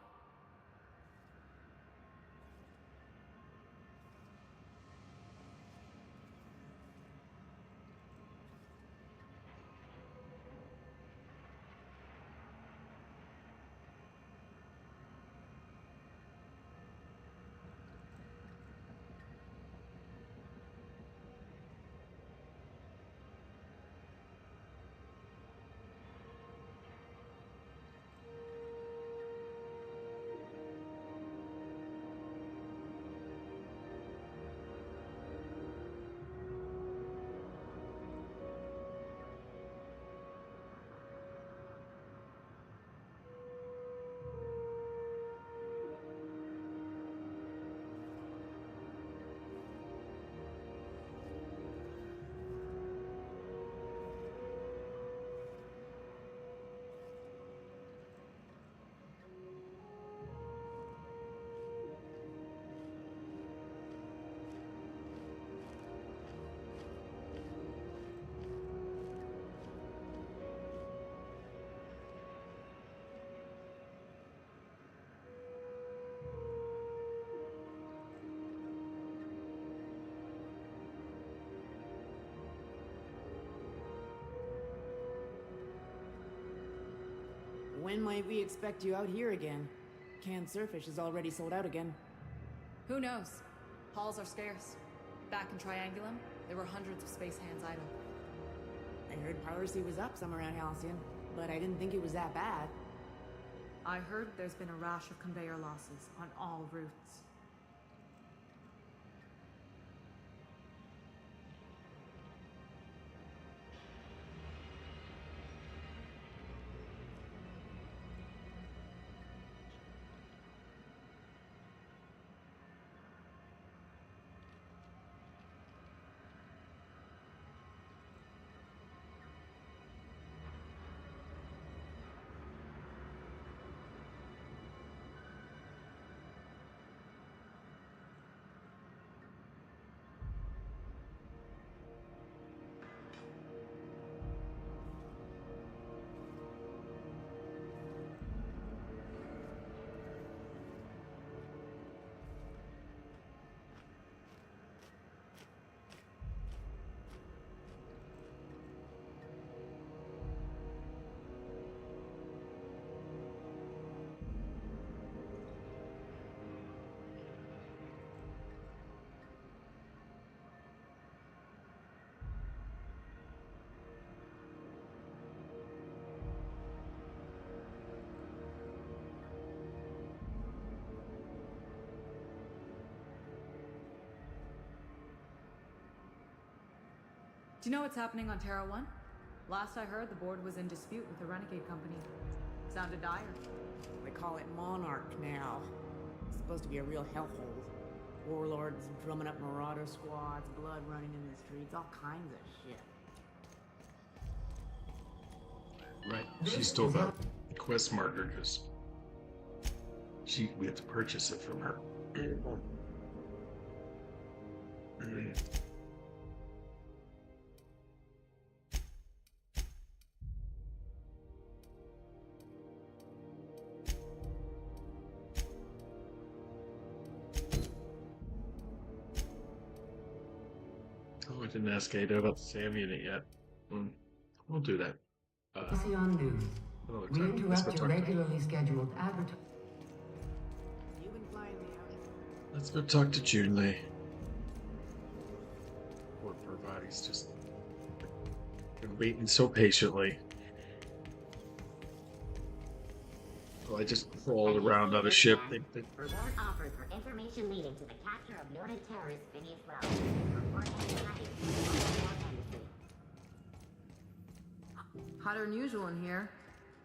Speaker 11: When might we expect you out here again? Canned surfish is already sold out again.
Speaker 18: Who knows? Halls are scarce. Back in Triangulum, there were hundreds of space hands idle.
Speaker 11: I heard piracy was up some around Halcyon, but I didn't think it was that bad.
Speaker 18: I heard there's been a rash of conveyor losses on all routes. Do you know what's happening on Terra 1? Last I heard, the board was in dispute with the Renegade Company. Sounded dire.
Speaker 11: They call it Monarch now. It's supposed to be a real hellhole. Warlords drumming up marauder squads, blood running in the streets, all kinds of shit.
Speaker 1: Right. She stole that quest marker because we had to purchase it from her. Oh, I didn't ask Ada about the SAM unit yet. We'll do that.
Speaker 22: Halcyon News.
Speaker 1: Another
Speaker 22: We
Speaker 1: time. Let's go
Speaker 22: interrupt
Speaker 1: talk
Speaker 22: your
Speaker 1: to-
Speaker 22: regularly scheduled advertising.
Speaker 11: You've been flying me out.
Speaker 1: Let's go talk to Junlei. Poor body's just been waiting so patiently. Well, I just crawled around on a ship.
Speaker 3: Reward offered for information leading to the capture of noted terrorist Phineas Wells. Report tonight.
Speaker 6: Hotter than usual in here.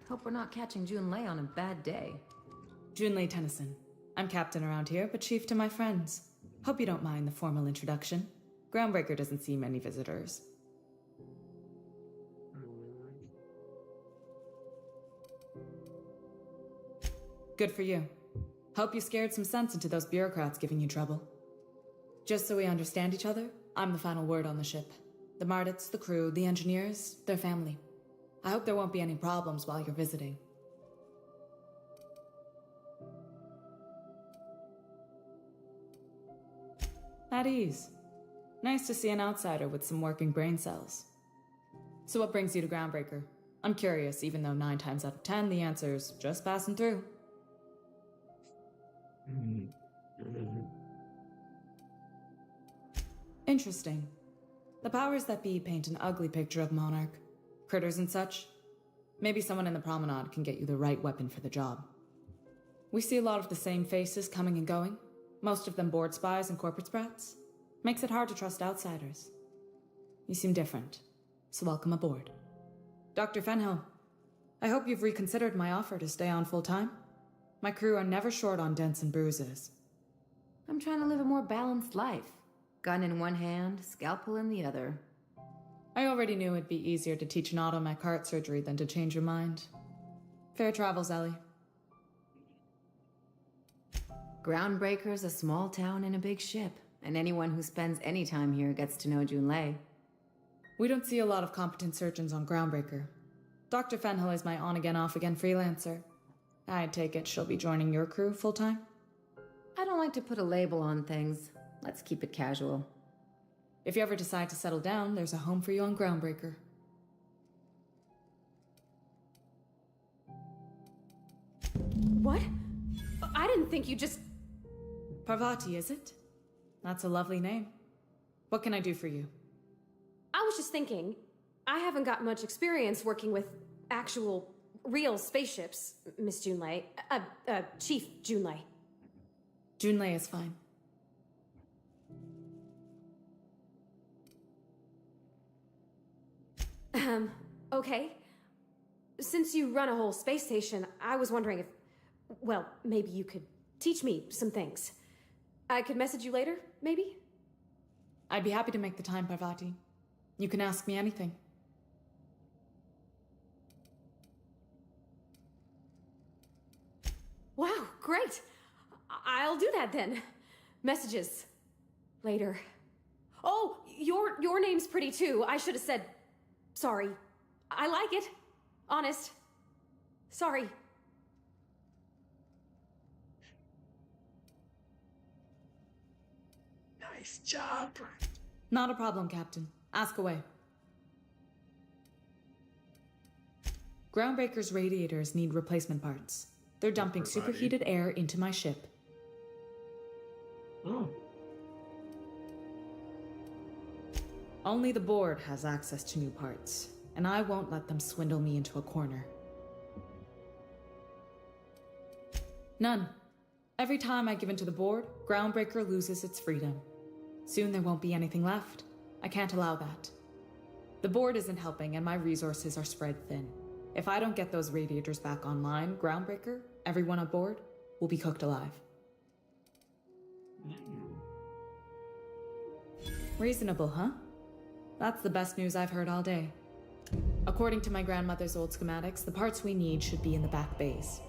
Speaker 6: Hope we're not catching Junlei on a bad day.
Speaker 18: Junlei Tennyson. I'm captain around here, but chief to my friends. Hope you don't mind the formal introduction. Groundbreaker doesn't see many visitors. Good for you. Hope you scared some sense into those bureaucrats giving you trouble. Just so we understand each other, I'm the final word on the ship. The Mardits, the crew, the engineers, their family. I hope there won't be any problems while you're visiting. At ease. Nice to see an outsider with some working brain cells. So what brings you to Groundbreaker? I'm curious, even though 9 times out of 10 the answer's just passing through. Interesting. The powers that be paint an ugly picture of Monarch. Critters and such. Maybe someone in the promenade can get you the right weapon for the job. We see a lot of the same faces coming and going. Most of them board spies and corporate sprats. Makes it hard to trust outsiders. You seem different, so welcome aboard. Dr. Fenhill, I hope you've reconsidered my offer to stay on full-time. My crew are never short on dents and bruises.
Speaker 6: I'm trying to live a more balanced life. Gun in one hand, scalpel in the other.
Speaker 18: I already knew it'd be easier to teach an automech heart surgery than to change your mind. Fair travels, Ellie.
Speaker 6: Groundbreaker's a small town in a big ship, and anyone who spends any time here gets to know Junlei.
Speaker 18: We don't see a lot of competent surgeons on Groundbreaker. Dr. Fenhill is my on-again, off-again freelancer. I take it she'll be joining your crew full-time?
Speaker 6: I don't like to put a label on things. Let's keep it casual.
Speaker 18: If you ever decide to settle down, there's a home for you on Groundbreaker.
Speaker 2: What? I didn't think you just...
Speaker 18: Parvati, is it? That's a lovely name. What can I do for you?
Speaker 2: I was just thinking, I haven't got much experience working with actual, real spaceships, Miss Junlei. Chief Junlei.
Speaker 18: Junlei is fine.
Speaker 2: Okay. Since you run a whole space station, I was wondering if, well, maybe you could teach me some things. I could message you later, maybe?
Speaker 18: I'd be happy to make the time, Parvati. You can ask me anything.
Speaker 2: Wow, great. I'll do that then. Messages. Later. Oh, your name's pretty too. I should have said sorry. I like it. Honest. Sorry.
Speaker 1: Nice job.
Speaker 18: Not a problem, Captain. Ask away. Groundbreaker's radiators need replacement parts. They're dumping superheated air into my ship.
Speaker 1: Oh.
Speaker 18: Only the board has access to new parts, and I won't let them swindle me into a corner. None. Every time I give in to the board, Groundbreaker loses its freedom. Soon there won't be anything left. I can't allow that. The board isn't helping, and my resources are spread thin. If I don't get those radiators back online, Groundbreaker, everyone aboard, will be cooked alive. Reasonable, huh? That's the best news I've heard all day. According to my grandmother's old schematics, the parts we need should be in the back bays.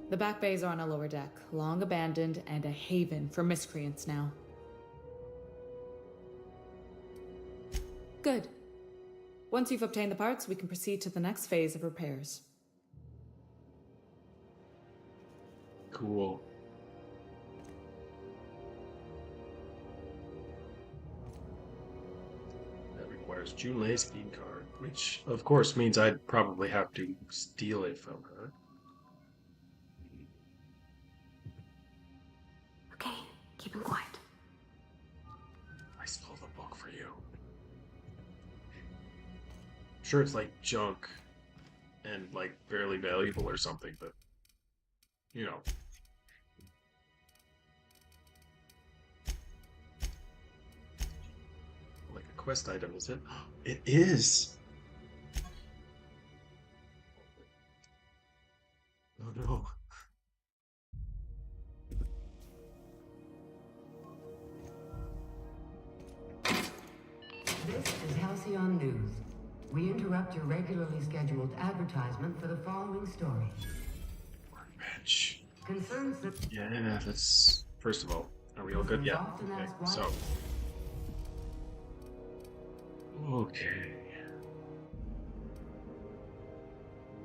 Speaker 18: The back bays are on a lower deck, long abandoned and a haven for miscreants now. Good. Once you've obtained the parts, we can proceed to the next phase of repairs.
Speaker 1: Cool. That requires Junlei's key card, which of course means I'd probably have to steal it from her.
Speaker 2: Okay, keep him quiet.
Speaker 1: I stole the book for you. Sure, it's like junk and like barely valuable or something, but you know. Like a quest item, is it? It is! Oh no.
Speaker 22: This is Halcyon News. We interrupt your regularly scheduled advertisement for the following story.
Speaker 1: Revenge.
Speaker 22: Concerns that...
Speaker 1: Yeah, that's... First of all, are we all good? Yeah. Okay, so... Okay.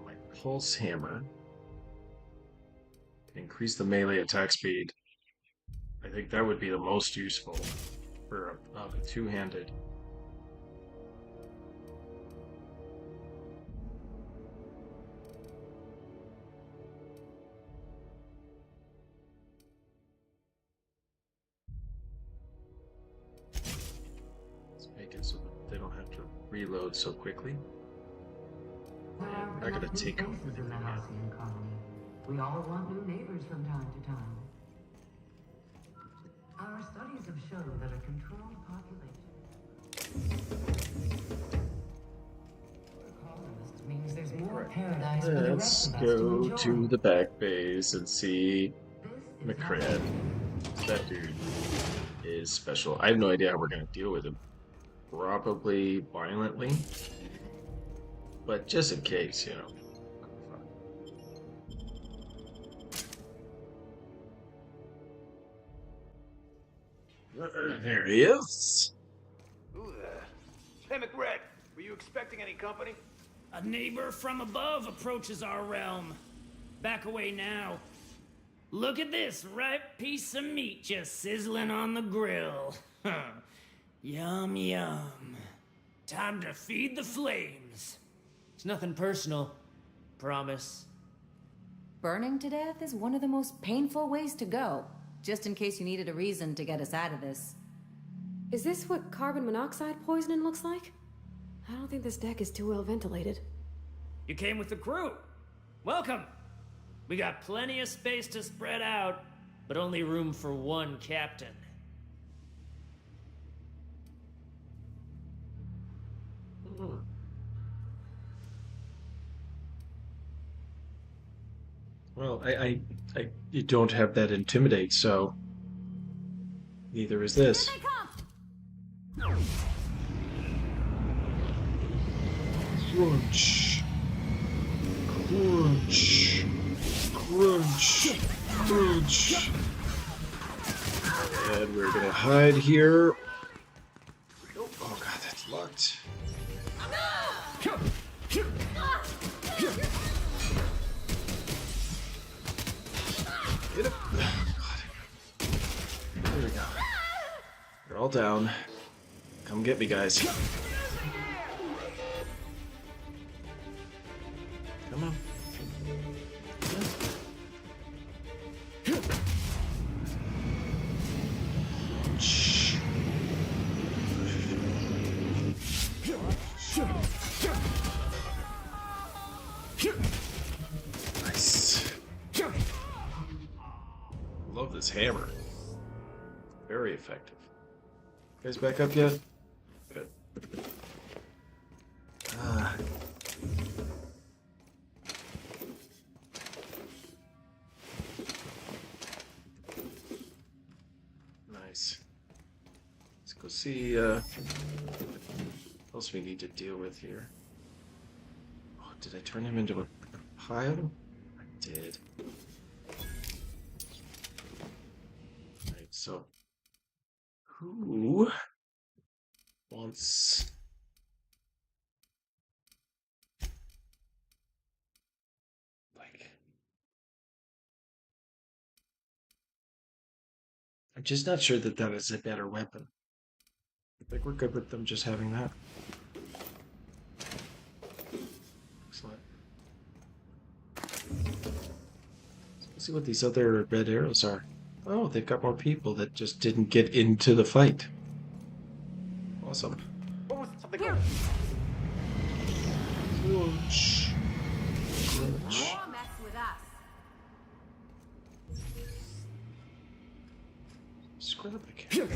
Speaker 1: My pulse hammer can increase the melee attack speed. I think that would be the most useful for a two-handed. Let's make it so that they don't have to reload so quickly. I gotta take them.
Speaker 22: In the Halcyon colony. We all want new neighbors from time to time. Our studies have shown that a controlled population colonists means there's more paradise for the
Speaker 1: Let's
Speaker 22: rest of us
Speaker 1: go
Speaker 22: enjoy.
Speaker 1: to the back base and see McCred. That dude is special. I have no idea how we're gonna deal with him. Probably violently. But just in case, you know. There he is.
Speaker 19: Who the? Hey, McRed, were you expecting any company?
Speaker 20: A neighbor from above approaches our realm. Back away now. Look at this ripe piece of meat just sizzling on the grill. Yum, yum. Time to feed the flames. It's nothing personal. Promise.
Speaker 6: Burning to death is one of the most painful ways to go, just in case you needed a reason to get us out of this.
Speaker 2: Is this what carbon monoxide poisoning looks like? I don't think this deck is too well ventilated.
Speaker 20: You came with the crew. Welcome. We got plenty of space to spread out, but only room for one captain.
Speaker 1: Well, you don't have that intimidate, so neither is this. Crunch, crunch, crunch, crunch. And we're gonna hide here. Oh god, that's locked. Get up. Oh, God. There we go. They're all down. Come get me, guys. Come on. Shh. Nice. Love this hammer. Very effective. You guys back up yet? Good. Nice. Let's go see what else we need to deal with here. Oh, did I turn him into a pile? I did. Right, so who wants I'm just not sure that that is a better weapon. I think we're good with them just having that. Excellent. Let's see what these other red arrows are. Oh, they've got more people that just didn't get into the fight. Awesome.
Speaker 4: What was something here?
Speaker 1: Crunch. Crunch.
Speaker 6: More mess with us.
Speaker 1: Scrub again.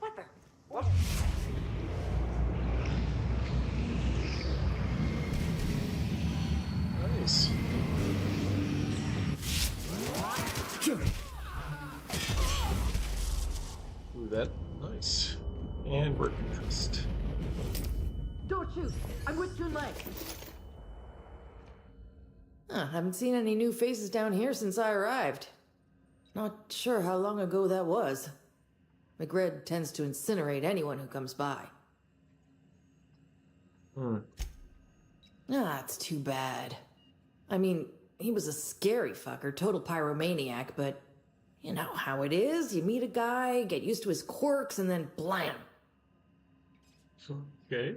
Speaker 11: What the? What?
Speaker 1: Nice. Ooh, that nice. And we're concussed.
Speaker 12: Don't shoot! I'm with your leg. Haven't seen any new faces down here since I arrived. Not sure how long ago that was. McRed tends to incinerate anyone who comes by. It's too bad. I mean, he was a scary fucker, total pyromaniac, but you know how it is. You meet a guy, get used to his quirks, and then blam.
Speaker 1: Okay.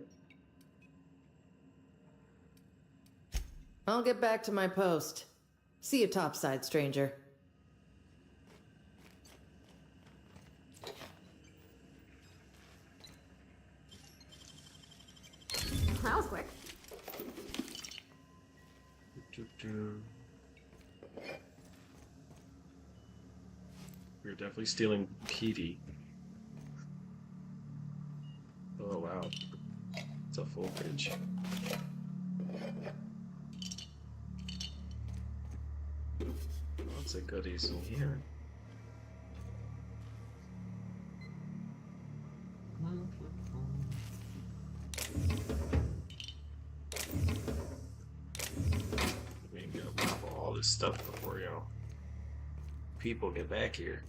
Speaker 12: I'll get back to my post. See you topside, stranger.
Speaker 2: That was quick.
Speaker 1: We're definitely stealing Petey. Oh wow. It's a full page. Lots of goodies in here. this stuff before, people get back here.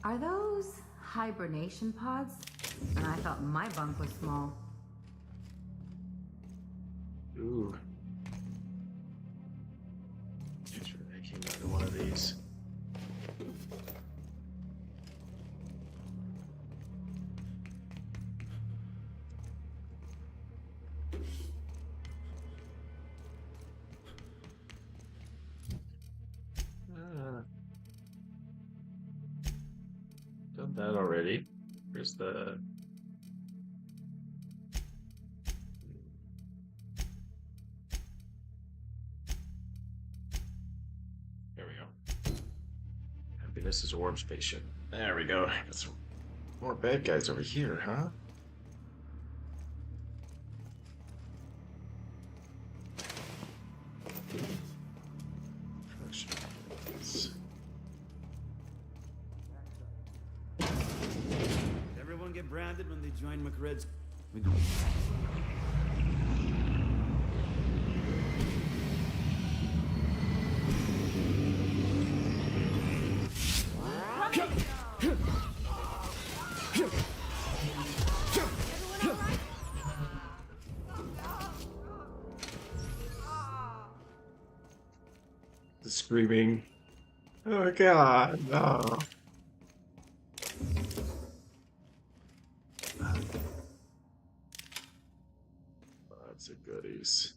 Speaker 6: Are those hibernation pods? And I thought my bunk was small.
Speaker 1: Ooh. Sure, I came out of one of these. Done that already. Where's the... There we go. Happiness is Orb's patient. There we go. Got some more bad guys over here, huh?
Speaker 5: Everyone get branded when they join McRed's.
Speaker 1: The screaming. Oh god, no. Lots of goodies.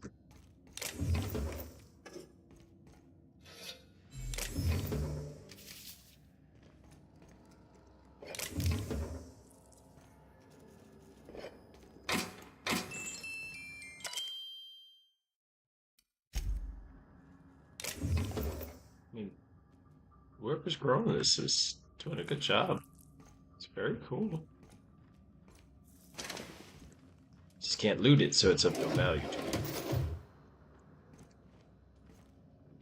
Speaker 1: I mean, whoever's growing this is doing a good job. It's very cool. Just can't loot it, so it's of no value to me.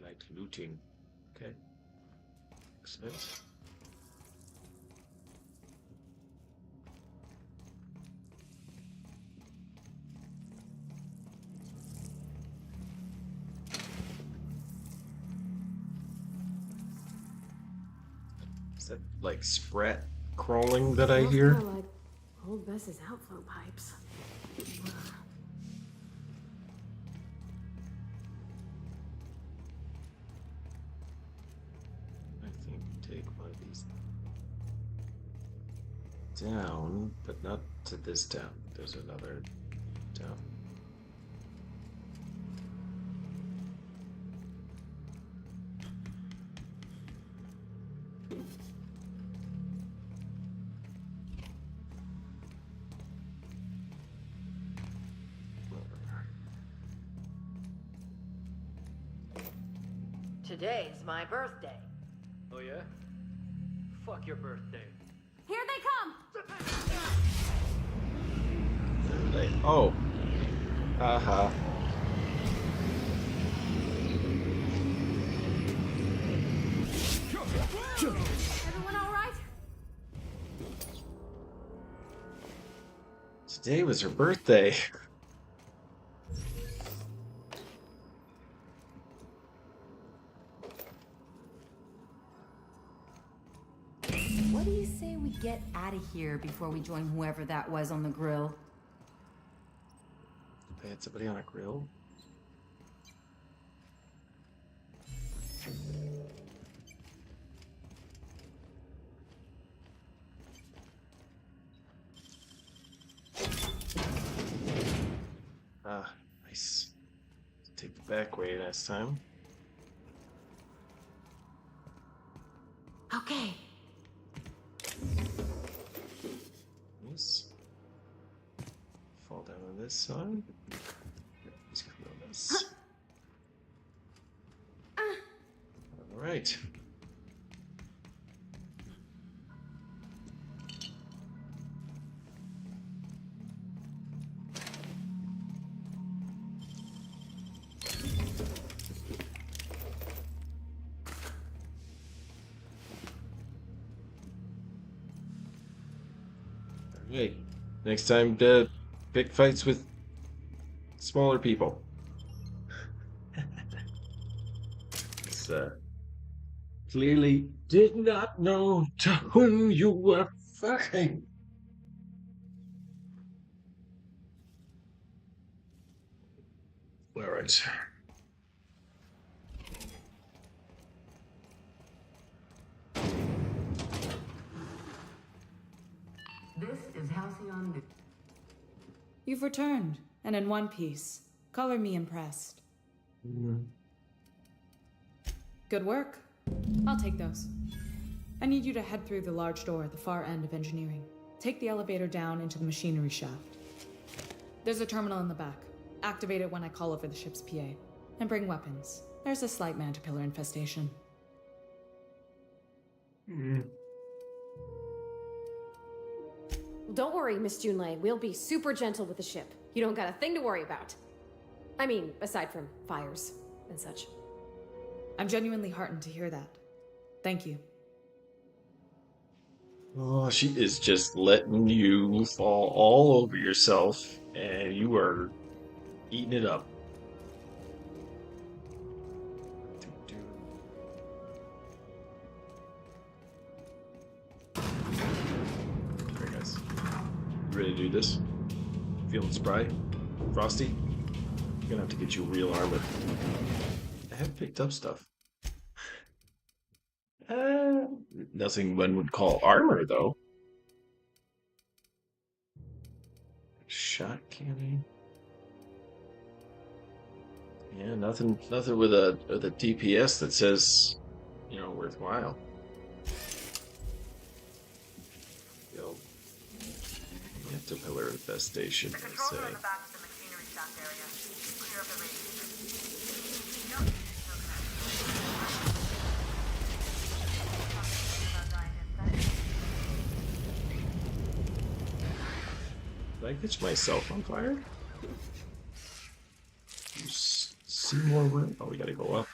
Speaker 1: I like looting. Okay. Makes sense. Is that like sprat crawling that I hear?
Speaker 2: Kinda like old Bess's outflow pipes.
Speaker 1: I think take one of these down, but not to this town. There's another town.
Speaker 12: Today's my birthday.
Speaker 20: Oh yeah? Fuck your birthday.
Speaker 6: Here they come!
Speaker 1: Oh. Haha.
Speaker 6: Everyone all right?
Speaker 1: Today was her birthday.
Speaker 6: What do you say we get out of here before we join whoever that was on the grill?
Speaker 1: They had somebody on a grill? Ah, nice. Take the back way next time.
Speaker 6: Okay.
Speaker 1: Yes. Fall down on this side. He's coming on this. All right. Hey, next time, pick fights with smaller people. It's, clearly did not know to whom you were fighting. All right.
Speaker 22: This is Halcyon.
Speaker 18: You've returned, and in one piece. Color me impressed. Good work. I'll take those. I need you to head through the large door at the far end of engineering. Take the elevator down into the machinery shaft. There's a terminal in the back. Activate it when I call over the ship's PA. And bring weapons. There's a slight Mantipillar infestation.
Speaker 2: Don't worry, Miss Junlei. We'll be super gentle with the ship. You don't got a thing to worry about. I mean, aside from fires and such.
Speaker 18: I'm genuinely heartened to hear that. Thank you.
Speaker 1: Oh, she is just letting you fall all over yourself, and you are eating it up. Alright, guys. You ready to do this? Feeling spry? Frosty? I'm gonna have to get you real armor. I have picked up stuff. Nothing one would call armor, though. Shot cannon. Yeah, nothing with a DPS that says, you know, worthwhile. Yo, Mantipillar infestation, they say. Did I catch myself on fire? You see more room? Oh, we gotta go up.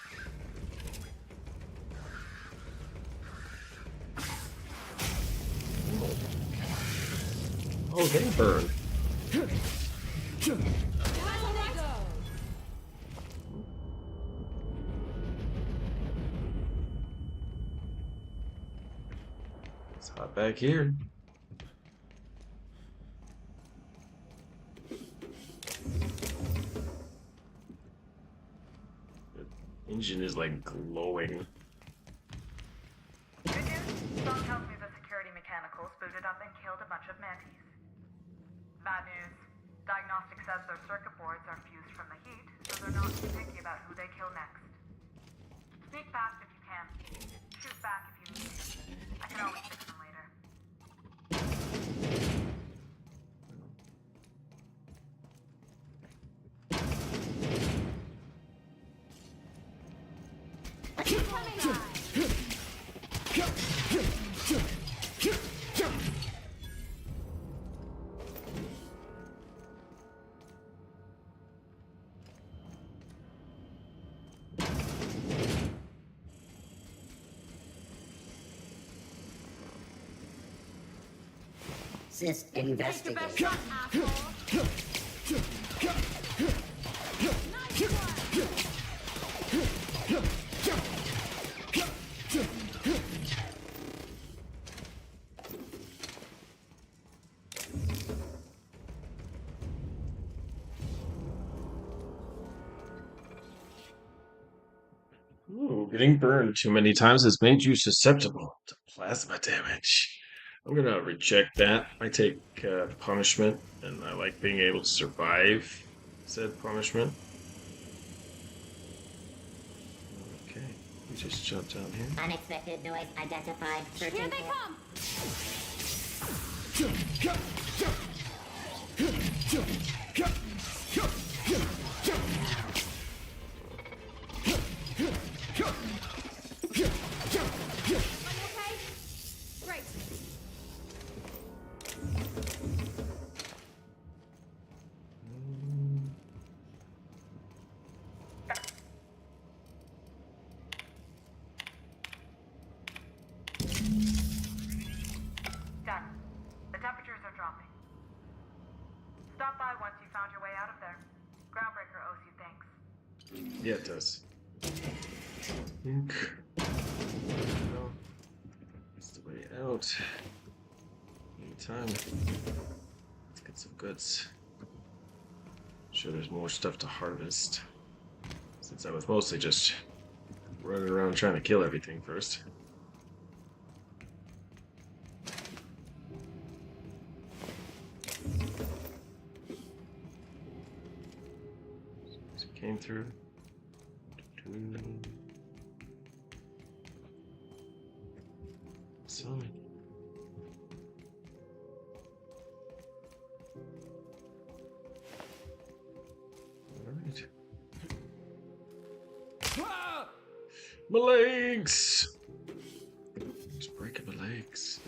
Speaker 1: Oh, they burn. It's hot back here. Engine is like glowing.
Speaker 8: Good news, Sean tells me the security mechanicals booted up and killed a bunch of mantis. Bad news, diagnostic says their circuit boards are fused from the heat, so they're not too picky about who they kill next. Sneak past if you can. Shoot back if you need to. I can always fix them later.
Speaker 3: Assist investigation.
Speaker 1: Ooh, getting burned too many times has made you susceptible to plasma damage. I'm gonna reject that. I take punishment, and I like being able to survive said punishment. Okay, we just jumped down here.
Speaker 3: Unexpected noise identified. Searching.
Speaker 2: Here they come! Great.
Speaker 8: Done. The temperatures are dropping.
Speaker 1: Yeah, it does. That's the way out. Anytime. Let's get some goods. Sure, there's more stuff to harvest. Since I was mostly just running around trying to kill everything first. So came through. Solid. Alright. My legs! Just breaking my legs.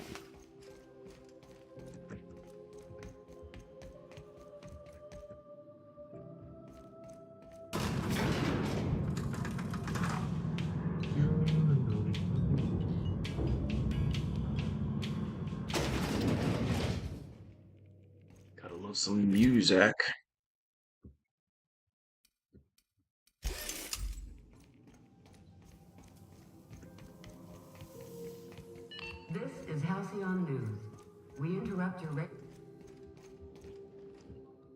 Speaker 1: Gotta love some music.
Speaker 22: This is Halcyon News. We interrupt your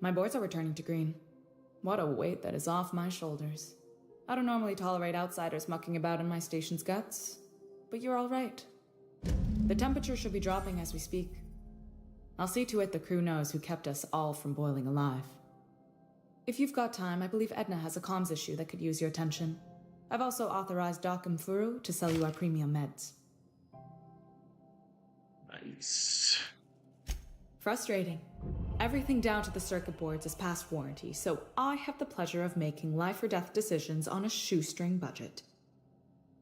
Speaker 18: My boards are returning to green. What a weight that is off my shoulders. I don't normally tolerate outsiders mucking about in my station's guts, but you're all right. The temperature should be dropping as we speak. I'll see to it the crew knows who kept us all from boiling alive. If you've got time, I believe Edna has a comms issue that could use your attention. I've also authorized Doc and Furu to sell you our premium meds.
Speaker 1: Nice.
Speaker 18: Frustrating. Everything down to the circuit boards is past warranty, so I have the pleasure of making life or death decisions on a shoestring budget.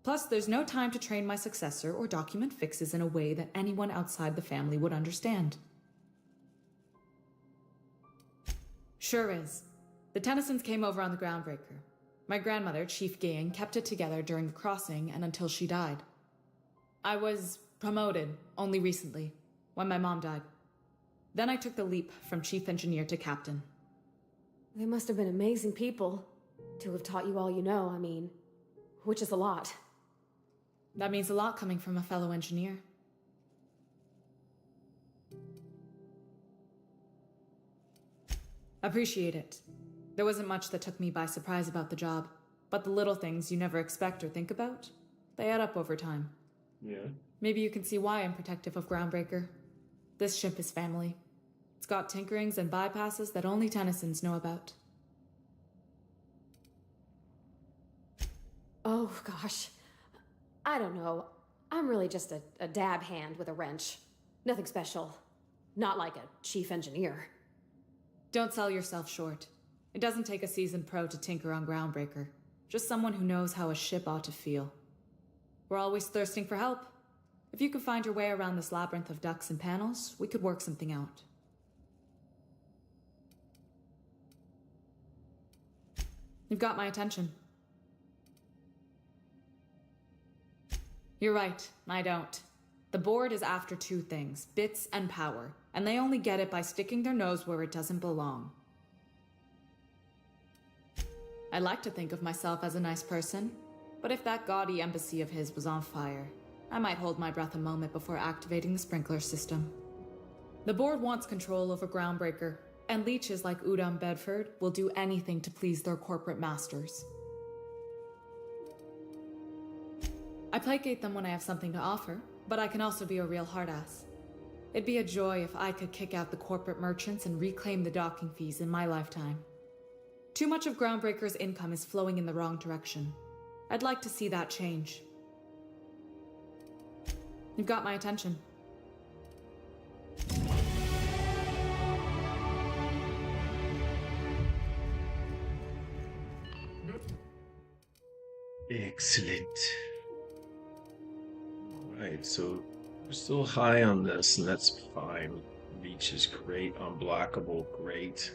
Speaker 18: Plus, there's no time to train my successor or document fixes in a way that anyone outside the family would understand. Sure is. The Tennysons came over on the Groundbreaker. My grandmother, Chief Gayan, kept it together during the crossing and until she died. I was promoted only recently, when my mom died. Then I took the leap from chief engineer to captain.
Speaker 2: They must have been amazing people to have taught you all you know, I mean, which is a lot.
Speaker 18: That means a lot coming from a fellow engineer. Appreciate it. There wasn't much that took me by surprise about the job, but the little things you never expect or think about, they add up over time.
Speaker 1: Yeah.
Speaker 18: Maybe you can see why I'm protective of Groundbreaker. This ship is family. It's got tinkerings and bypasses that only Tennysons know about.
Speaker 2: Oh, gosh. I don't know. I'm really just a dab hand with a wrench. Nothing special. Not like a chief engineer.
Speaker 18: Don't sell yourself short. It doesn't take a seasoned pro to tinker on Groundbreaker. Just someone who knows how a ship ought to feel. We're always thirsting for help. If you could find your way around this labyrinth of ducts and panels, we could work something out. You've got my attention. You're right, I don't. The board is after two things, bits and power, and they only get it by sticking their nose where it doesn't belong. I like to think of myself as a nice person, but if that gaudy embassy of his was on fire, I might hold my breath a moment before activating the sprinkler system. The board wants control over Groundbreaker, and leeches like Udom Bedford will do anything to please their corporate masters. I placate them when I have something to offer, but I can also be a real hard-ass. It'd be a joy if I could kick out the corporate merchants and reclaim the docking fees in my lifetime. Too much of Groundbreaker's income is flowing in the wrong direction. I'd like to see that change. You've got my attention.
Speaker 1: Excellent. Alright, so we're still high on this, and that's fine. Reach is great. Unblockable, great.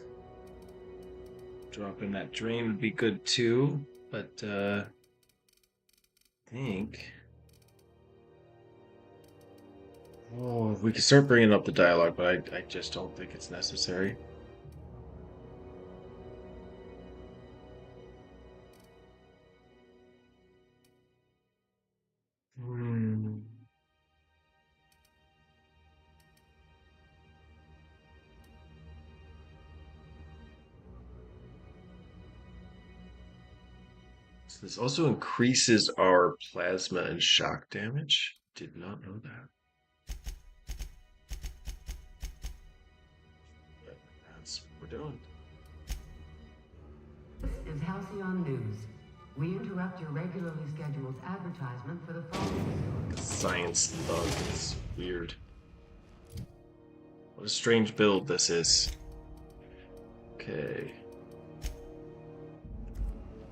Speaker 1: Dropping that drain would be good too, but I think... Oh, we can start bringing up the dialogue, but I just don't think it's necessary. This also increases our plasma and shock damage. Did not know that. But that's what we're doing.
Speaker 22: This is Halcyon News. We interrupt your regularly scheduled advertisement for the following.
Speaker 1: Science thug is weird. What a strange build this is. Okay.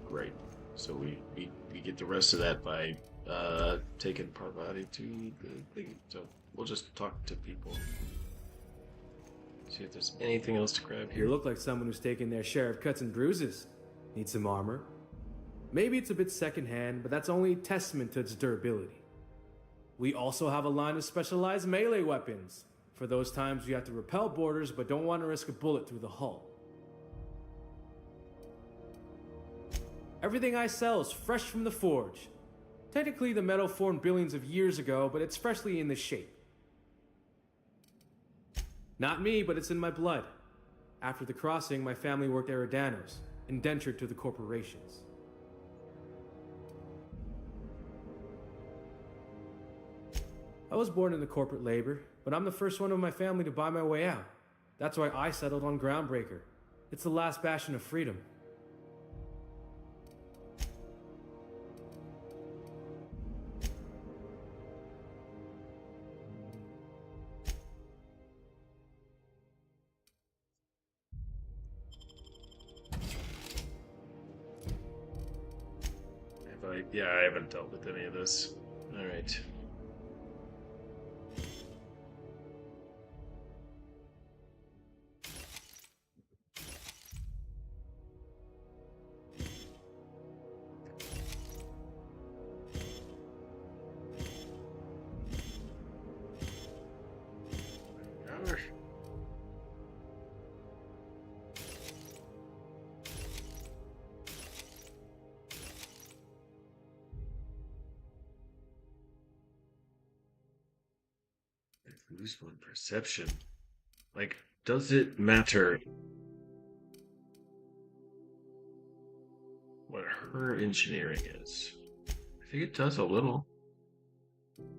Speaker 1: Great. So we get the rest of that by taking Parvati to the thing. So we'll just talk to people. See if there's anything else to grab here.
Speaker 13: You look like someone who's taken their share of cuts and bruises. Need some armor? Maybe it's a bit secondhand, but that's only testament to its durability. We also have a line of specialized melee weapons, for those times you have to repel boarders but don't want to risk a bullet through the hull. Everything I sell is fresh from the forge. Technically, the metal formed billions of years ago, but it's freshly in this shape. Not me, but it's in my blood. After the crossing, my family worked Eridanos, indentured to the corporations. I was born into corporate labor, but I'm the first one of my family to buy my way out. That's why I settled on Groundbreaker. It's the last bastion of freedom.
Speaker 1: Yeah, I haven't dealt with any of this. All right. Lose one perception. Like, does it matter what her engineering is? I think it does a little.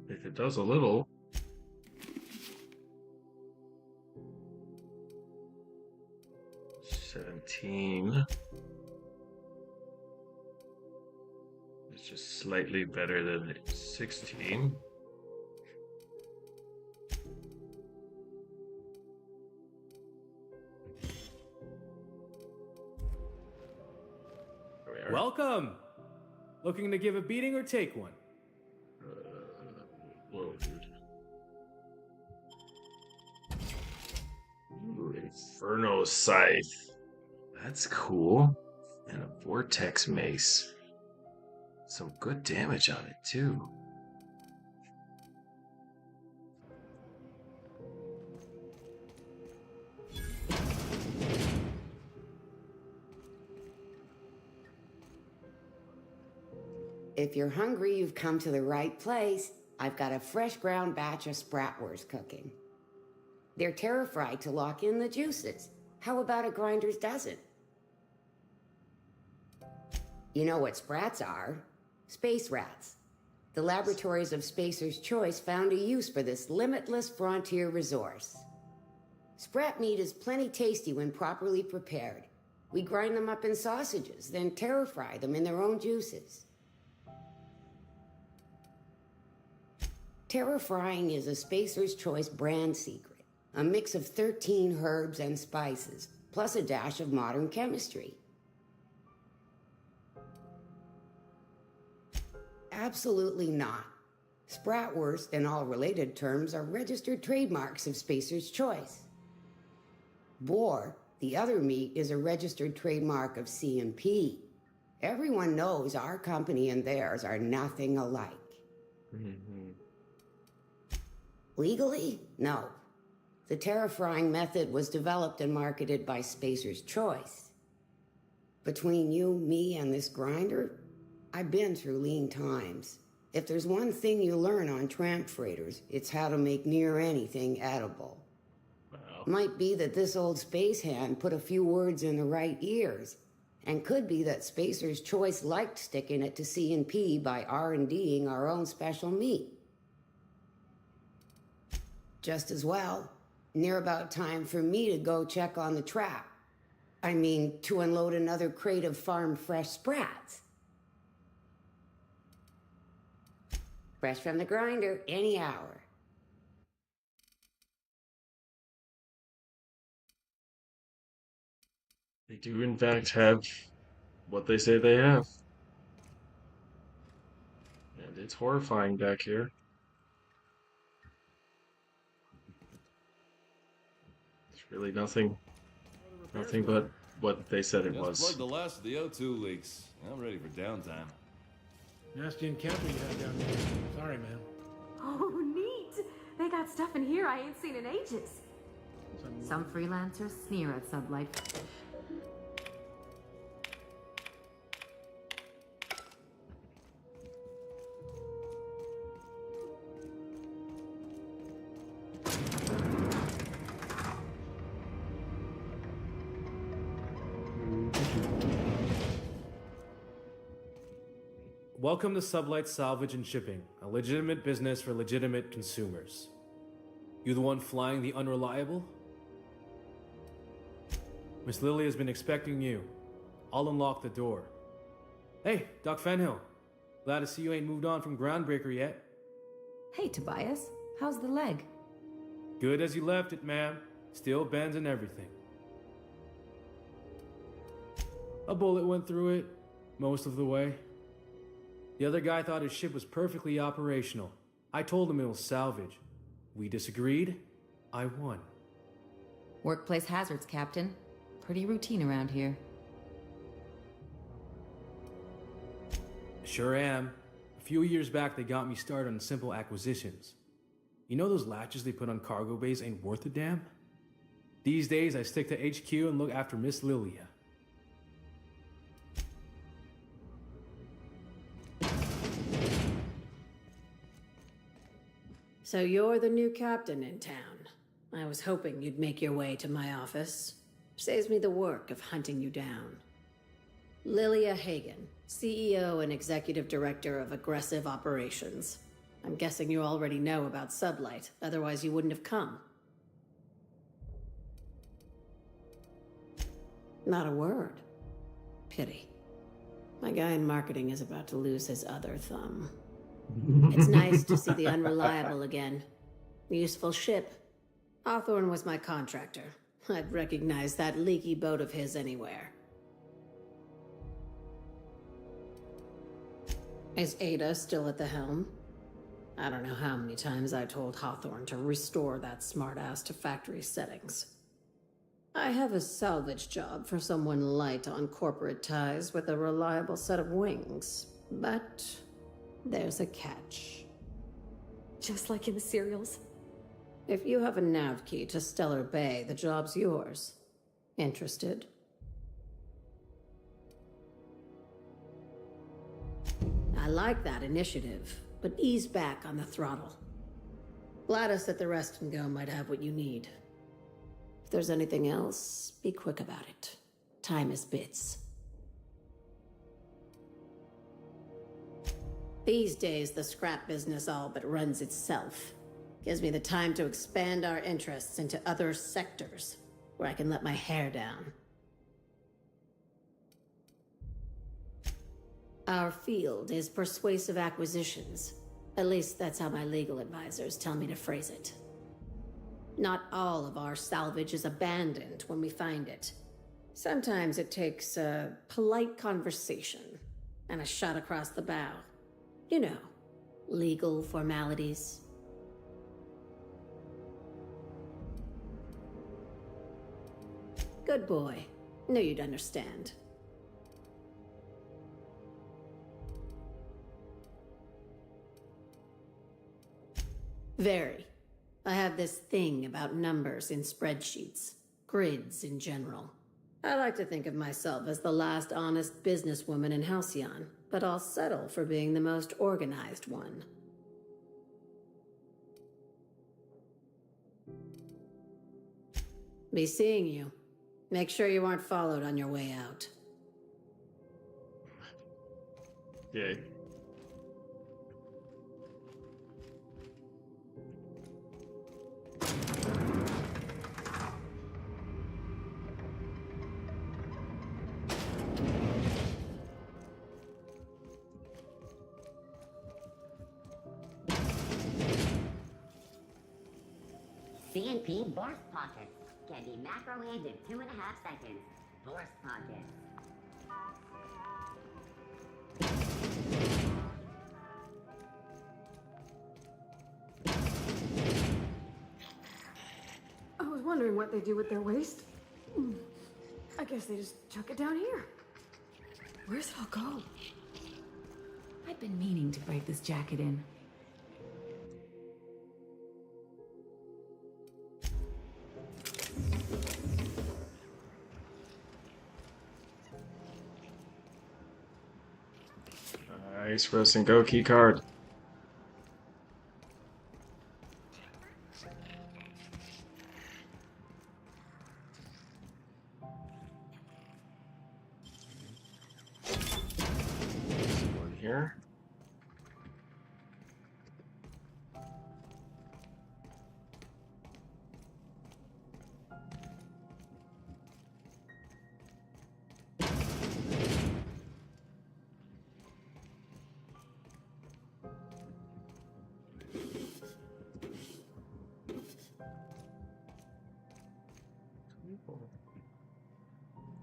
Speaker 1: If it does a little. $17. It's just slightly better than 16.
Speaker 13: Welcome! Looking to give a beating or take one?
Speaker 1: Whoa, dude. Ooh, Inferno Scythe. That's cool. And a Vortex Mace. Some good damage on it, too.
Speaker 15: If you're hungry, you've come to the right place. I've got a fresh ground batch of Spratwurst cooking. They're terra-fried to lock in the juices. How about a grinder's dozen? You know what sprats are? Space rats. The laboratories of Spacer's Choice found a use for this limitless frontier resource. Sprat meat is plenty tasty when properly prepared. We grind them up in sausages, then terra-fry them in their own juices. Terra-frying is a Spacer's Choice brand secret. A mix of 13 herbs and spices, plus a dash of modern chemistry. Absolutely not. Spratwurst and all related terms are registered trademarks of Spacer's Choice. Boar, the other meat, is a registered trademark of C&P. Everyone knows our company and theirs are nothing alike. Legally? No. The terra-frying method was developed and marketed by Spacer's Choice. Between you, me, and this grinder, I've been through lean times. If there's one thing you learn on tramp freighters, it's how to make near anything edible. Might be that this old space hand put a few words in the right ears, And could be that Spacer's Choice liked sticking it to C&P by R&Ding our own special meat. Just as well, near about time for me to go check on the trap. I mean, to unload another crate of farm fresh sprats. Fresh from the grinder, any hour.
Speaker 1: They do, in fact, have what they say they have. And it's horrifying back here. It's really nothing but what they said it was.
Speaker 7: Just plugged the last of the O2 leaks. I'm ready for downtime.
Speaker 13: Nasty encounter you had down there. Sorry, man.
Speaker 2: Oh, neat! They got stuff in here I ain't seen in ages.
Speaker 6: Some freelancers sneer at Sublight.
Speaker 13: Welcome to Sublight Salvage and Shipping, a legitimate business for legitimate consumers. You the one flying the unreliable? Miss Lily has been expecting you. I'll unlock the door. Hey, Doc Fenhill. Glad to see you ain't moved on from Groundbreaker yet.
Speaker 6: Hey, Tobias. How's the leg?
Speaker 13: Good as you left it, ma'am. Still bends and everything. A bullet went through it, most of the way. The other guy thought his ship was perfectly operational. I told him it was salvage. We disagreed. I won.
Speaker 6: Workplace hazards, Captain. Pretty routine around here.
Speaker 13: Sure am. A few years back, they got me started on simple acquisitions. You know those latches they put on cargo bays ain't worth a damn? These days, I stick to HQ and look after Miss Lilia.
Speaker 21: So you're the new captain in town. I was hoping you'd make your way to my office. Saves me the work of hunting you down. Lilia Hagen, CEO and Executive Director of Aggressive Operations. I'm guessing you already know about Sublight, otherwise you wouldn't have come. Not a word. Pity. My guy in marketing is about to lose his other thumb. It's nice to see the Unreliable again. Useful ship. Hawthorne was my contractor. I'd recognize that leaky boat of his anywhere. Is Ada still at the helm? I don't know how many times I told Hawthorne to restore that smartass to factory settings. I have a salvage job for someone light on corporate ties with a reliable set of wings, but there's a catch.
Speaker 2: Just like in the serials.
Speaker 21: If you have a nav key to Stellar Bay, the job's yours. Interested? I like that initiative, but ease back on the throttle. Gladys at the Rest and Go might have what you need. If there's anything else, be quick about it. Time is bits. These days, the scrap business all but runs itself. Gives me the time to expand our interests into other sectors, where I can let my hair down. Our field is persuasive acquisitions. At least that's how my legal advisors tell me to phrase it. Not all of our salvage is abandoned when we find it. Sometimes it takes a polite conversation and a shot across the bow. You know, legal formalities. Good boy. Knew you'd understand. Very. I have this thing about numbers in spreadsheets. Grids in general. I like to think of myself as the last honest businesswoman in Halcyon, but I'll settle for being the most organized one. Be seeing you. Make sure you aren't followed on your way out.
Speaker 1: Yay.
Speaker 3: CNP Burst Pockets can be macroed in 2.5 seconds. Burst Pockets.
Speaker 2: I was wondering what they do with their waste. I guess they just chuck it down here. Where's it all go?
Speaker 6: I've been meaning to break this jacket in.
Speaker 1: Nice, Rose and Go key card. One here.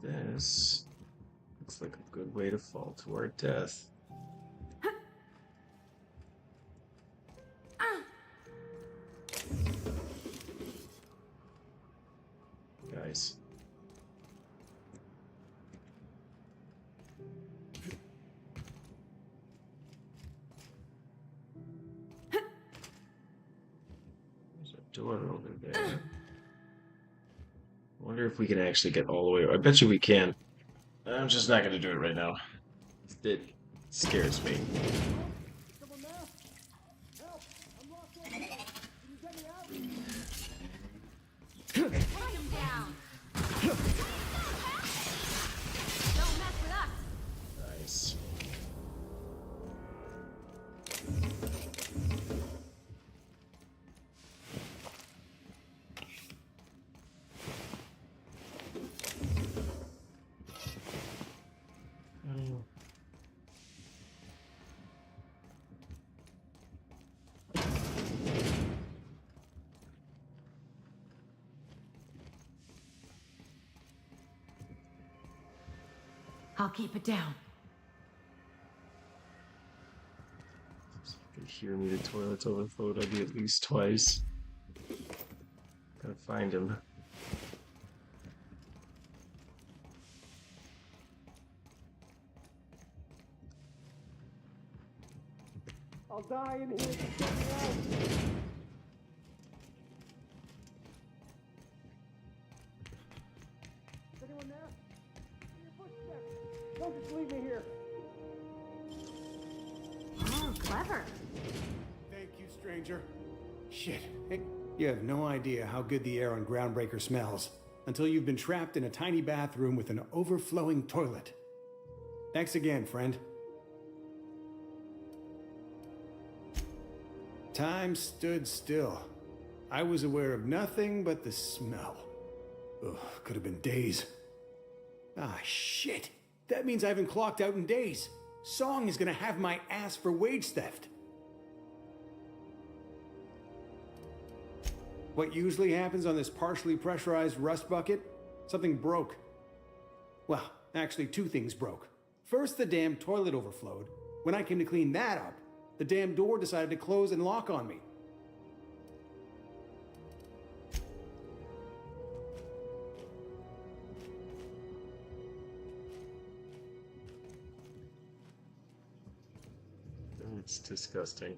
Speaker 1: This looks like a good way to fall to our death. Guys. There's a door over there. I wonder if we can actually get all the way. I bet you we can. I'm just not going to do it right now. It scares me.
Speaker 3: Put him down. Don't mess with us.
Speaker 1: Nice.
Speaker 6: I'll keep it down.
Speaker 1: If you could hear me, the toilet's overflowed. I'd be at least twice. Gotta find him.
Speaker 19: I'll die in here. Just get me out. Is anyone there? Your footsteps. Don't just leave me here.
Speaker 8: Oh, clever.
Speaker 19: Thank you, stranger. Shit. Hey, you have no idea how good the air on Groundbreaker smells until you've been trapped in a tiny bathroom with an overflowing toilet. Thanks again, friend. Time stood still. I was aware of nothing but the smell. Ugh, could have been days. Ah, shit. That means I haven't clocked out in days. Song is gonna have my ass for wage theft. What usually happens on this partially pressurized rust bucket? Something broke. Well, actually, two things broke. First, the damn toilet overflowed. When I came to clean that up, the damn door decided to close and lock on me.
Speaker 1: It's disgusting.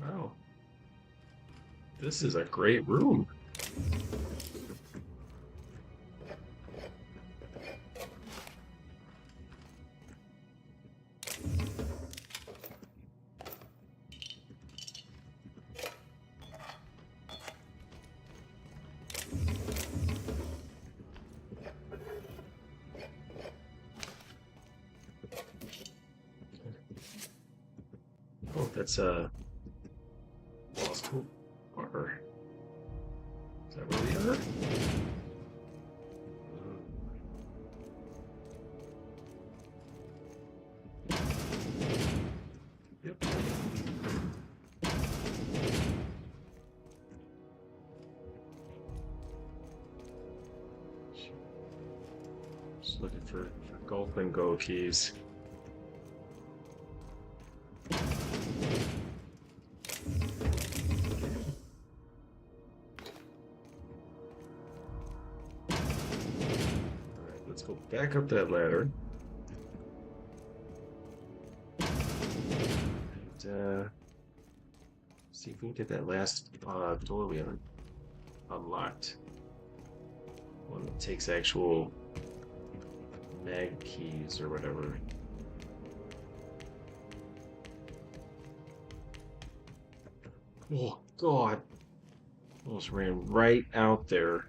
Speaker 1: Wow. This is a great room. that's lost hope. Or is that where we are? Yep. Just looking for Gulp and Go keys. Let's go back up that ladder. And see if we can get that last door we haven't unlocked. One that takes actual mag keys or whatever. Oh God. Almost ran right out there.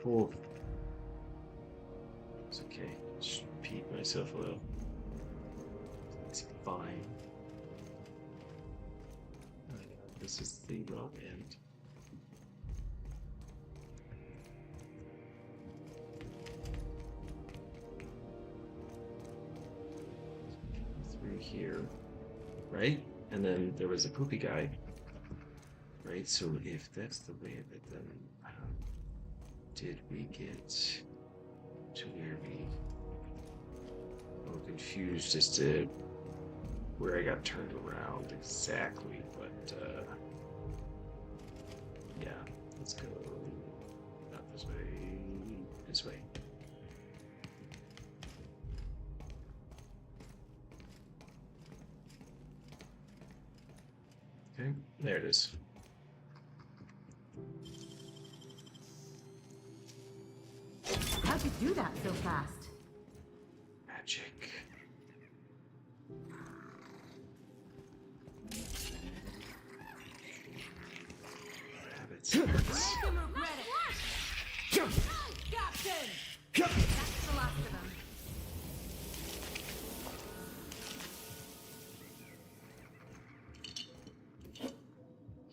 Speaker 1: Oh. It's okay. Just repeat myself a little. It's fine. Oh my God, this is the wrong end. Through here, right? And then there was a poopy guy, right? So if that's the way of it, then did we get to where we were confused as to where I got turned around exactly? But yeah, let's go. Not this way. This way. Okay, there it is.
Speaker 6: How'd you do that so fast?
Speaker 1: Magic. Rabbits.
Speaker 6: That's the last of them.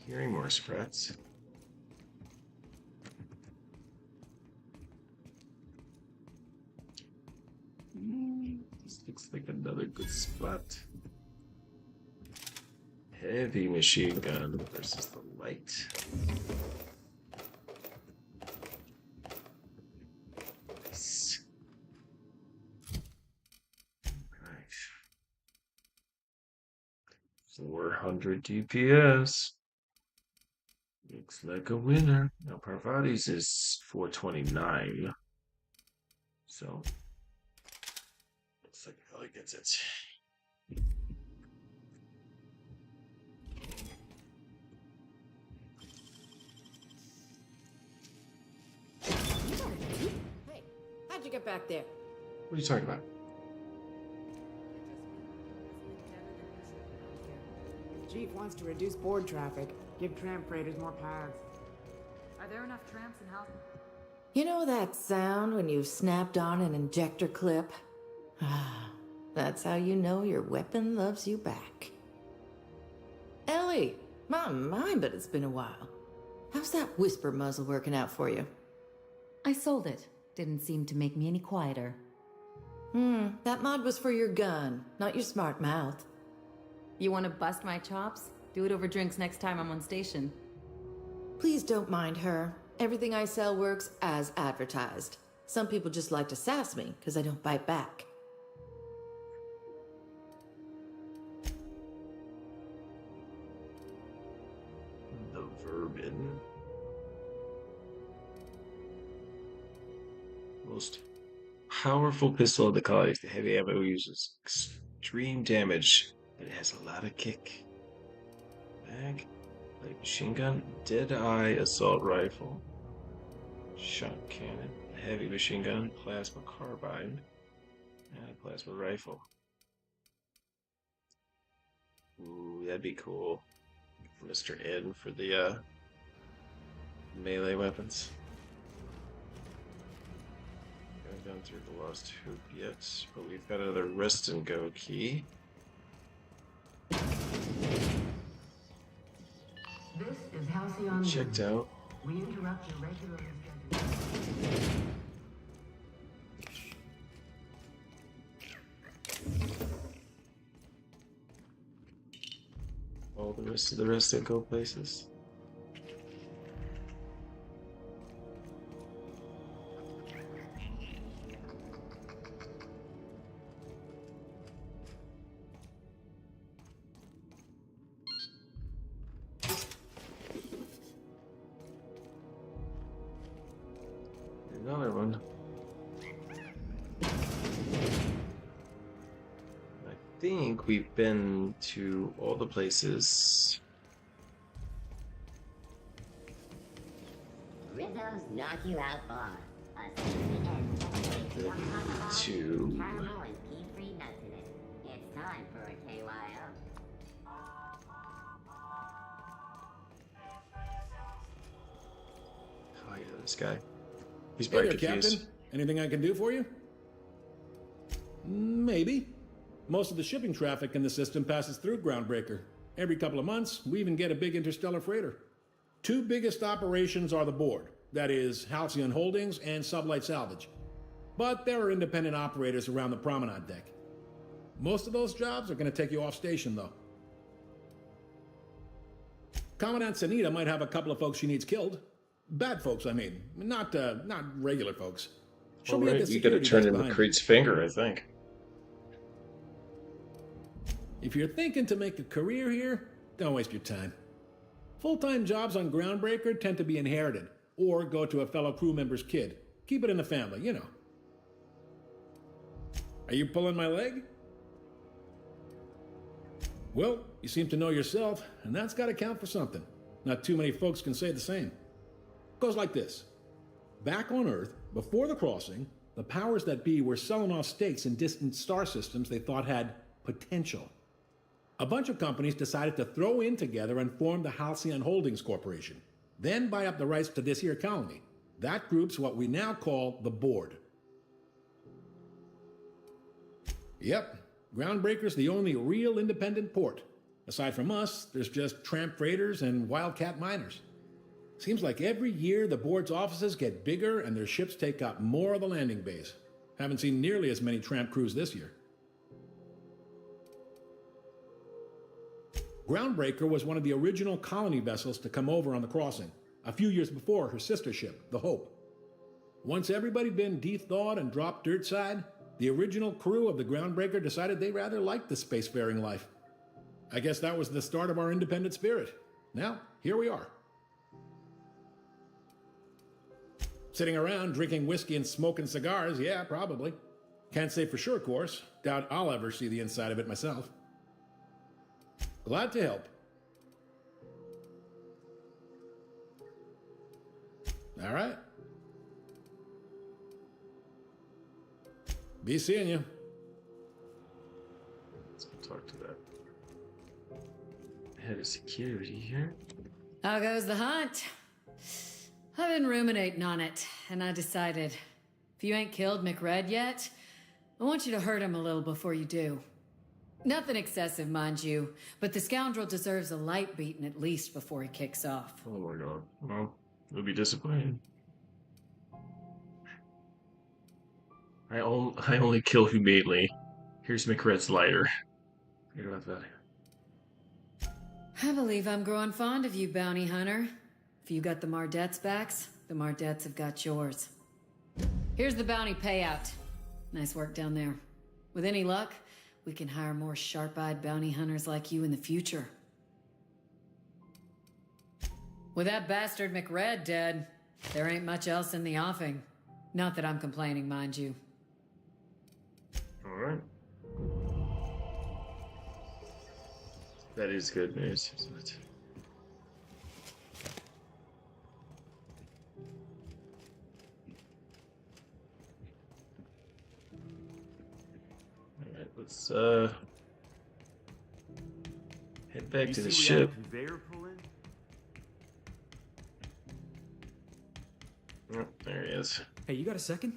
Speaker 1: Hearing more sprats. This looks like another good spot. Heavy machine gun versus the light. Nice. Right. 400 DPS. Looks like a winner. Now Parvati's is 429. So looks like Ellie gets it.
Speaker 12: Hey, how'd you get back there?
Speaker 1: What are you talking about?
Speaker 11: Chief wants to reduce board traffic, give tramp freighters more paths.
Speaker 21: Are there enough tramps in Hell?
Speaker 12: You know that sound when you've snapped on an injector clip? Ah, that's how you know your weapon loves you back. Ellie, my, but it's been a while. How's that whisper muzzle working out for you?
Speaker 6: I sold it. Didn't seem to make me any quieter.
Speaker 12: That mod was for your gun, not your smart mouth.
Speaker 6: You want to bust my chops? Do it over drinks next time I'm on station.
Speaker 12: Please don't mind her. Everything I sell works as advertised. Some people just like to sass me because I don't bite back.
Speaker 1: The Vermin. Most powerful pistol in the college. The heavy ammo uses extreme damage, but it has a lot of kick. Mag, light machine gun, Deadeye assault rifle, shot cannon, heavy machine gun, plasma carbine, and a plasma rifle. Ooh, that'd be cool. Mr. N for the melee weapons. Haven't gone through the Lost Hoop yet, but we've got another rest and go key.
Speaker 22: Halcyon
Speaker 1: Checked
Speaker 22: One.
Speaker 1: out.
Speaker 22: We interrupt your regularly scheduled...
Speaker 1: All the rest of the rest that go places. Another one. I think we've been to all the places.
Speaker 3: Rizzo's knock you out bar. A safety end that takes you on
Speaker 1: To
Speaker 3: caramel and pea-free nuts in it. It's time for a KYO.
Speaker 1: oh yeah, this guy. He's
Speaker 16: Hey
Speaker 1: probably
Speaker 16: there,
Speaker 1: confused.
Speaker 16: Captain. Anything I can do for you? Maybe. Most of the shipping traffic in the system passes through Groundbreaker. Every couple of months, we even get a big interstellar freighter. Two biggest operations are the board. That is, Halcyon Holdings and Sublight Salvage. But there are independent operators around the promenade deck. Most of those jobs are going to take you off station, though. Commandant Sanita might have a couple of folks she needs killed. Bad folks, I mean. Not regular folks. She'll be at the
Speaker 1: You gotta
Speaker 16: security
Speaker 1: turn
Speaker 16: desk
Speaker 1: in
Speaker 16: behind
Speaker 1: McCreed's finger, I think.
Speaker 16: If you're thinking to make a career here, don't waste your time. Full-time jobs on Groundbreaker tend to be inherited, or go to a fellow crew member's kid. Keep it in the family, you know. Are you pulling my leg? Well, you seem to know yourself, and that's gotta count for something. Not too many folks can say the same. Goes like this. Back on Earth, before the crossing, the powers that be were selling off stakes in distant star systems they thought had potential. A bunch of companies decided to throw in together and form the Halcyon Holdings Corporation, then buy up the rights to this here colony. That group's what we now call the Board. Yep, Groundbreaker's the only real independent port. Aside from us, there's just tramp freighters and wildcat miners. Seems like every year the board's offices get bigger and their ships take up more of the landing base. Haven't seen nearly as many tramp crews this year. Groundbreaker was one of the original colony vessels to come over on the crossing, a few years before her sister ship, the Hope. Once everybody been de-thawed and dropped dirt side, the original crew of the Groundbreaker decided they rather liked the spacefaring life. I guess that was the start of our independent spirit. Now, here we are. Sitting around drinking whiskey and smoking cigars, yeah, probably. Can't say for sure, of course. Doubt I'll ever see the inside of it myself. Glad to help. All right. Be seeing you.
Speaker 1: Let's go talk to that head of security here.
Speaker 21: How goes the hunt? I've been ruminating on it, and I decided, if you ain't killed McRed yet, I want you to hurt him a little before you do. Nothing excessive, mind you, but the scoundrel deserves a light beating at least before he kicks off.
Speaker 1: Oh my god. Well, you'll be disappointed. I only kill humanely. Here's McRed's lighter. Forget about that.
Speaker 21: I believe I'm growing fond of you, bounty hunter. If you got the Mardets' backs, the Mardets have got yours. Here's the bounty payout. Nice work down there. With any luck, we can hire more sharp-eyed bounty hunters like you in the future. With that bastard McRed dead, there ain't much else in the offing. Not that I'm complaining, mind you.
Speaker 1: Alright. That is good news, isn't it? Alright, let's head back to the ship. Oh, there he is.
Speaker 17: Hey, you got a second?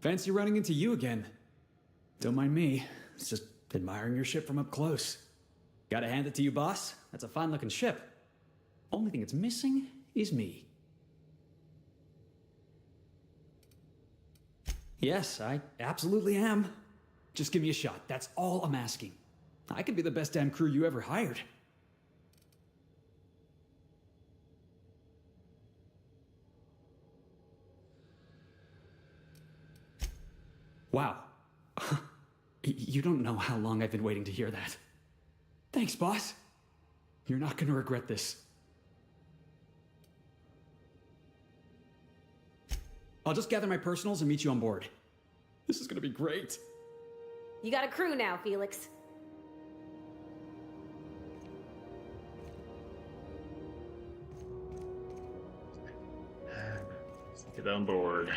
Speaker 17: Fancy running into you again. Don't mind me. It's just admiring your ship from up close. Gotta hand it to you, boss. That's a fine-looking ship. Only thing it's missing is me. Yes, I absolutely am. Just give me a shot. That's all I'm asking. I could be the best damn crew you ever hired. Wow. You don't know how long I've been waiting to hear that. Thanks, boss. You're not gonna regret this. I'll just gather my personals and meet you on board. This is gonna be great.
Speaker 2: You got a crew now, Felix.
Speaker 1: Let's get on board.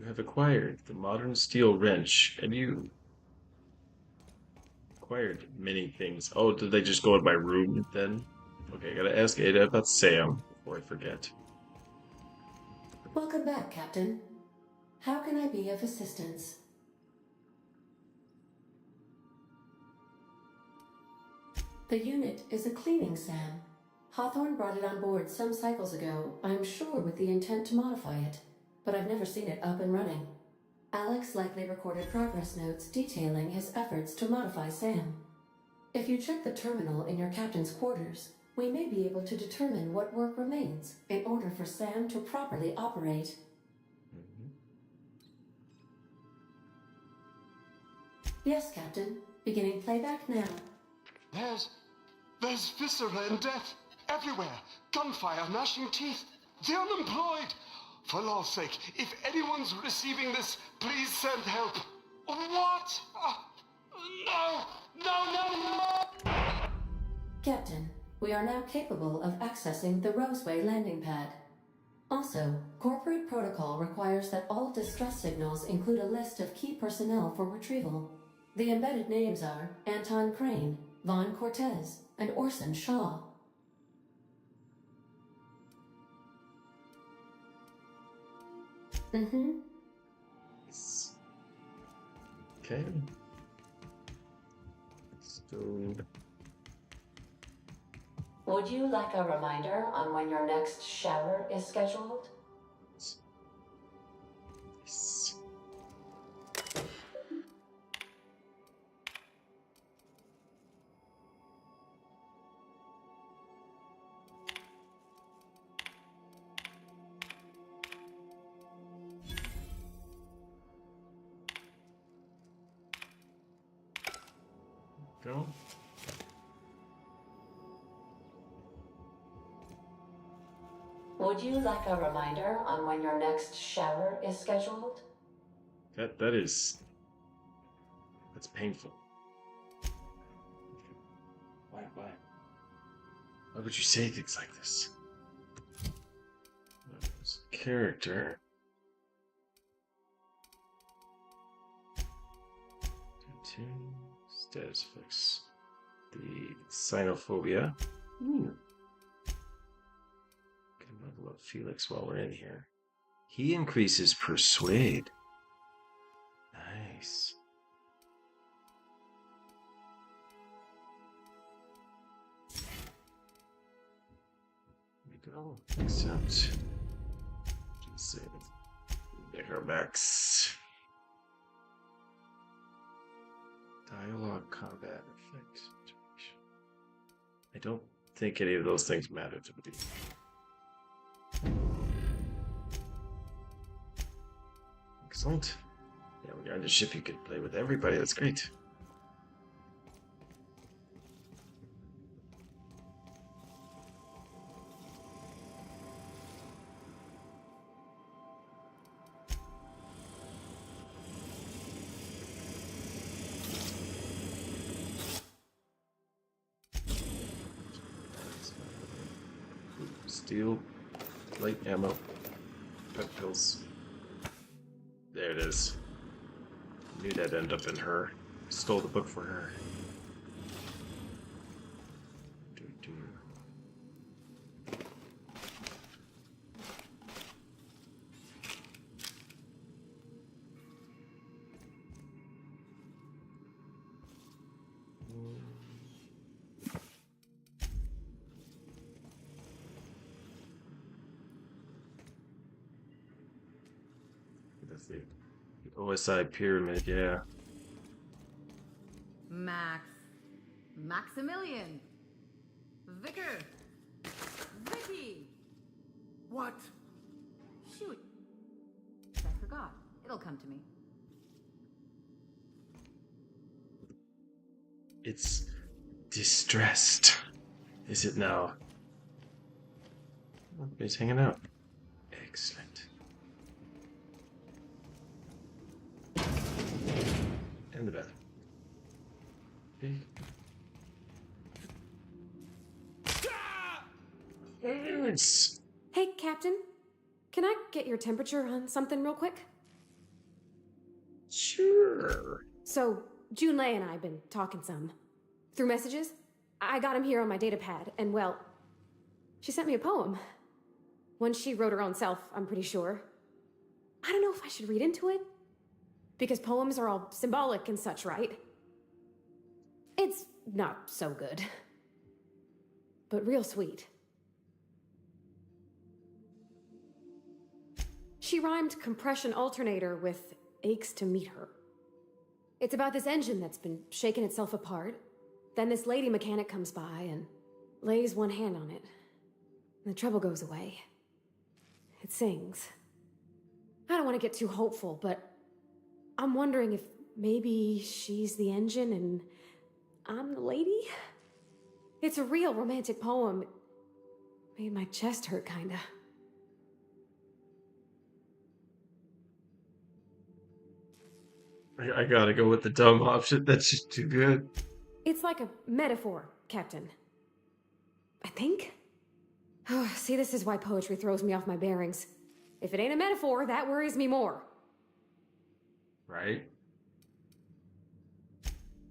Speaker 1: You have acquired the modern steel wrench, and you acquired many things. Oh, did they just go by room then? Okay, I gotta ask Ada about Sam before I forget.
Speaker 9: Welcome back, Captain. How can I be of assistance? The unit is a cleaning SAM. Hawthorne brought it on board some cycles ago, I'm sure with the intent to modify it, but I've never seen it up and running. Alex likely recorded progress notes detailing his efforts to modify SAM. If you check the terminal in your captain's quarters, we may be able to determine what work remains in order for SAM to properly operate. Yes, Captain. Beginning playback now.
Speaker 10: There's viscera and death everywhere. Gunfire, gnashing teeth. The unemployed. For law's sake, if anyone's receiving this, please send help. What? No!
Speaker 9: Captain, we are now capable of accessing the Roseway landing pad. Also, corporate protocol requires that all distress signals include a list of key personnel for retrieval. The embedded names are Anton Crane, Vaughn Cortez, and Orson Shaw.
Speaker 1: Okay. So...
Speaker 9: Would you like a reminder on when your next shower is scheduled?
Speaker 1: Yes. Go.
Speaker 9: Would you like a reminder on when your next shower is scheduled?
Speaker 1: That's painful. Why? Why would you say things like this? Character. Status fix. The Cynophobia. Can level up Felix while we're in here. He increases Persuade. Nice. We go. Accept. Just save. Megarex. Dialogue combat effect. I don't think any of those things matter to me. Excellent. Yeah, when you're on the ship, you can play with everybody. That's great. Steel, light ammo, pet pills. There it is. Knew that'd end up in her. Stole the book for her. That's the OSI pyramid, yeah.
Speaker 6: Maximilian, Vicar, Vicky.
Speaker 10: What?
Speaker 6: Shoot, I forgot. It'll come to me.
Speaker 1: It's distressed. Is it now? He's hanging out. Excellent. And the bed. Yes.
Speaker 2: Hey, Captain. Can I get your temperature on something real quick?
Speaker 1: Sure.
Speaker 2: So, Junlei and I have been talking some. Through messages. I got him here on my data pad, and well, she sent me a poem. One she wrote her own self, I'm pretty sure. I don't know if I should read into it. Because poems are all symbolic and such, right? It's not so good. But real sweet. She rhymed compression alternator with aches to meet her. It's about this engine that's been shaking itself apart. Then this lady mechanic comes by and lays one hand on it. And the trouble goes away. It sings. I don't want to get too hopeful, but I'm wondering if maybe she's the engine and I'm the lady? It's a real romantic poem. Made my chest hurt, kinda.
Speaker 1: I gotta go with the dumb option. That's just too good.
Speaker 2: It's like a metaphor, Captain. I think? Oh, see, this is why poetry throws me off my bearings. If it ain't a metaphor, that worries me more.
Speaker 1: Right?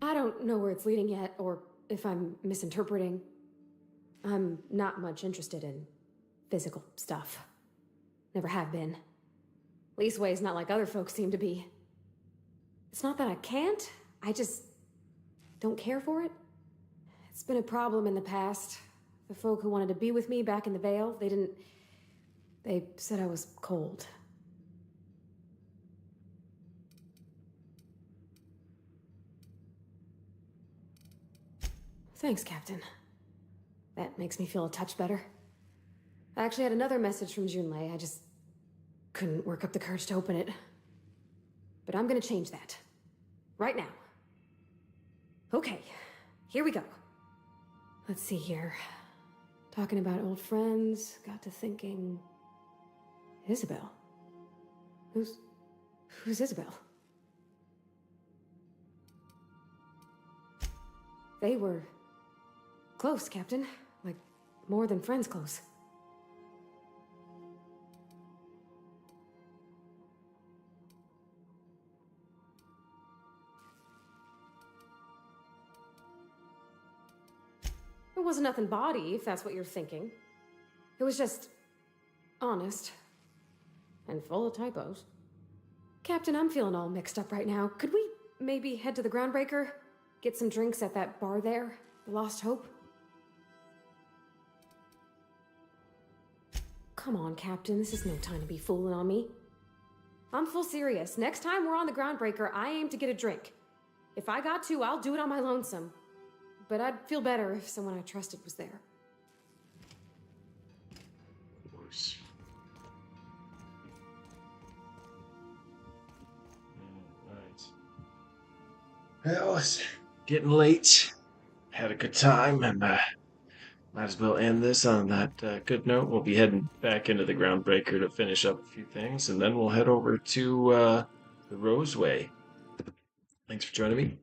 Speaker 2: I don't know where it's leading yet, or if I'm misinterpreting. I'm not much interested in physical stuff. Never have been. Leastways, not like other folks seem to be. It's not that I can't, I just don't care for it. It's been a problem in the past. The folk who wanted to be with me back in the Vale, they said I was cold. Thanks, Captain. That makes me feel a touch better. I actually had another message from Junlei. I just couldn't work up the courage to open it. But I'm gonna change that. Right now. Okay, here we go. Let's see here. Talking about old friends, got to thinking... Isabel? Who's Isabel? They were close, Captain. Like, more than friends close. It wasn't nothing bawdy, if that's what you're thinking. It was just... honest. And full of typos. Captain, I'm feeling all mixed up right now. Could we maybe head to the Groundbreaker? Get some drinks at that bar there? The Lost Hope? Come on, Captain. This is no time to be fooling on me. I'm full serious. Next time we're on the Groundbreaker, I aim to get a drink. If I got to, I'll do it on my lonesome. But I'd feel better if someone I trusted was there.
Speaker 1: Well, it's getting late. Had a good time, and might as well end this on that good note. We'll be heading back into the Groundbreaker to finish up a few things, and then we'll head over to the Roseway. Thanks for joining me.